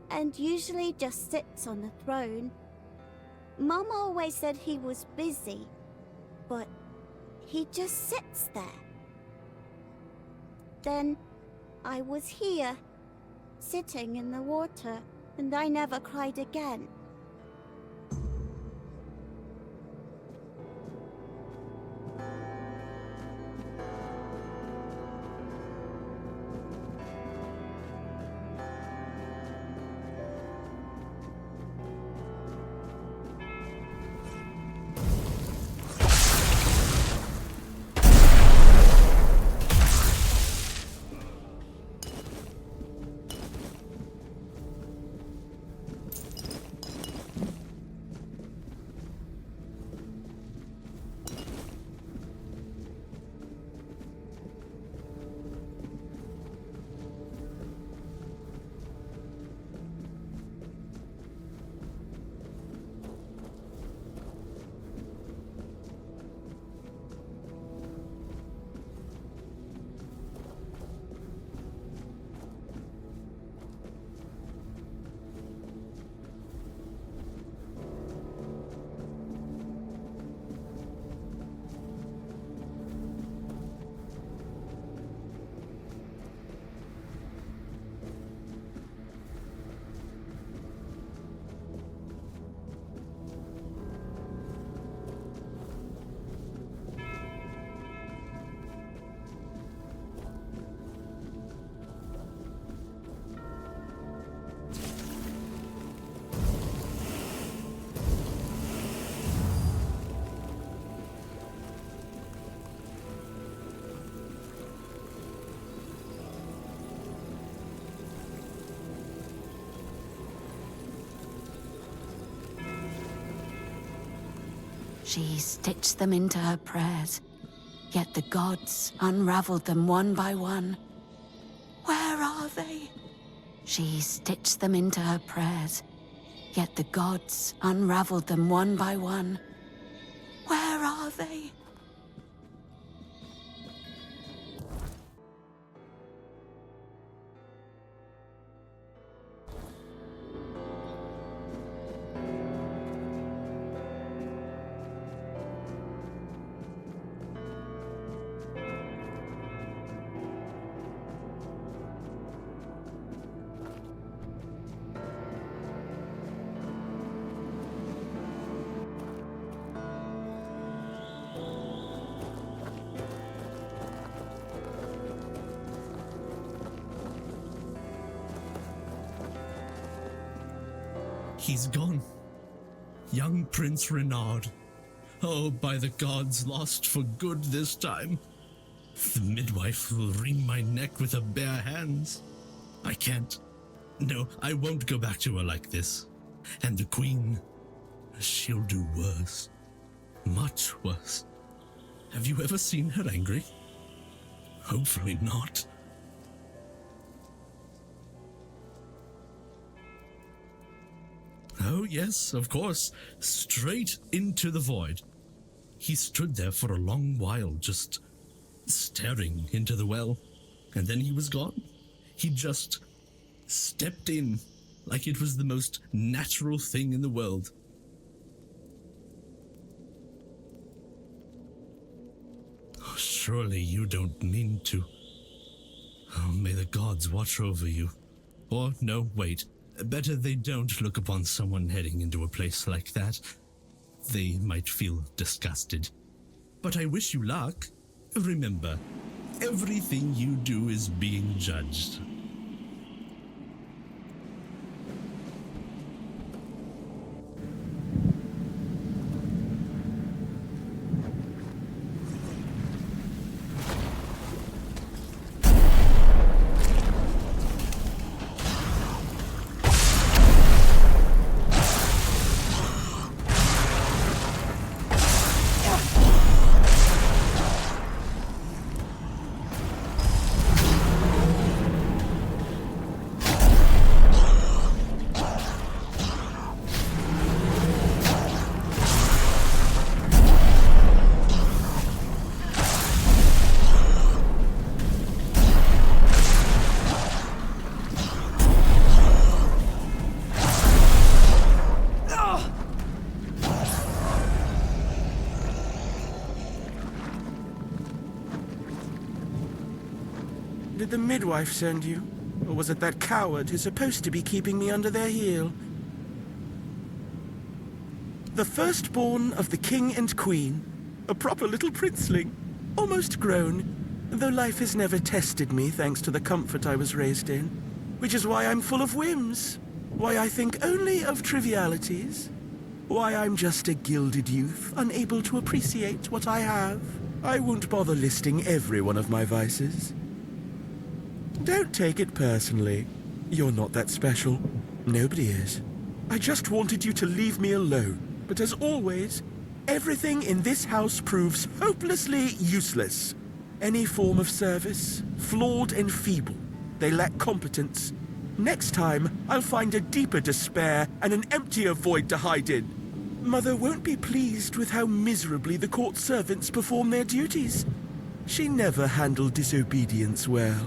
and usually just sits on the throne. Mama always said he was busy, but he just sits there. Then I was here, sitting in the water, and I never cried again. She stitched them into her prayers, yet the gods unraveled them one by one. Where are they? She stitched them into her prayers, yet the gods unraveled them one by one. Where are they? He's gone. Young Prince Renard. Oh, by the gods, lost for good this time. The midwife will wring my neck with her bare hands. I can't. No, I won't go back to her like this. And the queen, she'll do worse. Much worse. Have you ever seen her angry? Hopefully not. Oh, yes, of course. Straight into the void. He stood there for a long while, just staring into the well. And then he was gone. He just stepped in like it was the most natural thing in the world. Oh, surely you don't mean to. Oh, may the gods watch over you. Or, no, wait. Better they don't look upon someone heading into a place like that. They might feel disgusted. But I wish you luck. Remember, everything you do is being judged. Did the midwife send you? Or was it that coward who's supposed to be keeping me under their heel? The firstborn of the king and queen. A proper little princeling. Almost grown, though life has never tested me thanks to the comfort I was raised in. Which is why I'm full of whims. Why I think only of trivialities. Why I'm just a gilded youth, unable to appreciate what I have. I won't bother listing every one of my vices. Don't take it personally. You're not that special. Nobody is. I just wanted you to leave me alone. But as always, everything in this house proves hopelessly useless. Any form of service, flawed and feeble. They lack competence. Next time, I'll find a deeper despair and an emptier void to hide in. Mother won't be pleased with how miserably the court servants perform their duties. She never handled disobedience well.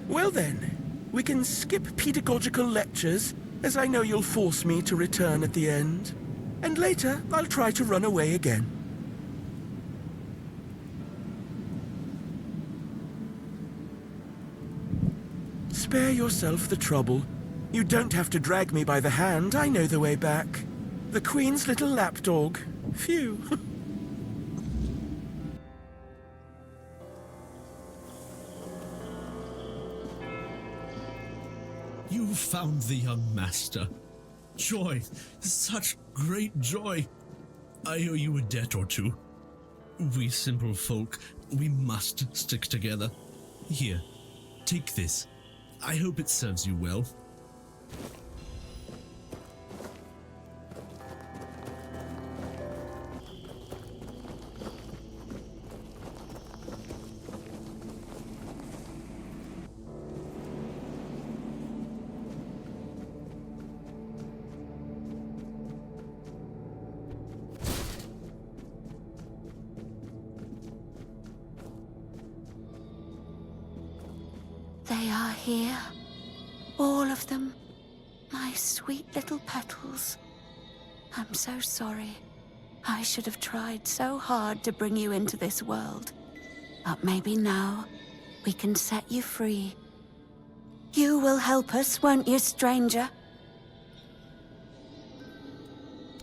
Well then, we can skip pedagogical lectures, as I know you'll force me to return at the end. And later, I'll try to run away again. Spare yourself the trouble. You don't have to drag me by the hand, I know the way back. The Queen's little lapdog. Phew. You found the young master. Joy, such great joy. I owe you a debt or two. We simple folk, we must stick together. Here, take this. I hope it serves you well. They are here. All of them. My sweet little petals. I'm so sorry. I should have tried so hard to bring you into this world. But maybe now we can set you free. You will help us, won't you, stranger?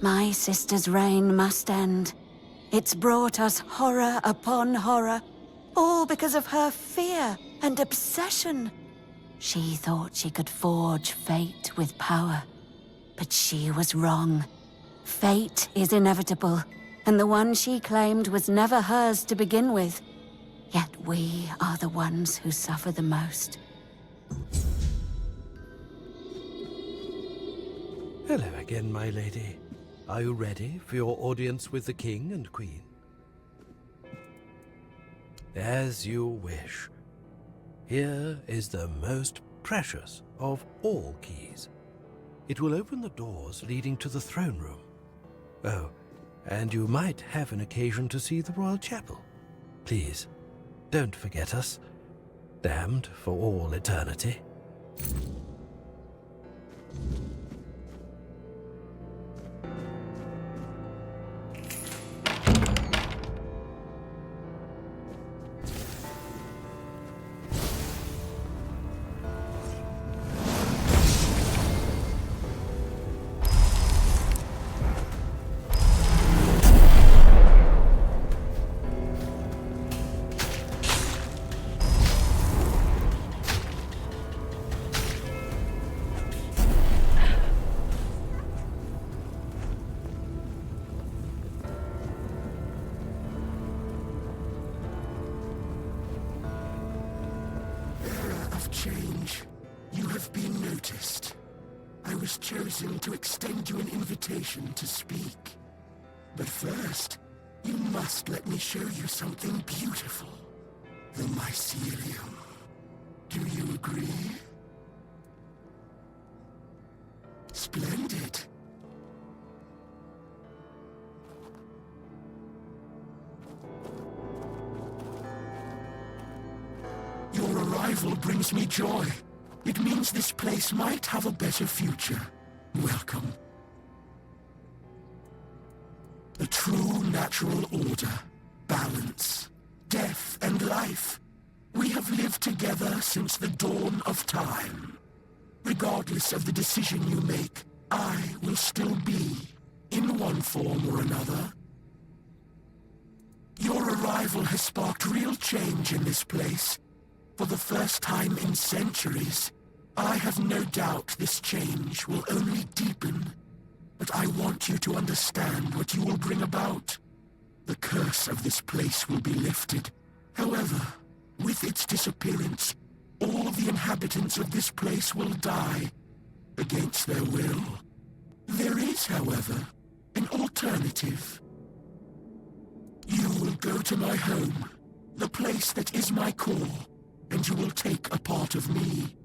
My sister's reign must end. It's brought us horror upon horror, all because of her fear and obsession. She thought she could forge fate with power, but she was wrong. Fate is inevitable, and the one she claimed was never hers to begin with. Yet we are the ones who suffer the most. Hello again, my lady. Are you ready for your audience with the king and queen? As you wish. Here is the most precious of all keys. It will open the doors leading to the throne room. Oh, and you might have an occasion to see the royal chapel. Please, don't forget us. Damned for all eternity. of change. You have been noticed. I was chosen to extend you an invitation to speak. But first, you must let me show you something beautiful. The mycelium. Do you agree? Splendid. Your arrival brings me joy. It means this place might have a better future. Welcome. A true natural order, balance, death and life. We have lived together since the dawn of time. Regardless of the decision you make, I will still be, in one form or another. Your arrival has sparked real change in this place. For the first time in centuries, I have no doubt this change will only deepen. But I want you to understand what you will bring about. The curse of this place will be lifted. However, with its disappearance, all the inhabitants of this place will die, against their will. There is, however, an alternative. You will go to my home, the place that is my core, and you will take a part of me.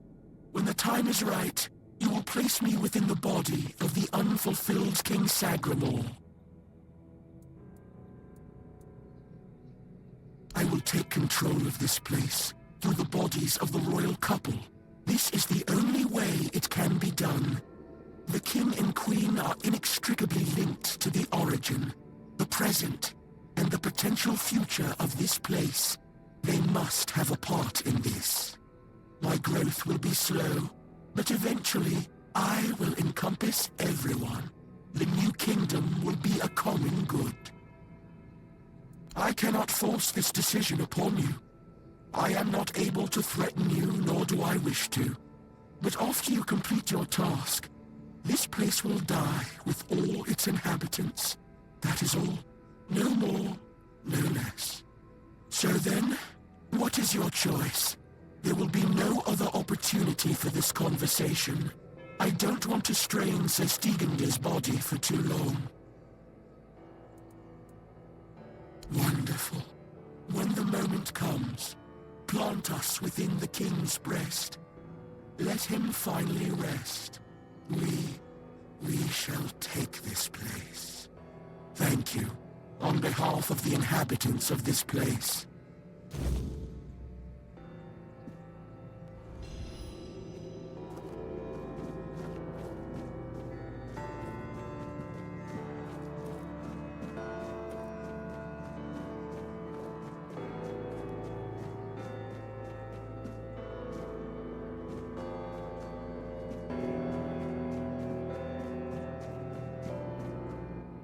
When the time is right, you will place me within the body of the unfulfilled King Sagramor. I will take control of this place through the bodies of the royal couple. This is the only way it can be done. The king and queen are inextricably linked to the origin, the present, and the potential future of this place. They must have a part in this. My growth will be slow, but eventually I will encompass everyone. The new kingdom will be a common good. I cannot force this decision upon you. I am not able to threaten you, nor do I wish to. But after you complete your task, this place will die with all its inhabitants. That is all. No more, no less. So then, what is your choice? There will be no other opportunity for this conversation. I don't want to strain Sir Stegander's body for too long. Wonderful. When the moment comes, plant us within the king's breast. Let him finally rest. We shall take this place. Thank you, on behalf of the inhabitants of this place.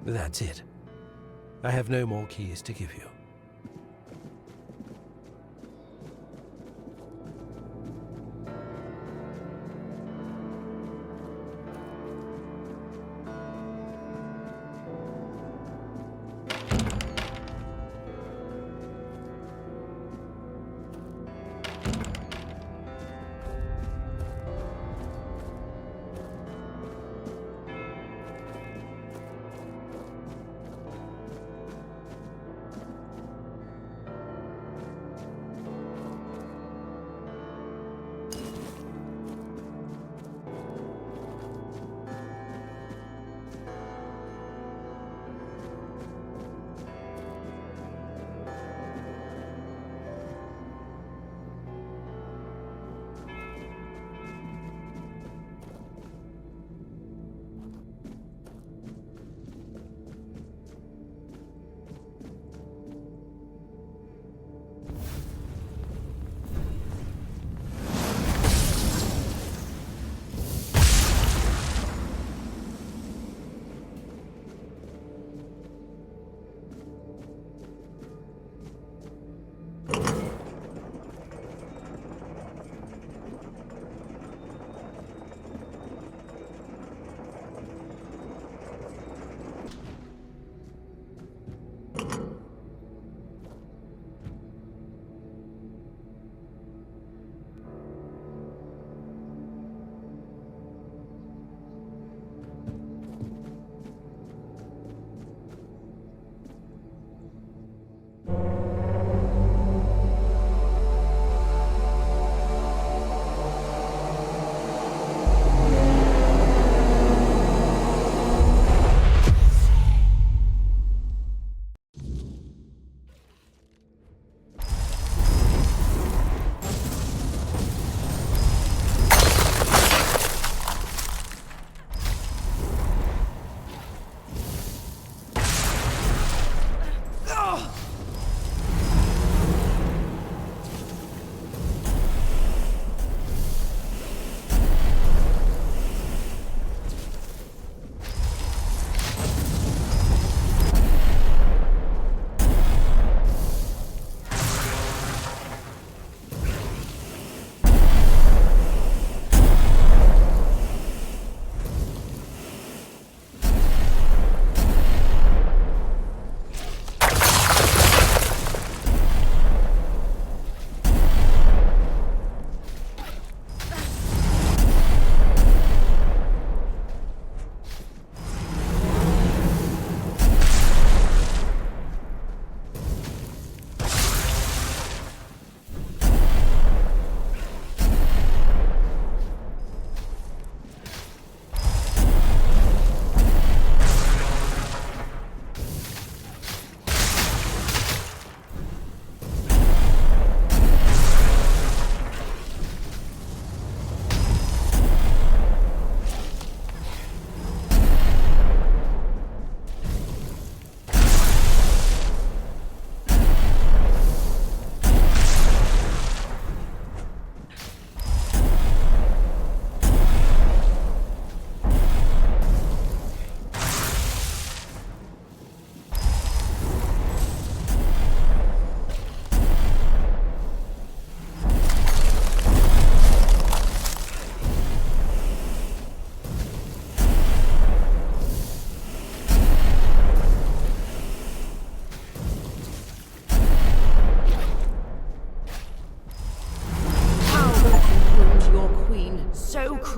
That's it. I have no more keys to give you.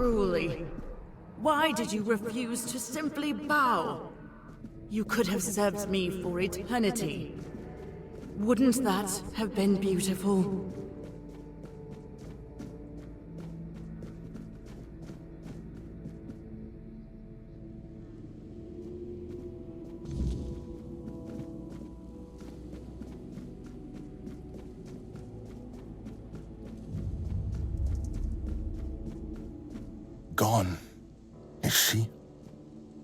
cruelly. Why did you refuse to simply bow? You could have served me for eternity. Wouldn't that have been beautiful? Gone, is she?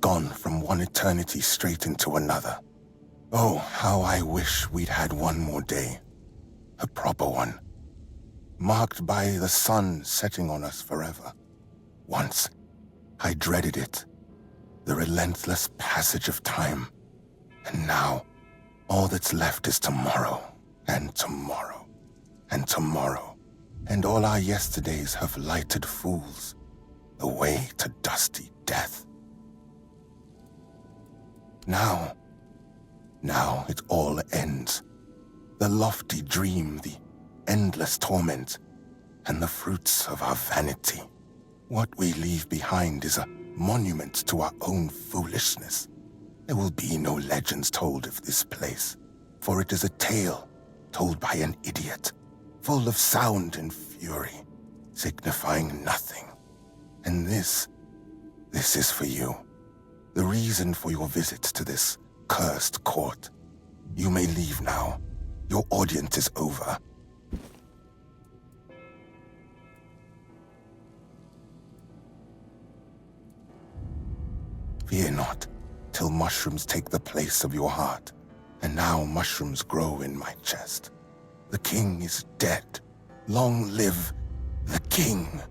Gone from one eternity straight into another. Oh, how I wish we'd had one more day. A proper one. Marked by the sun setting on us forever. Once, I dreaded it. The relentless passage of time. And now, all that's left is tomorrow, and tomorrow, and tomorrow. And all our yesterdays have lighted fools. The way to dusty death. Now it all ends. The lofty dream, the endless torment, and the fruits of our vanity. What we leave behind is a monument to our own foolishness. There will be no legends told of this place, for it is a tale told by an idiot, full of sound and fury, signifying nothing. And this is for you. The reason for your visit to this cursed court. You may leave now. Your audience is over. Fear not, till mushrooms take the place of your heart. And now mushrooms grow in my chest. The king is dead. Long live the king!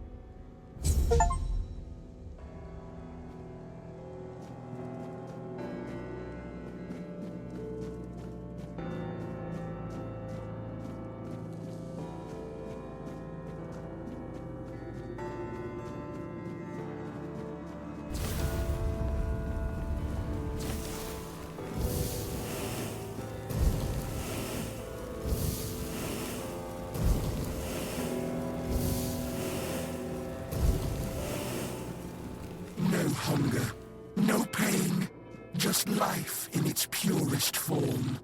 No hunger, no pain, just life in its purest form.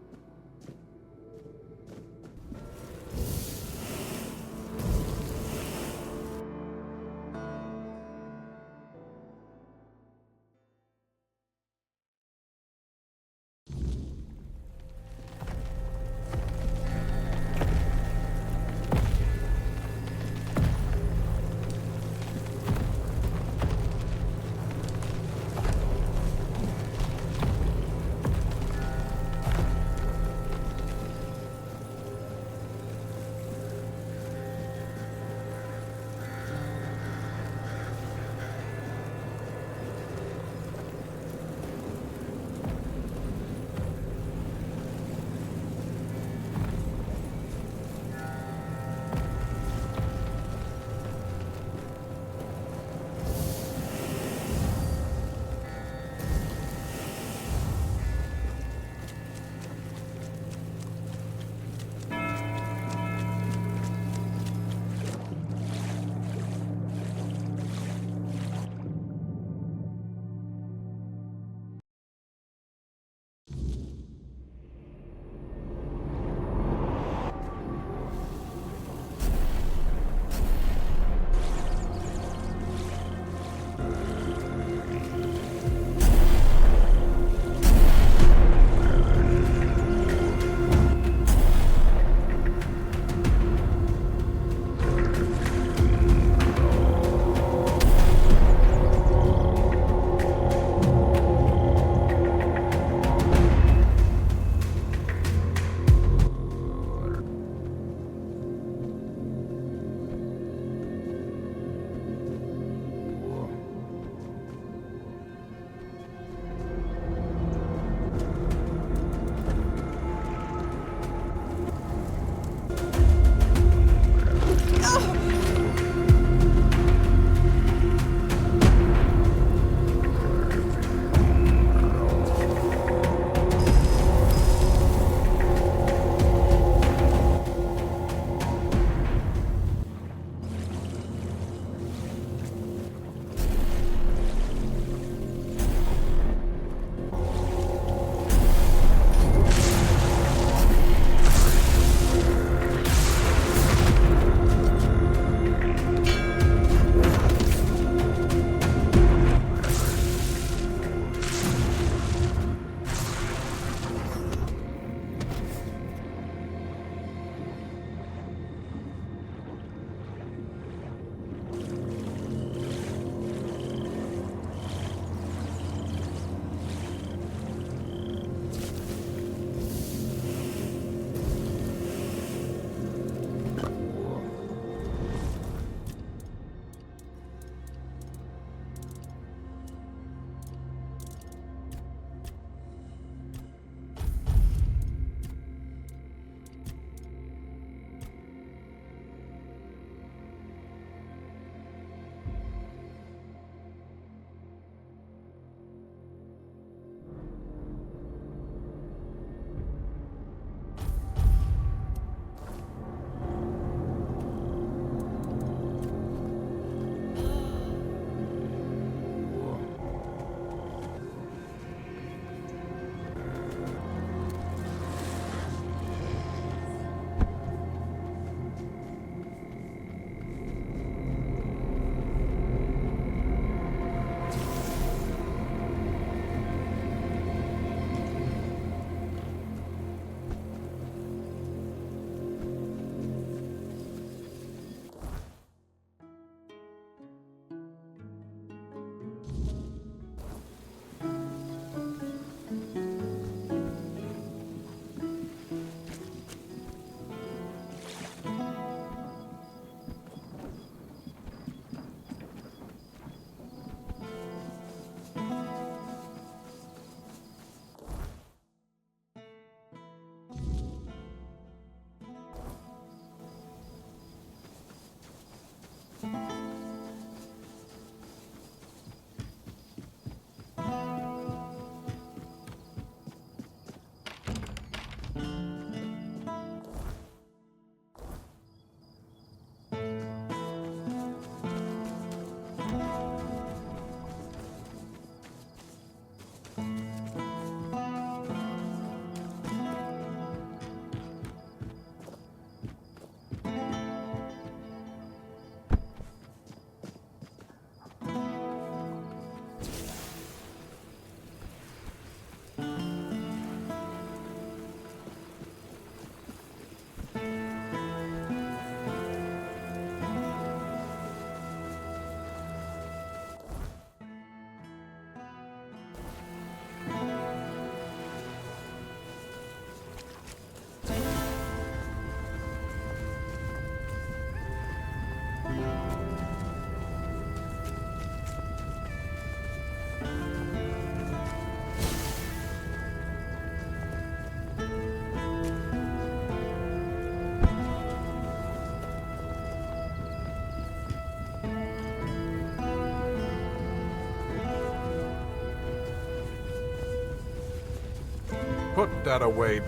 Put that away,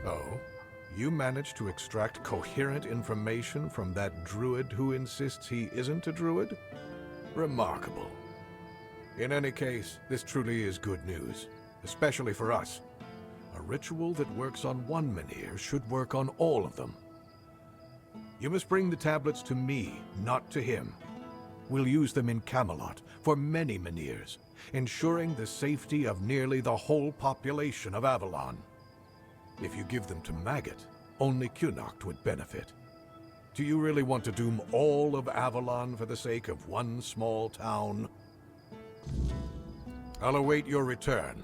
Oh? You managed to extract coherent information from that druid who insists he isn't a druid? Remarkable. In any case, this truly is good news, especially for us. A ritual that works on one menhir should work on all of them. You must bring the tablets to me, not to him. We'll use them in Camelot for many menhirs, ensuring the safety of nearly the whole population of Avalon. If you give them to Maggot, only Cunoct would benefit. Do you really want to doom all of Avalon for the sake of one small town? I'll await your return.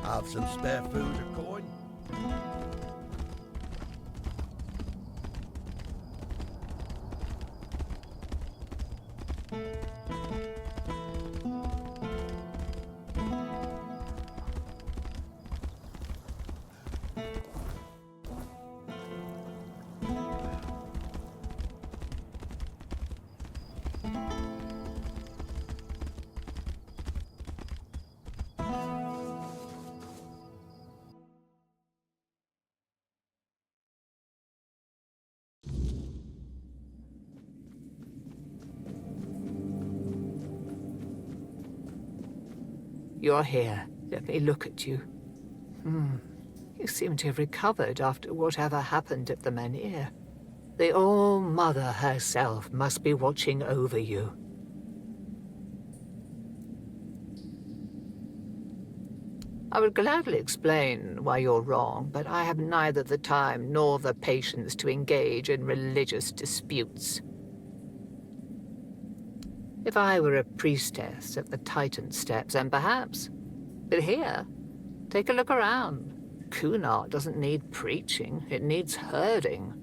Have some spare food or coin? You're here. Let me look at you. You seem to have recovered after whatever happened at the menhir. The All-Mother herself must be watching over you. I would gladly explain why you're wrong, but I have neither the time nor the patience to engage in religious disputes. If I were a priestess at the Titan Steps, and perhaps... But here, take a look around. Cunard doesn't need preaching, it needs herding.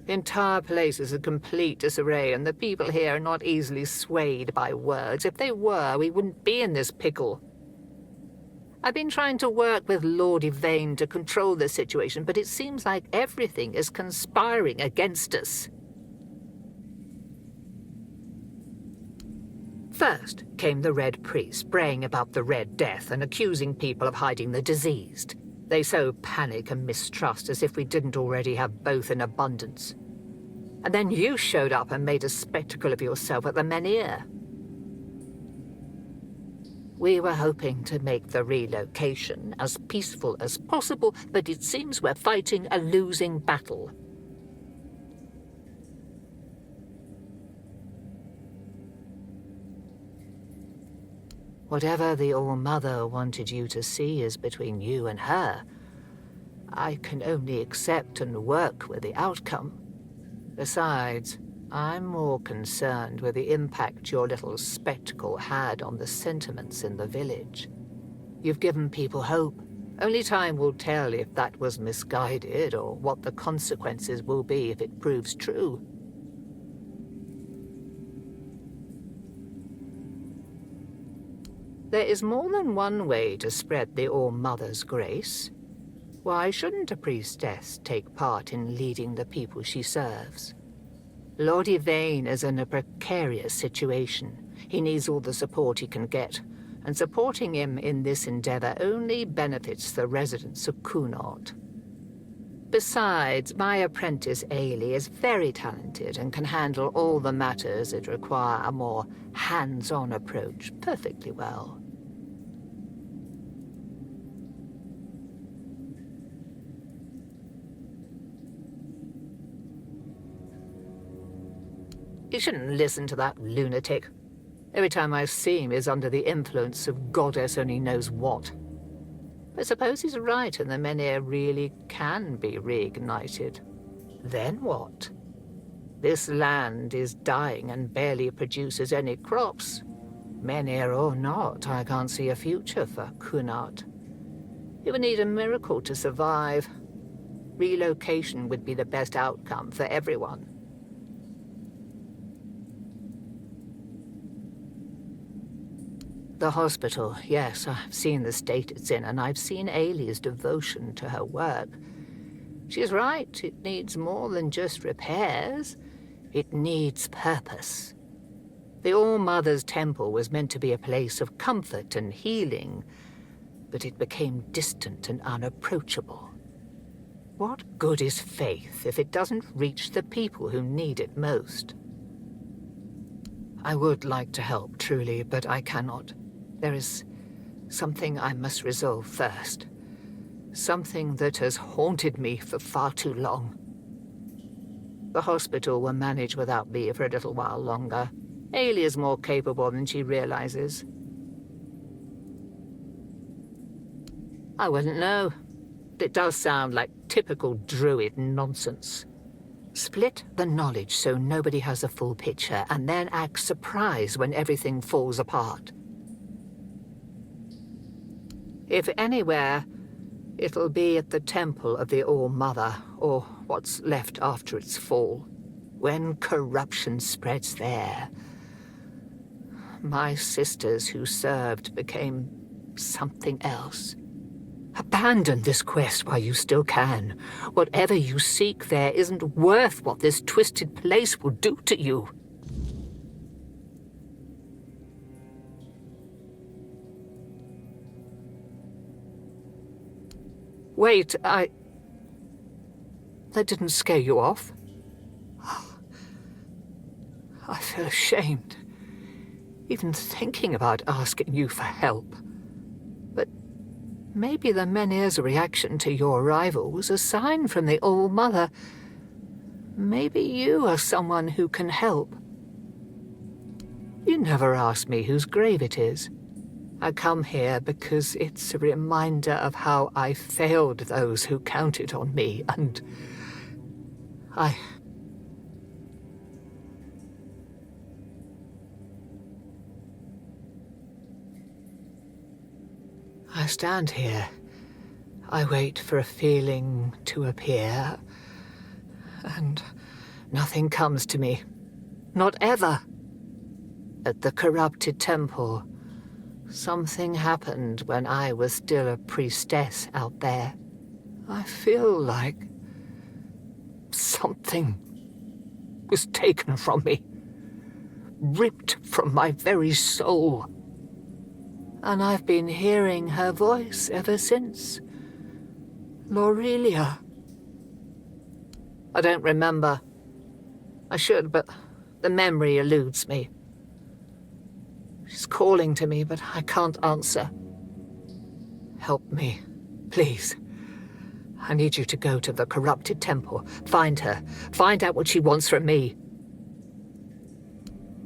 The entire place is a complete disarray, and the people here are not easily swayed by words. If they were, we wouldn't be in this pickle. I've been trying to work with Lord Yvain to control this situation, but it seems like everything is conspiring against us. First came the Red Priest, braying about the Red Death and accusing people of hiding the diseased. They sow panic and mistrust as if we didn't already have both in abundance. And then you showed up and made a spectacle of yourself at the menhir. We were hoping to make the relocation as peaceful as possible, but it seems we're fighting a losing battle. Whatever the All-Mother wanted you to see is between you and her. I can only accept and work with the outcome. Besides, I'm more concerned with the impact your little spectacle had on the sentiments in the village. You've given people hope. Only time will tell if that was misguided or what the consequences will be if it proves true. There is more than one way to spread the All-Mother's grace. Why shouldn't a priestess take part in leading the people she serves? Lord Yvain is in a precarious situation. He needs all the support he can get, and supporting him in this endeavor only benefits the residents of Cunard. Besides, my apprentice Ailey is very talented and can handle all the matters that require a more hands-on approach perfectly well. You shouldn't listen to that lunatic. Every time I see him, he's under the influence of goddess only knows what. I suppose he's right, and the menhir really can be reignited. Then what? This land is dying and barely produces any crops. Menhir or not, I can't see a future for Cunard. It would need a miracle to survive. Relocation would be the best outcome for everyone. The hospital, yes, I've seen the state it's in, and I've seen Ailey's devotion to her work. She's right, it needs more than just repairs. It needs purpose. The All-Mother's Temple was meant to be a place of comfort and healing, but it became distant and unapproachable. What good is faith if it doesn't reach the people who need it most? I would like to help, truly, but I cannot. There is something I must resolve first. Something that has haunted me for far too long. The hospital will manage without me for a little while longer. Ailey is more capable than she realizes. I wouldn't know. It does sound like typical druid nonsense. Split the knowledge so nobody has a full picture, and then act surprised when everything falls apart. If anywhere, it'll be at the temple of the All-Mother, or what's left after its fall. When corruption spreads there, my sisters who served became something else. Abandon this quest while you still can. Whatever you seek there isn't worth what this twisted place will do to you. Wait, that didn't scare you off? I feel ashamed, even thinking about asking you for help. But maybe the menhir's reaction to your arrival was a sign from the All-Mother. Maybe you are someone who can help. You never asked me whose grave it is. I come here because it's a reminder of how I failed those who counted on me, and I stand here. I wait for a feeling to appear, and nothing comes to me. Not ever. At the corrupted temple, something happened when I was still a priestess out there. I feel like something was taken from me, ripped from my very soul. And I've been hearing her voice ever since. Lorelia. I don't remember. I should, but the memory eludes me. She's calling to me, but I can't answer. Help me, please. I need you to go to the corrupted temple. Find her. Find out what she wants from me.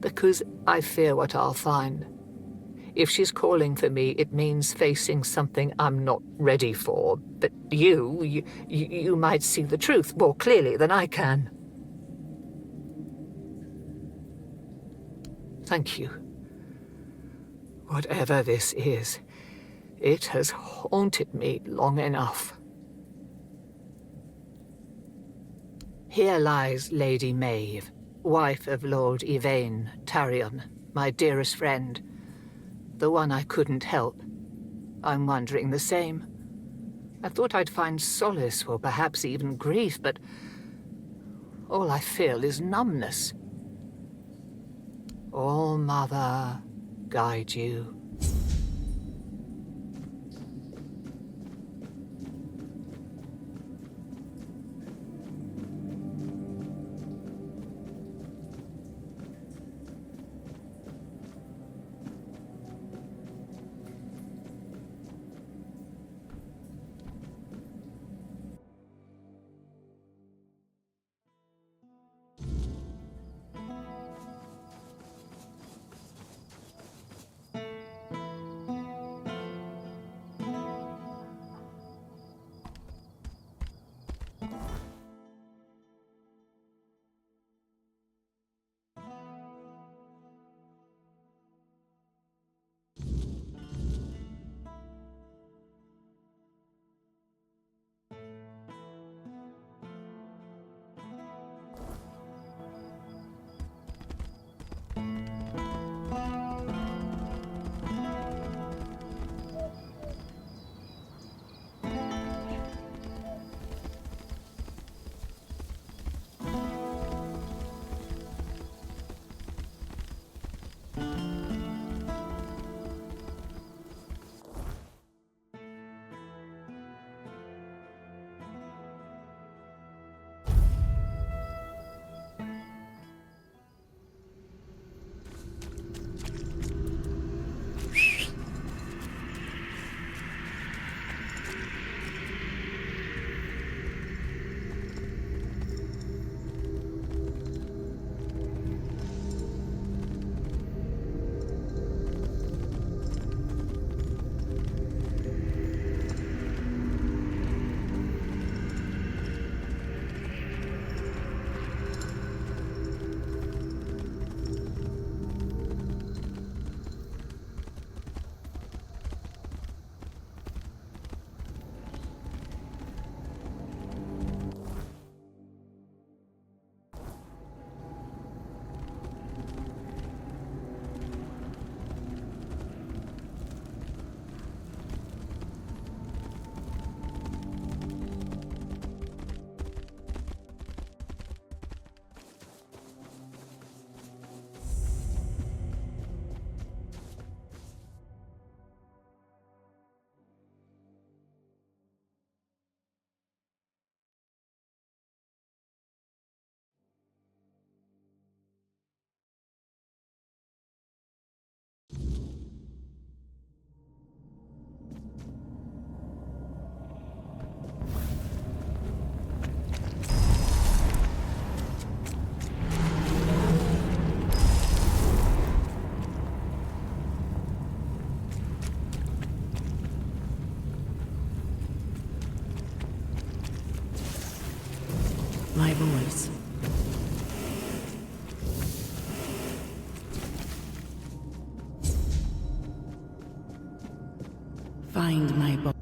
Because I fear what I'll find. If she's calling for me, it means facing something I'm not ready for. But you might see the truth more clearly than I can. Thank you. Whatever this is, it has haunted me long enough. Here lies Lady Maeve, wife of Lord Yvain Tarion, my dearest friend. The one I couldn't help. I'm wondering the same. I thought I'd find solace, or perhaps even grief, but all I feel is numbness. All-Mother, guide you. choice. Find my body.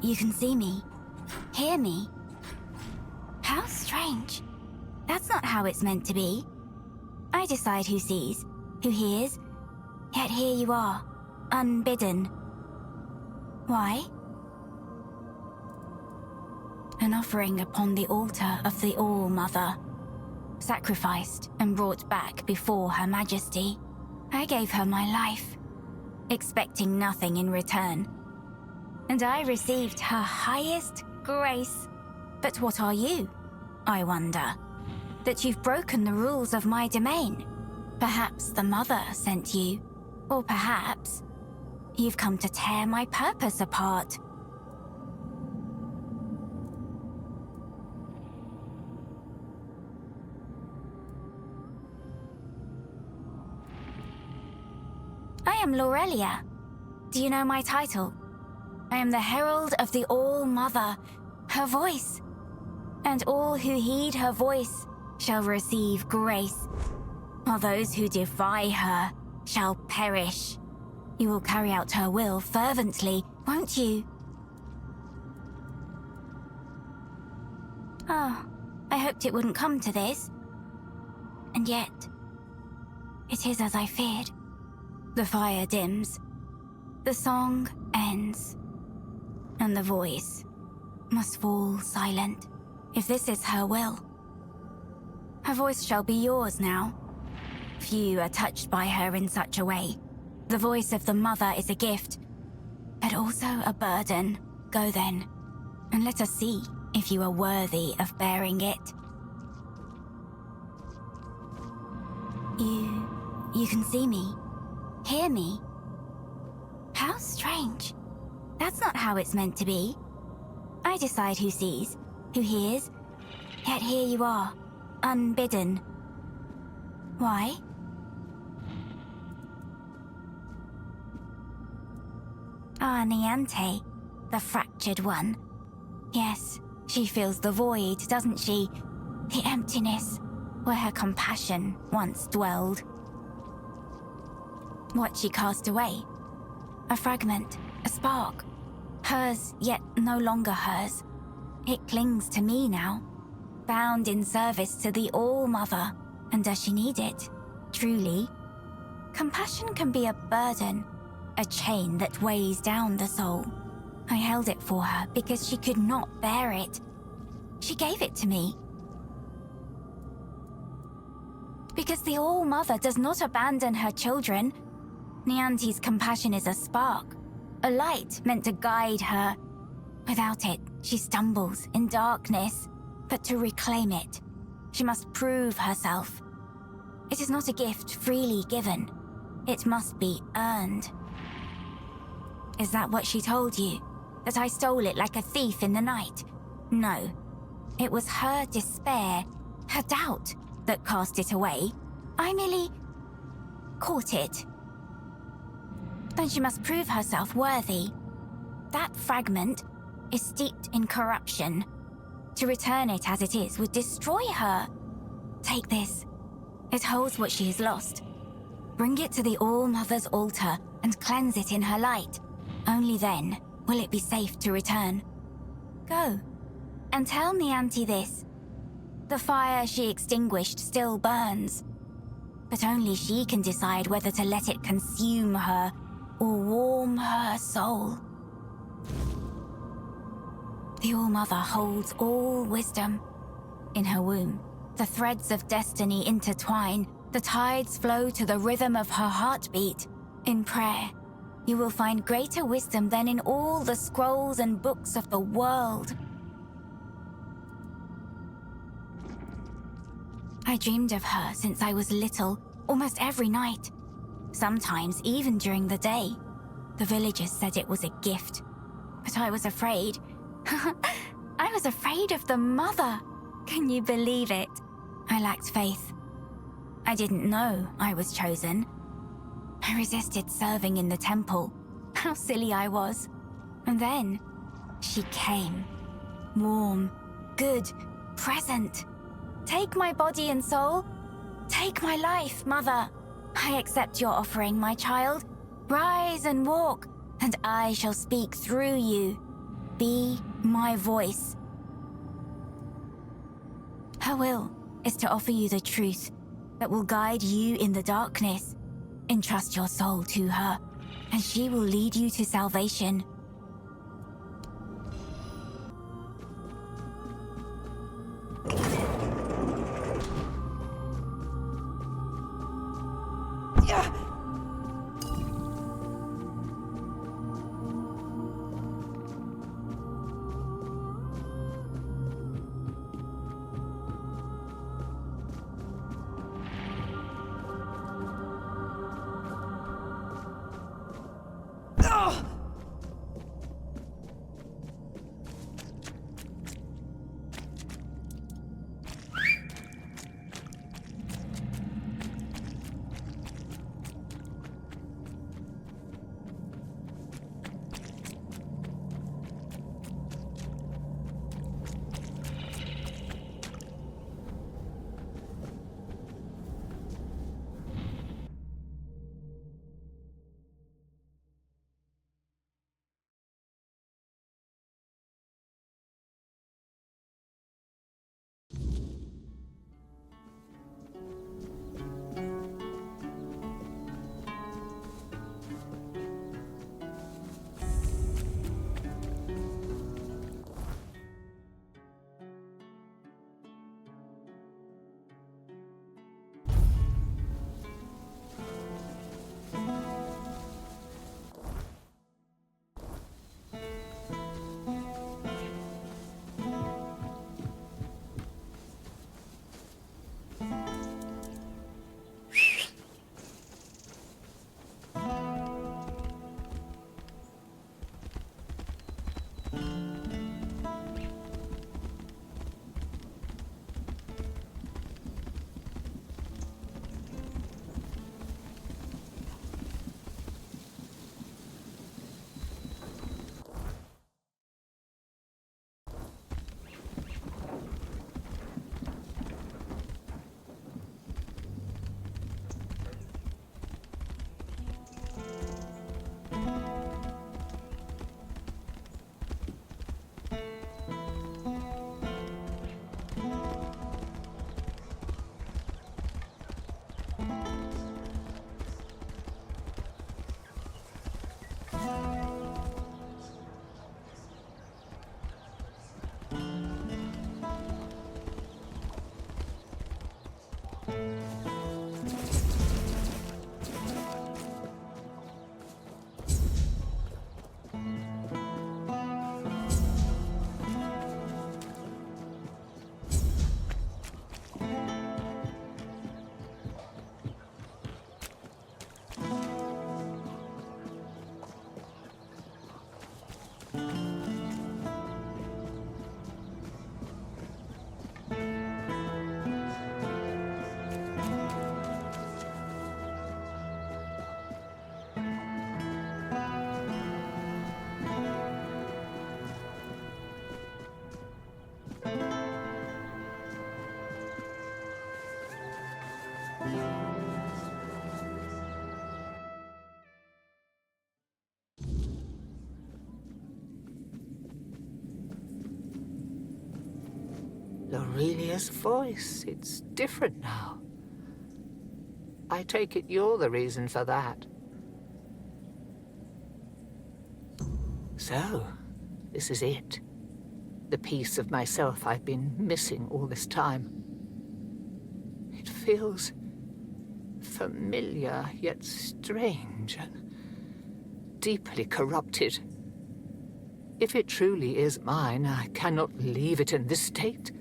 You can see me, hear me. How strange. That's not how it's meant to be. I decide who sees, who hears, yet here you are, unbidden. Why? An offering upon the altar of the All-Mother, sacrificed and brought back before Her Majesty. I gave her my life, expecting nothing in return. And I received her highest grace. But what are you, I wonder? That you've broken the rules of my domain? Perhaps the Mother sent you, Or perhaps you've come to tear my purpose apart. I am Laurelia. Do you know my title? I am the Herald of the All-Mother, her voice. And all who heed her voice shall receive grace, while those who defy her shall perish. You will carry out her will fervently, won't you? Oh, I hoped it wouldn't come to this. And yet, it is as I feared. The fire dims, the song ends, and the voice must fall silent. If this is her will, her voice shall be yours now. Few are touched by her in such a way. The voice of the mother is a gift, but also a burden. Go then, and let us see if you are worthy of bearing it. You can see me, hear me. How strange. That's not how it's meant to be. I decide who sees, who hears, yet here you are, unbidden. Why? Ah, Niante, the fractured one. Yes, she feels the void, doesn't she? The emptiness, where her compassion once dwelled. What she cast away? A fragment, a spark. Hers, yet no longer hers. It clings to me now, bound in service to the All-Mother. And does she need it? Truly? Compassion can be a burden, a chain that weighs down the soul. I held it for her because she could not bear it. She gave it to me. Because the All-Mother does not abandon her children. Niante's compassion is a spark, a light meant to guide her. Without it, she stumbles in darkness. But to reclaim it, she must prove herself. It is not a gift freely given. It must be earned. Is that what she told you? That I stole it like a thief in the night? No. It was her despair, her doubt, that cast it away. I merely caught it. Then she must prove herself worthy. That fragment is steeped in corruption. To return it as it is would destroy her. Take this. It holds what she has lost. Bring it to the All-Mother's altar and cleanse it in her light. Only then will it be safe to return. Go, and tell Niante this. The fire she extinguished still burns, but only she can decide whether to let it consume her or warm her soul. The All-Mother holds all wisdom. In her womb, the threads of destiny intertwine, the tides flow to the rhythm of her heartbeat. In prayer, you will find greater wisdom than in all the scrolls and books of the world. I dreamed of her since I was little, almost every night. Sometimes even during the day. The villagers said it was a gift, but I was afraid. I was afraid of the mother. Can you believe it? I lacked faith. I didn't know I was chosen. I resisted serving in the temple. How silly I was. And then she came. Warm, good, present. Take my body and soul. Take my life, Mother. I accept your offering, my child. Rise and walk, and I shall speak through you. Be my voice. Her will is to offer you the truth that will guide you in the darkness. Entrust your soul to her, and she will lead you to salvation. Lorelia's voice, it's different now. I take it you're the reason for that. So, this is it. The piece of myself I've been missing all this time. It feels familiar, yet strange, and deeply corrupted. If it truly is mine, I cannot leave it in this state.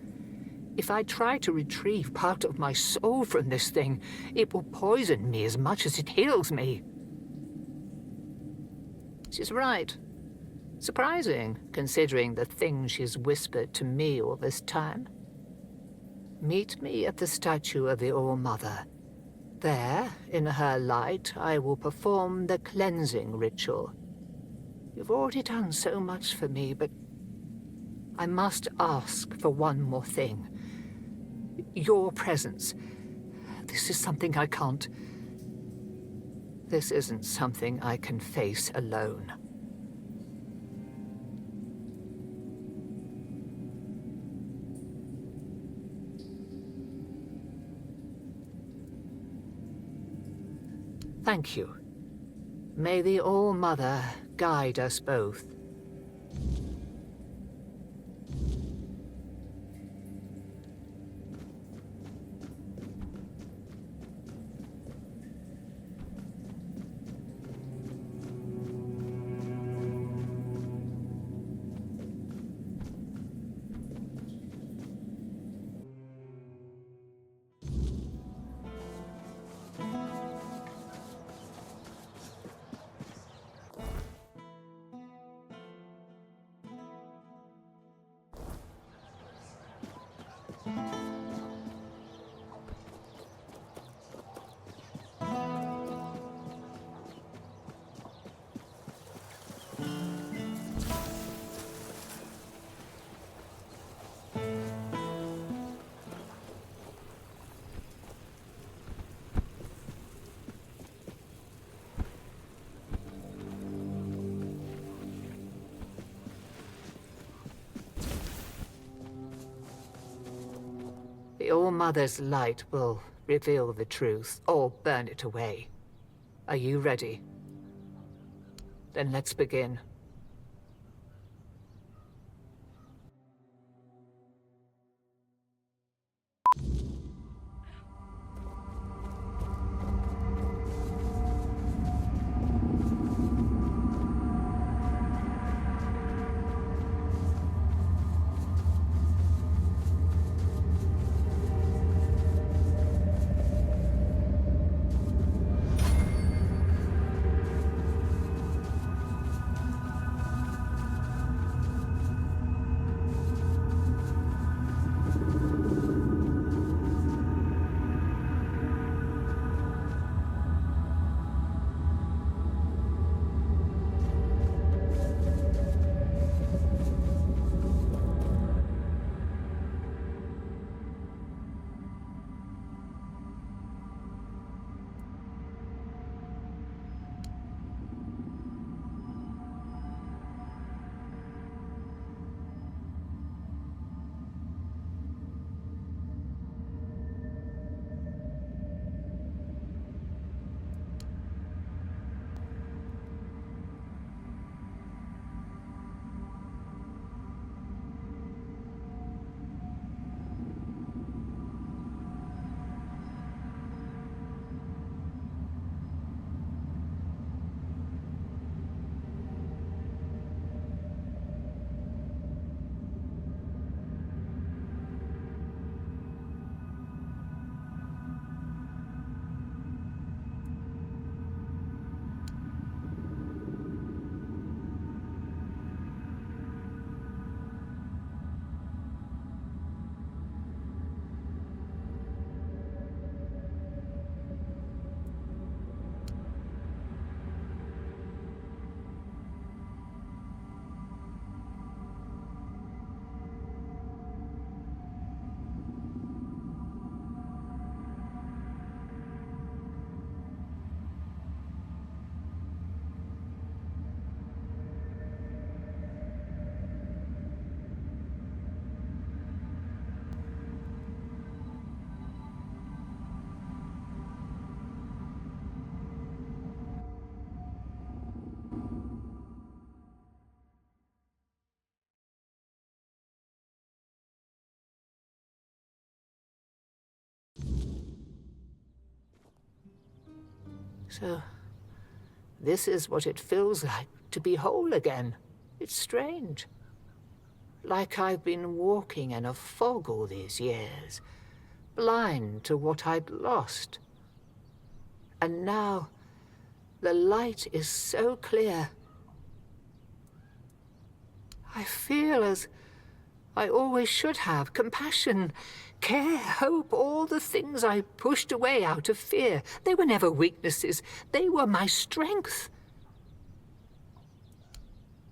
If I try to retrieve part of my soul from this thing, it will poison me as much as it heals me. She's right. Surprising, considering the things she's whispered to me all this time. Meet me at the statue of the All-Mother. There, in her light, I will perform the cleansing ritual. You've already done so much for me, but I must ask for one more thing. Your presence. This is something I can't... This isn't something I can face alone. Thank you. May the All-Mother guide us both. The All-Mother's light will reveal the truth, or burn it away. Are you ready? Then let's begin. So, this is what it feels like to be whole again. It's strange. Like I've been walking in a fog all these years, blind to what I'd lost. And now, the light is so clear. I feel as I always should have: compassion, care, hope, all the things I pushed away out of fear. They were never weaknesses. They were my strength.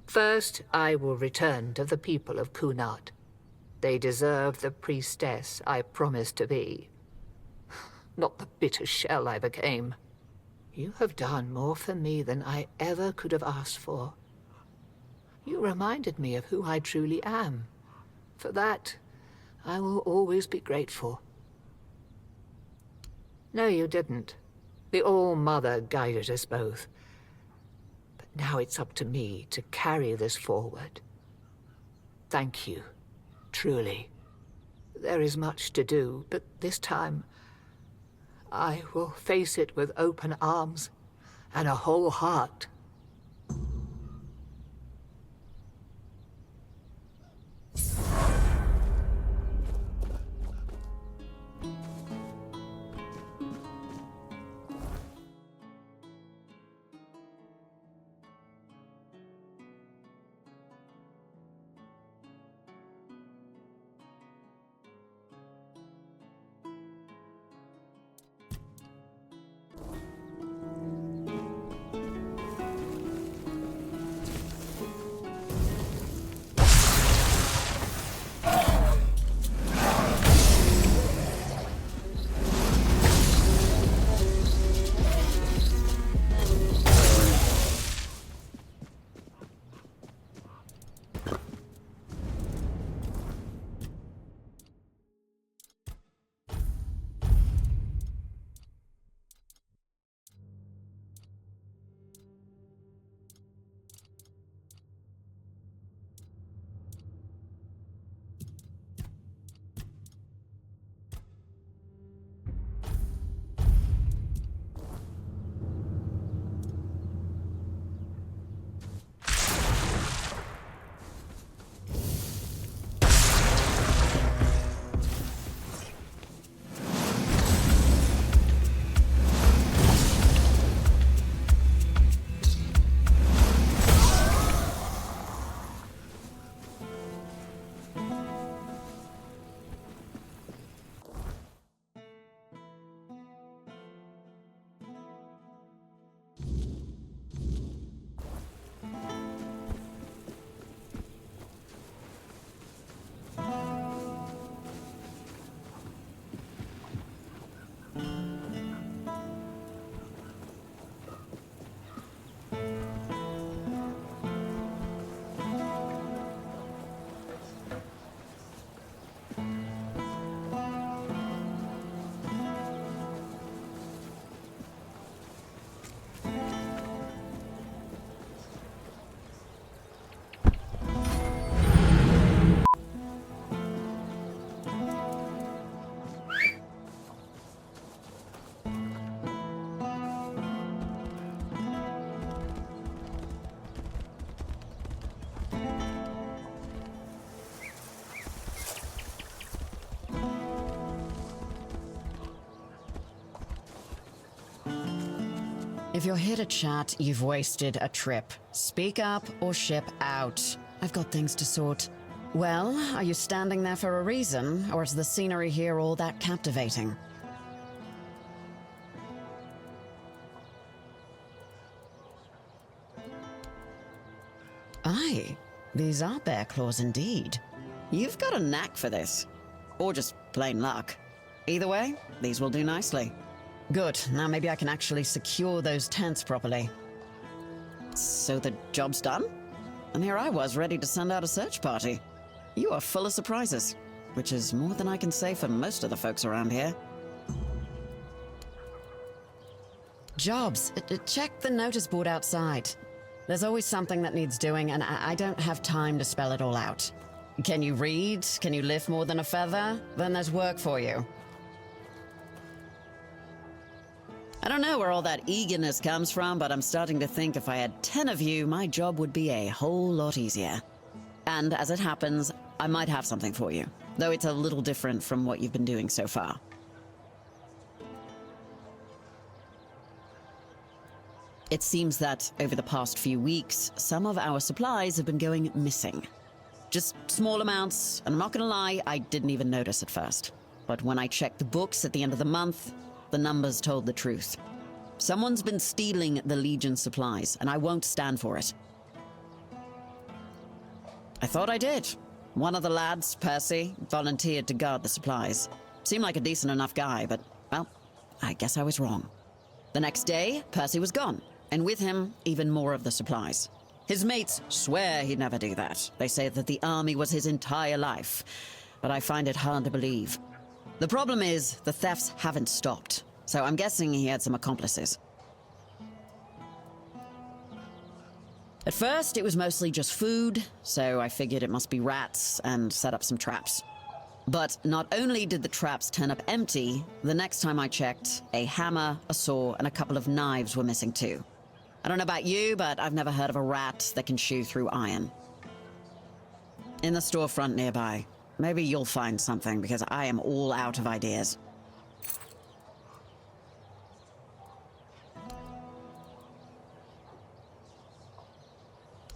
First, I will return to the people of Kunat. They deserve the priestess I promised to be, not the bitter shell I became. You have done more for me than I ever could have asked for. You reminded me of who I truly am. For that, I will always be grateful. No, you didn't. The All-Mother guided us both. But now it's up to me to carry this forward. Thank you, truly. There is much to do, but this time, I will face it with open arms and a whole heart. If you're here to chat, you've wasted a trip. Speak up or ship out. I've got things to sort. Well, are you standing there for a reason, or is the scenery here all that captivating? Aye, these are bear claws indeed. You've got a knack for this. Or just plain luck. Either way, these will do nicely. Good, now maybe I can actually secure those tents properly. So the job's done? And here I was, ready to send out a search party. You are full of surprises, which is more than I can say for most of the folks around here. Jobs. Check the notice board outside. There's always something that needs doing, and I don't have time to spell it all out. Can you read? Can you lift more than a feather? Then there's work for you. I don't know where all that eagerness comes from, but I'm starting to think if I had 10 of you, my job would be a whole lot easier. And as it happens, I might have something for you, though it's a little different from what you've been doing so far. It seems that over the past few weeks, some of our supplies have been going missing. Just small amounts, and I'm not gonna lie, I didn't even notice at first. But when I checked the books at the end of the month, the numbers told the truth. Someone's been stealing the Legion supplies, and I won't stand for it. I thought I did. One of the lads, Percy, volunteered to guard the supplies. Seemed like a decent enough guy, but, well, I guess I was wrong. The next day, Percy was gone, and with him, even more of the supplies. His mates swear he'd never do that. They say that the army was his entire life, but I find it hard to believe. The problem is, the thefts haven't stopped, so I'm guessing he had some accomplices. At first, it was mostly just food, so I figured it must be rats and set up some traps. But not only did the traps turn up empty, the next time I checked, a hammer, a saw, and a couple of knives were missing too. I don't know about you, but I've never heard of a rat that can chew through iron. In the storefront nearby. Maybe you'll find something, because I am all out of ideas.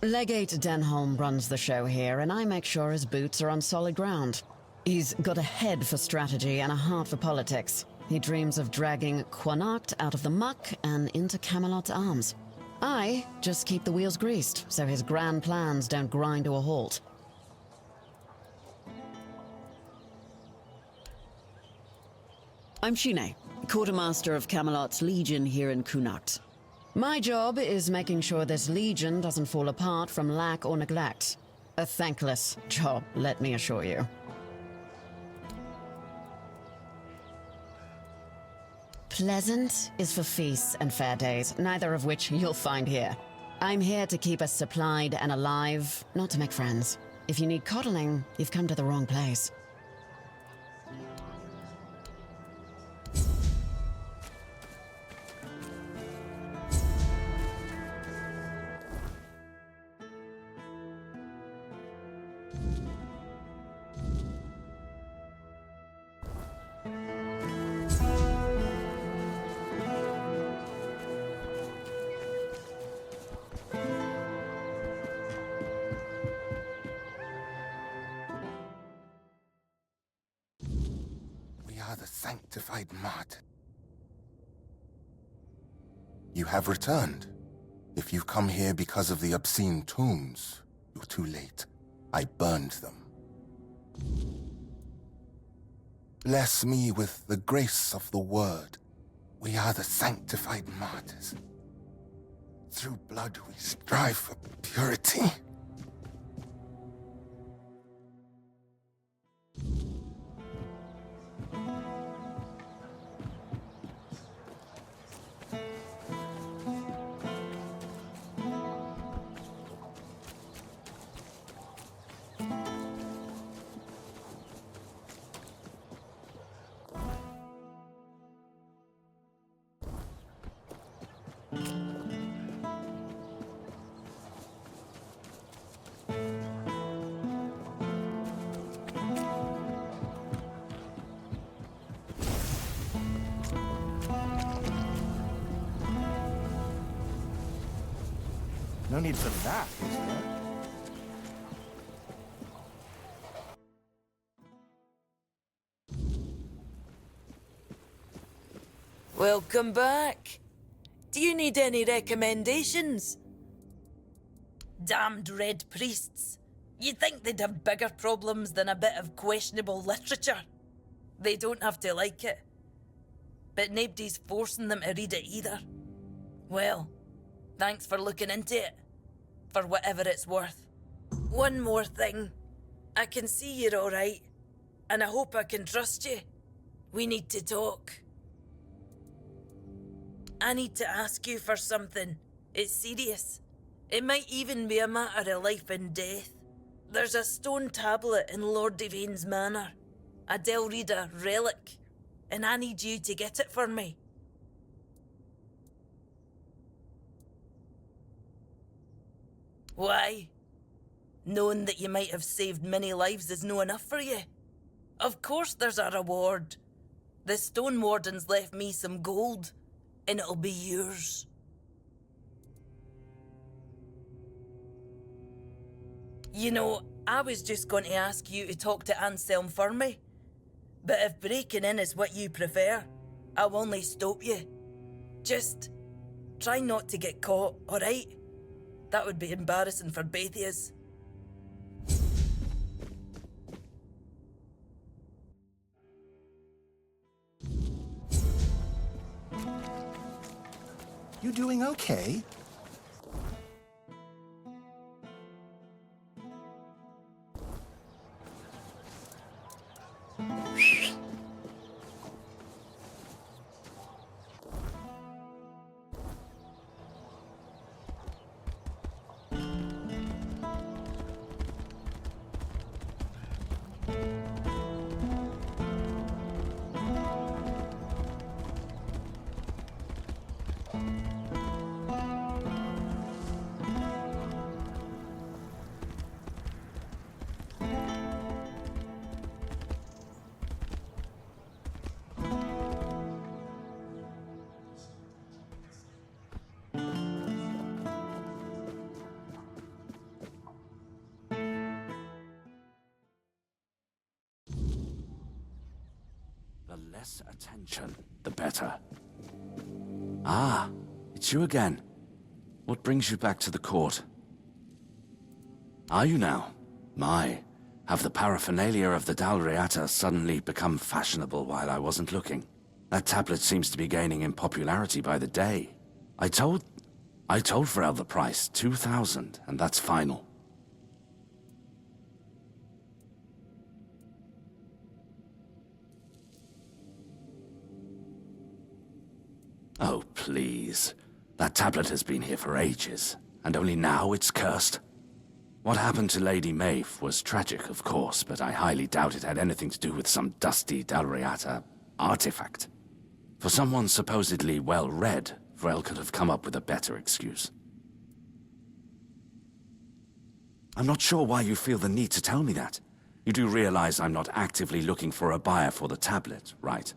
Legate Denholm runs the show here, and I make sure his boots are on solid ground. He's got a head for strategy and a heart for politics. He dreams of dragging Connacht out of the muck and into Camelot's arms. I just keep the wheels greased, so his grand plans don't grind to a halt. I'm Shine, quartermaster of Camelot's Legion here in Connacht. My job is making sure this Legion doesn't fall apart from lack or neglect. A thankless job, let me assure you. Pleasant is for feasts and fair days, neither of which you'll find here. I'm here to keep us supplied and alive, not to make friends. If you need coddling, you've come to the wrong place. The sanctified mud. You have returned. If you've come here because of the obscene tombs, you're too late. I burned them. Bless me with the grace of the word. We are the sanctified martyrs. Through blood we strive for purity. No need for that, is there? Welcome back. Do you need any recommendations? Damned red priests. You'd think they'd have bigger problems than a bit of questionable literature. They don't have to like it. But nobody's forcing them to read it either. Well, thanks for looking into it. For whatever it's worth. One more thing. I can see you're alright. And I hope I can trust you. We need to talk. I need to ask you for something. It's serious. It might even be a matter of life and death. There's a stone tablet in Lord Devane's manor. A Delrida relic. And I need you to get it for me. Why? Knowing that you might have saved many lives is no enough for you? Of course there's a reward. The Stone Warden's left me some gold, and it'll be yours. You know, I was just going to ask you to talk to Anselm for me. But if breaking in is what you prefer, I'll only stop you. Just try not to get caught, alright? That would be embarrassing for both of us. You doing okay? The less attention, the better. Ah, it's you again. What brings you back to the court? Are you now? My, have the paraphernalia of the Dalriata suddenly become fashionable while I wasn't looking? That tablet seems to be gaining in popularity by the day. I told Pharrell the price, 2,000, and that's final. Oh, please. That tablet has been here for ages, and only now it's cursed. What happened to Lady Maeve was tragic, of course, but I highly doubt it had anything to do with some dusty Dalriata artifact. For someone supposedly well-read, Pharrell could have come up with a better excuse. I'm not sure why you feel the need to tell me that. You do realize I'm not actively looking for a buyer for the tablet, right?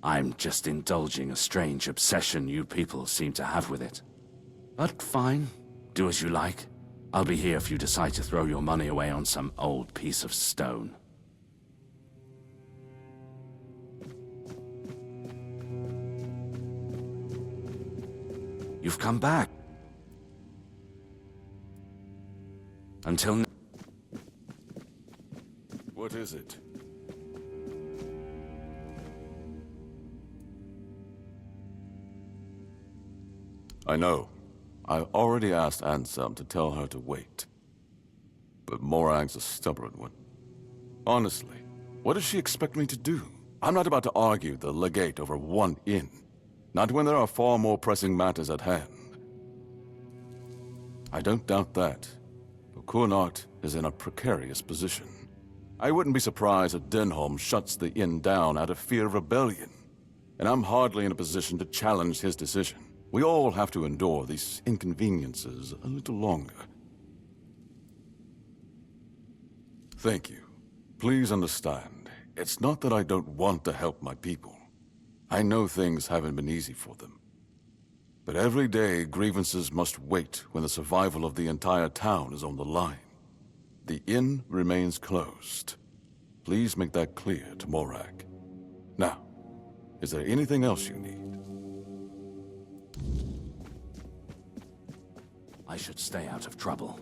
I'm just indulging a strange obsession you people seem to have with it. But fine, do as you like. I'll be here if you decide to throw your money away on some old piece of stone. You've come back. Until... What is it? I know. I already asked Anselm to tell her to wait. But Morag's a stubborn one. Honestly, what does she expect me to do? I'm not about to argue the legate over one inn. Not when there are far more pressing matters at hand. I don't doubt that. But Kunart is in a precarious position. I wouldn't be surprised if Denholm shuts the inn down out of fear of rebellion. And I'm hardly in a position to challenge his decision. We all have to endure these inconveniences a little longer. Thank you. Please understand, it's not that I don't want to help my people. I know things haven't been easy for them. But every day, grievances must wait when the survival of the entire town is on the line. The inn remains closed. Please make that clear to Morag. Now, is there anything else you need? I should stay out of trouble.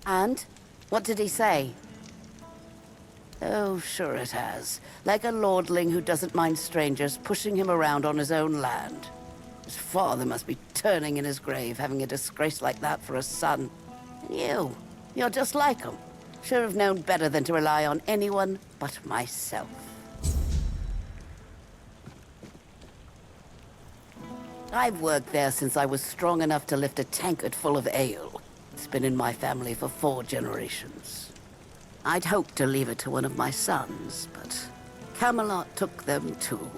And? What did he say? Oh, sure it has. Like a lordling who doesn't mind strangers pushing him around on his own land. His father must be turning in his grave having a disgrace like that for a son. And you're just like him. Should have known better than to rely on anyone but myself. I've worked there since I was strong enough to lift a tankard full of ale. It's been in my family for 4 generations. I'd hoped to leave it to one of my sons, but Camelot took them too.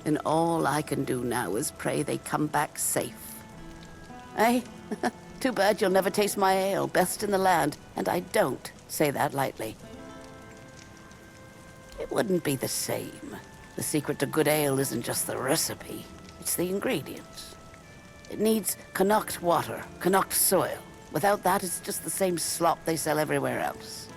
And all I can do now is pray they come back safe. Eh? Too bad you'll never taste my ale, best in the land, and I don't say that lightly. It wouldn't be the same. The secret to good ale isn't just the recipe, it's the ingredients. It needs Connacht water, Connacht soil. Without that, it's just the same slop they sell everywhere else.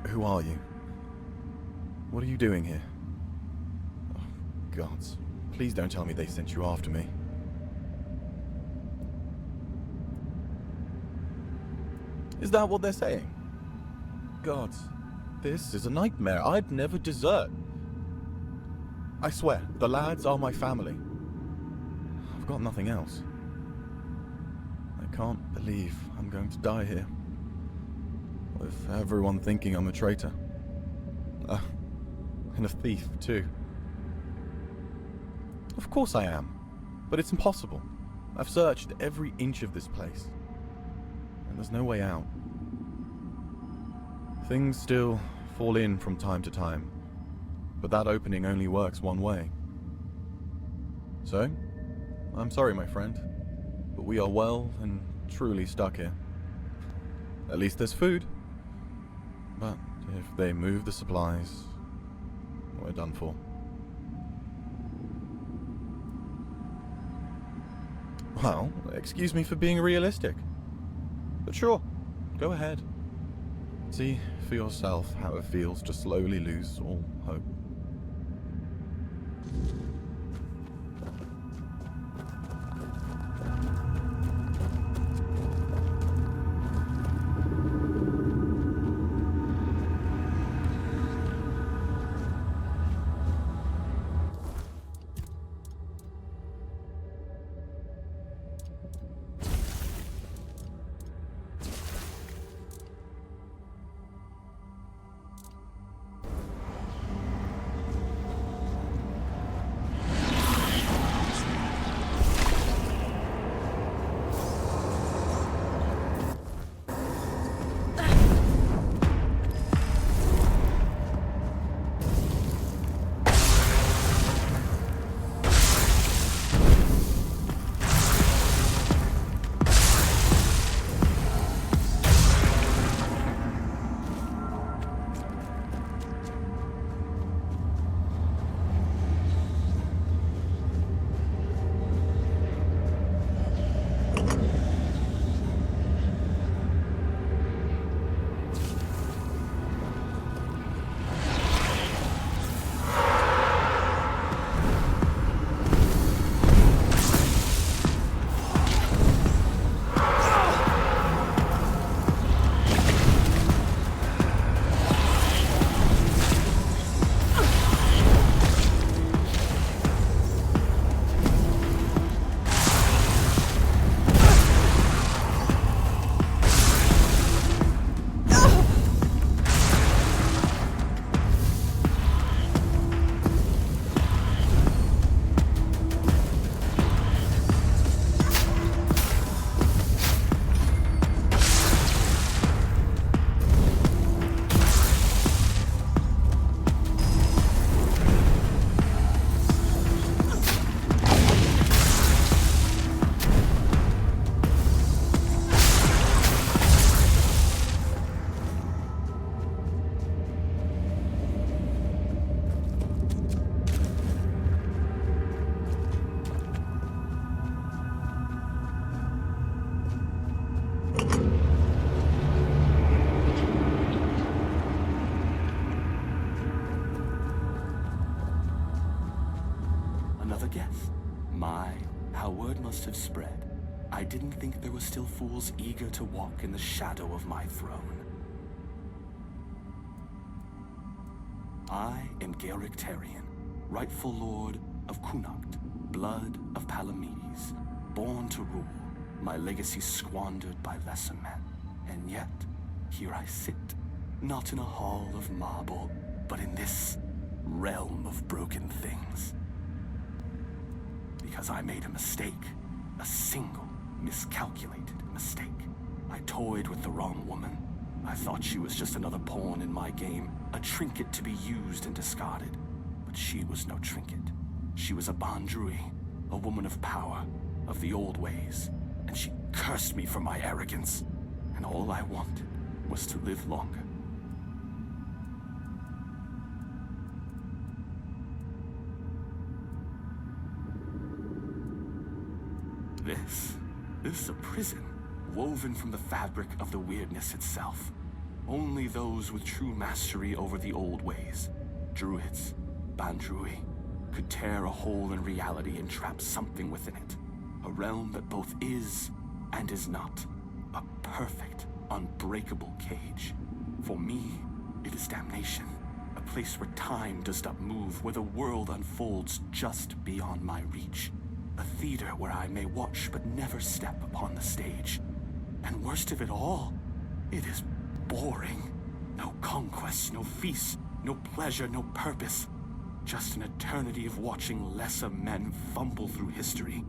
Who are you? What are you doing here? Oh, gods. Please don't tell me they sent you after me. Is that what they're saying? Gods, this is a nightmare. I'd never desert. I swear, the lads are my family. I've got nothing else. I can't believe I'm going to die here. With everyone thinking I'm a traitor. And a thief, too. Of course I am. But it's impossible. I've searched every inch of this place. And there's no way out. Things still fall in from time to time. But that opening only works one way. So, I'm sorry, my friend. But we are well and truly stuck here. At least there's food. But if they move the supplies, we're done for. Well, excuse me for being realistic. But sure, go ahead. See for yourself how it feels to slowly lose all hope. Another guess? My, how word must have spread. I didn't think there were still fools eager to walk in the shadow of my throne. I am Gaelic Tarian, rightful lord of Connacht, blood of Palamedes, born to rule, my legacy squandered by lesser men. And yet, here I sit, not in a hall of marble, but in this realm of broken things. Because I made a mistake, a single, miscalculated mistake. I toyed with the wrong woman. I thought she was just another pawn in my game, a trinket to be used and discarded. But she was no trinket. She was a Bandrui, a woman of power, of the old ways, and she cursed me for my arrogance. And all I wanted was to live longer. This is a prison, woven from the fabric of the weirdness itself. Only those with true mastery over the old ways, druids, Bandrui, could tear a hole in reality and trap something within it. A realm that both is and is not. A perfect, unbreakable cage. For me, it is damnation. A place where time does not move, where the world unfolds just beyond my reach. A theater where I may watch but never step upon the stage. And worst of it all, it is boring. No conquests, no feasts, no pleasure, no purpose. Just an eternity of watching lesser men fumble through history.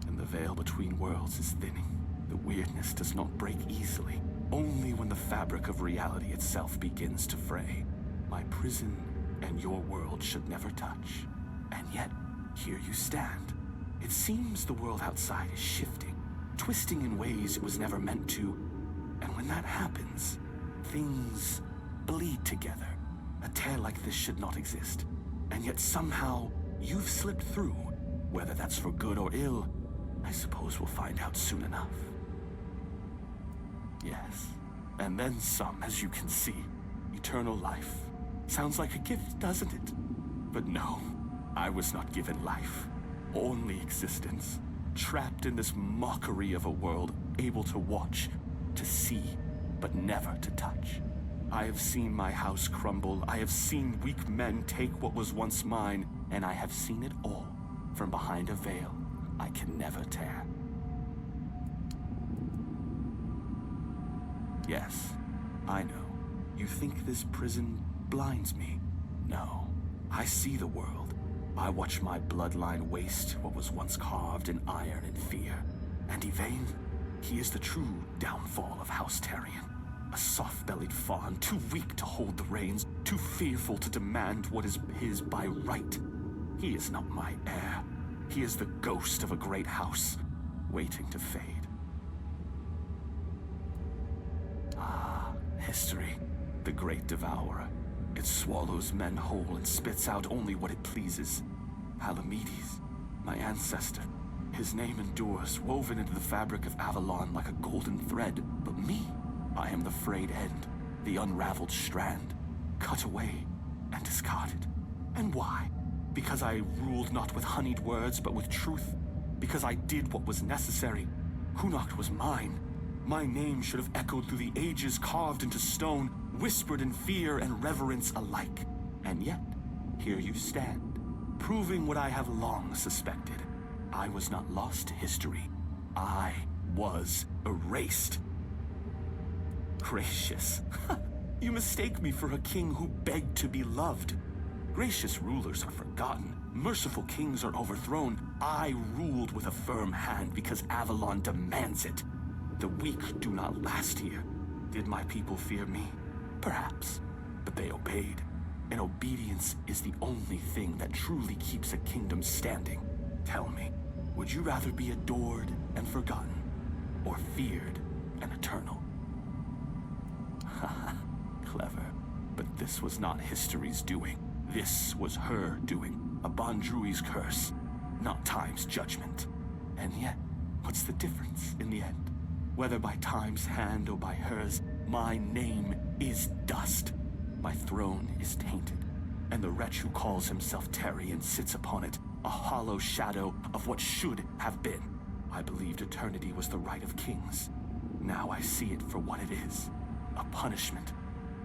And the veil between worlds is thinning. The weirdness does not break easily, only when the fabric of reality itself begins to fray. My prison and your world should never touch. And yet, here you stand. It seems the world outside is shifting, twisting in ways it was never meant to. And when that happens, things bleed together. A tale like this should not exist. And yet somehow, you've slipped through. Whether that's for good or ill, I suppose we'll find out soon enough. Yes, and then some, as you can see. Eternal life. Sounds like a gift, doesn't it? But no, I was not given life. Only existence. Trapped in this mockery of a world, able to watch, to see, but never to touch. I have seen my house crumble. I have seen weak men take what was once mine, and I have seen it all from behind a veil I can never tear. Yes, I know. You think this prison blinds me? No. I see the world. I watch my bloodline waste what was once carved in iron and fear. And Yvain, he is the true downfall of House Tarian. A soft-bellied fawn, too weak to hold the reins, too fearful to demand what is his by right. He is not my heir. He is the ghost of a great house, waiting to fade. Ah, history, the great devourer. It swallows men whole and spits out only what it pleases. Palamedes, my ancestor, his name endures, woven into the fabric of Avalon like a golden thread. But me, I am the frayed end, the unraveled strand, cut away and discarded. And why? Because I ruled not with honeyed words, but with truth. Because I did what was necessary. Connacht was mine. My name should have echoed through the ages, carved into stone, whispered in fear and reverence alike. And yet, here you stand, proving what I have long suspected. I was not lost to history. I was erased. Gracious. You mistake me for a king who begged to be loved. Gracious rulers are forgotten. Merciful kings are overthrown. I ruled with a firm hand because Avalon demands it. The weak do not last here. Did my people fear me? Perhaps. But they obeyed. And obedience is the only thing that truly keeps a kingdom standing. Tell me, would you rather be adored and forgotten, or feared and eternal? Haha, clever. But this was not history's doing. This was her doing, a Bandrui's curse, not time's judgment. And yet, what's the difference in the end? Whether by time's hand or by hers, my name is dust. My throne is tainted, and the wretch who calls himself Terry and sits upon it, a hollow shadow of what should have been. I believed eternity was the right of kings. Now I see it for what it is, a punishment,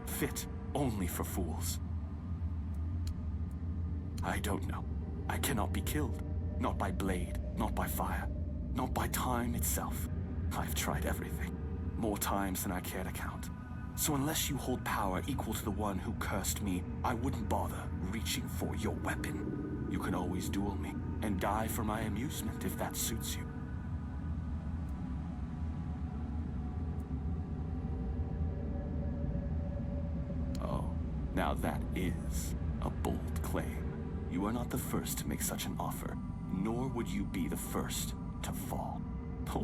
fit only for fools. I don't know. I cannot be killed. Not by blade, not by fire, not by time itself. I've tried everything, more times than I care to count. So unless you hold power equal to the one who cursed me, I wouldn't bother reaching for your weapon. You can always duel me, and die for my amusement if that suits you. Oh, now that is a bold claim. You are not the first to make such an offer, nor would you be the first to fall.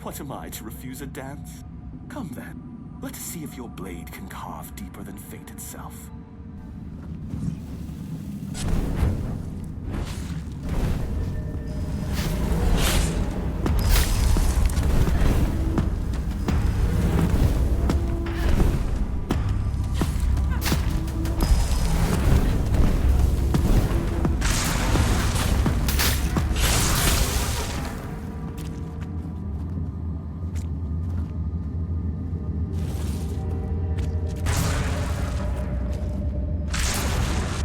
What am I, to refuse a dance? Come then, let us see if your blade can carve deeper than fate itself.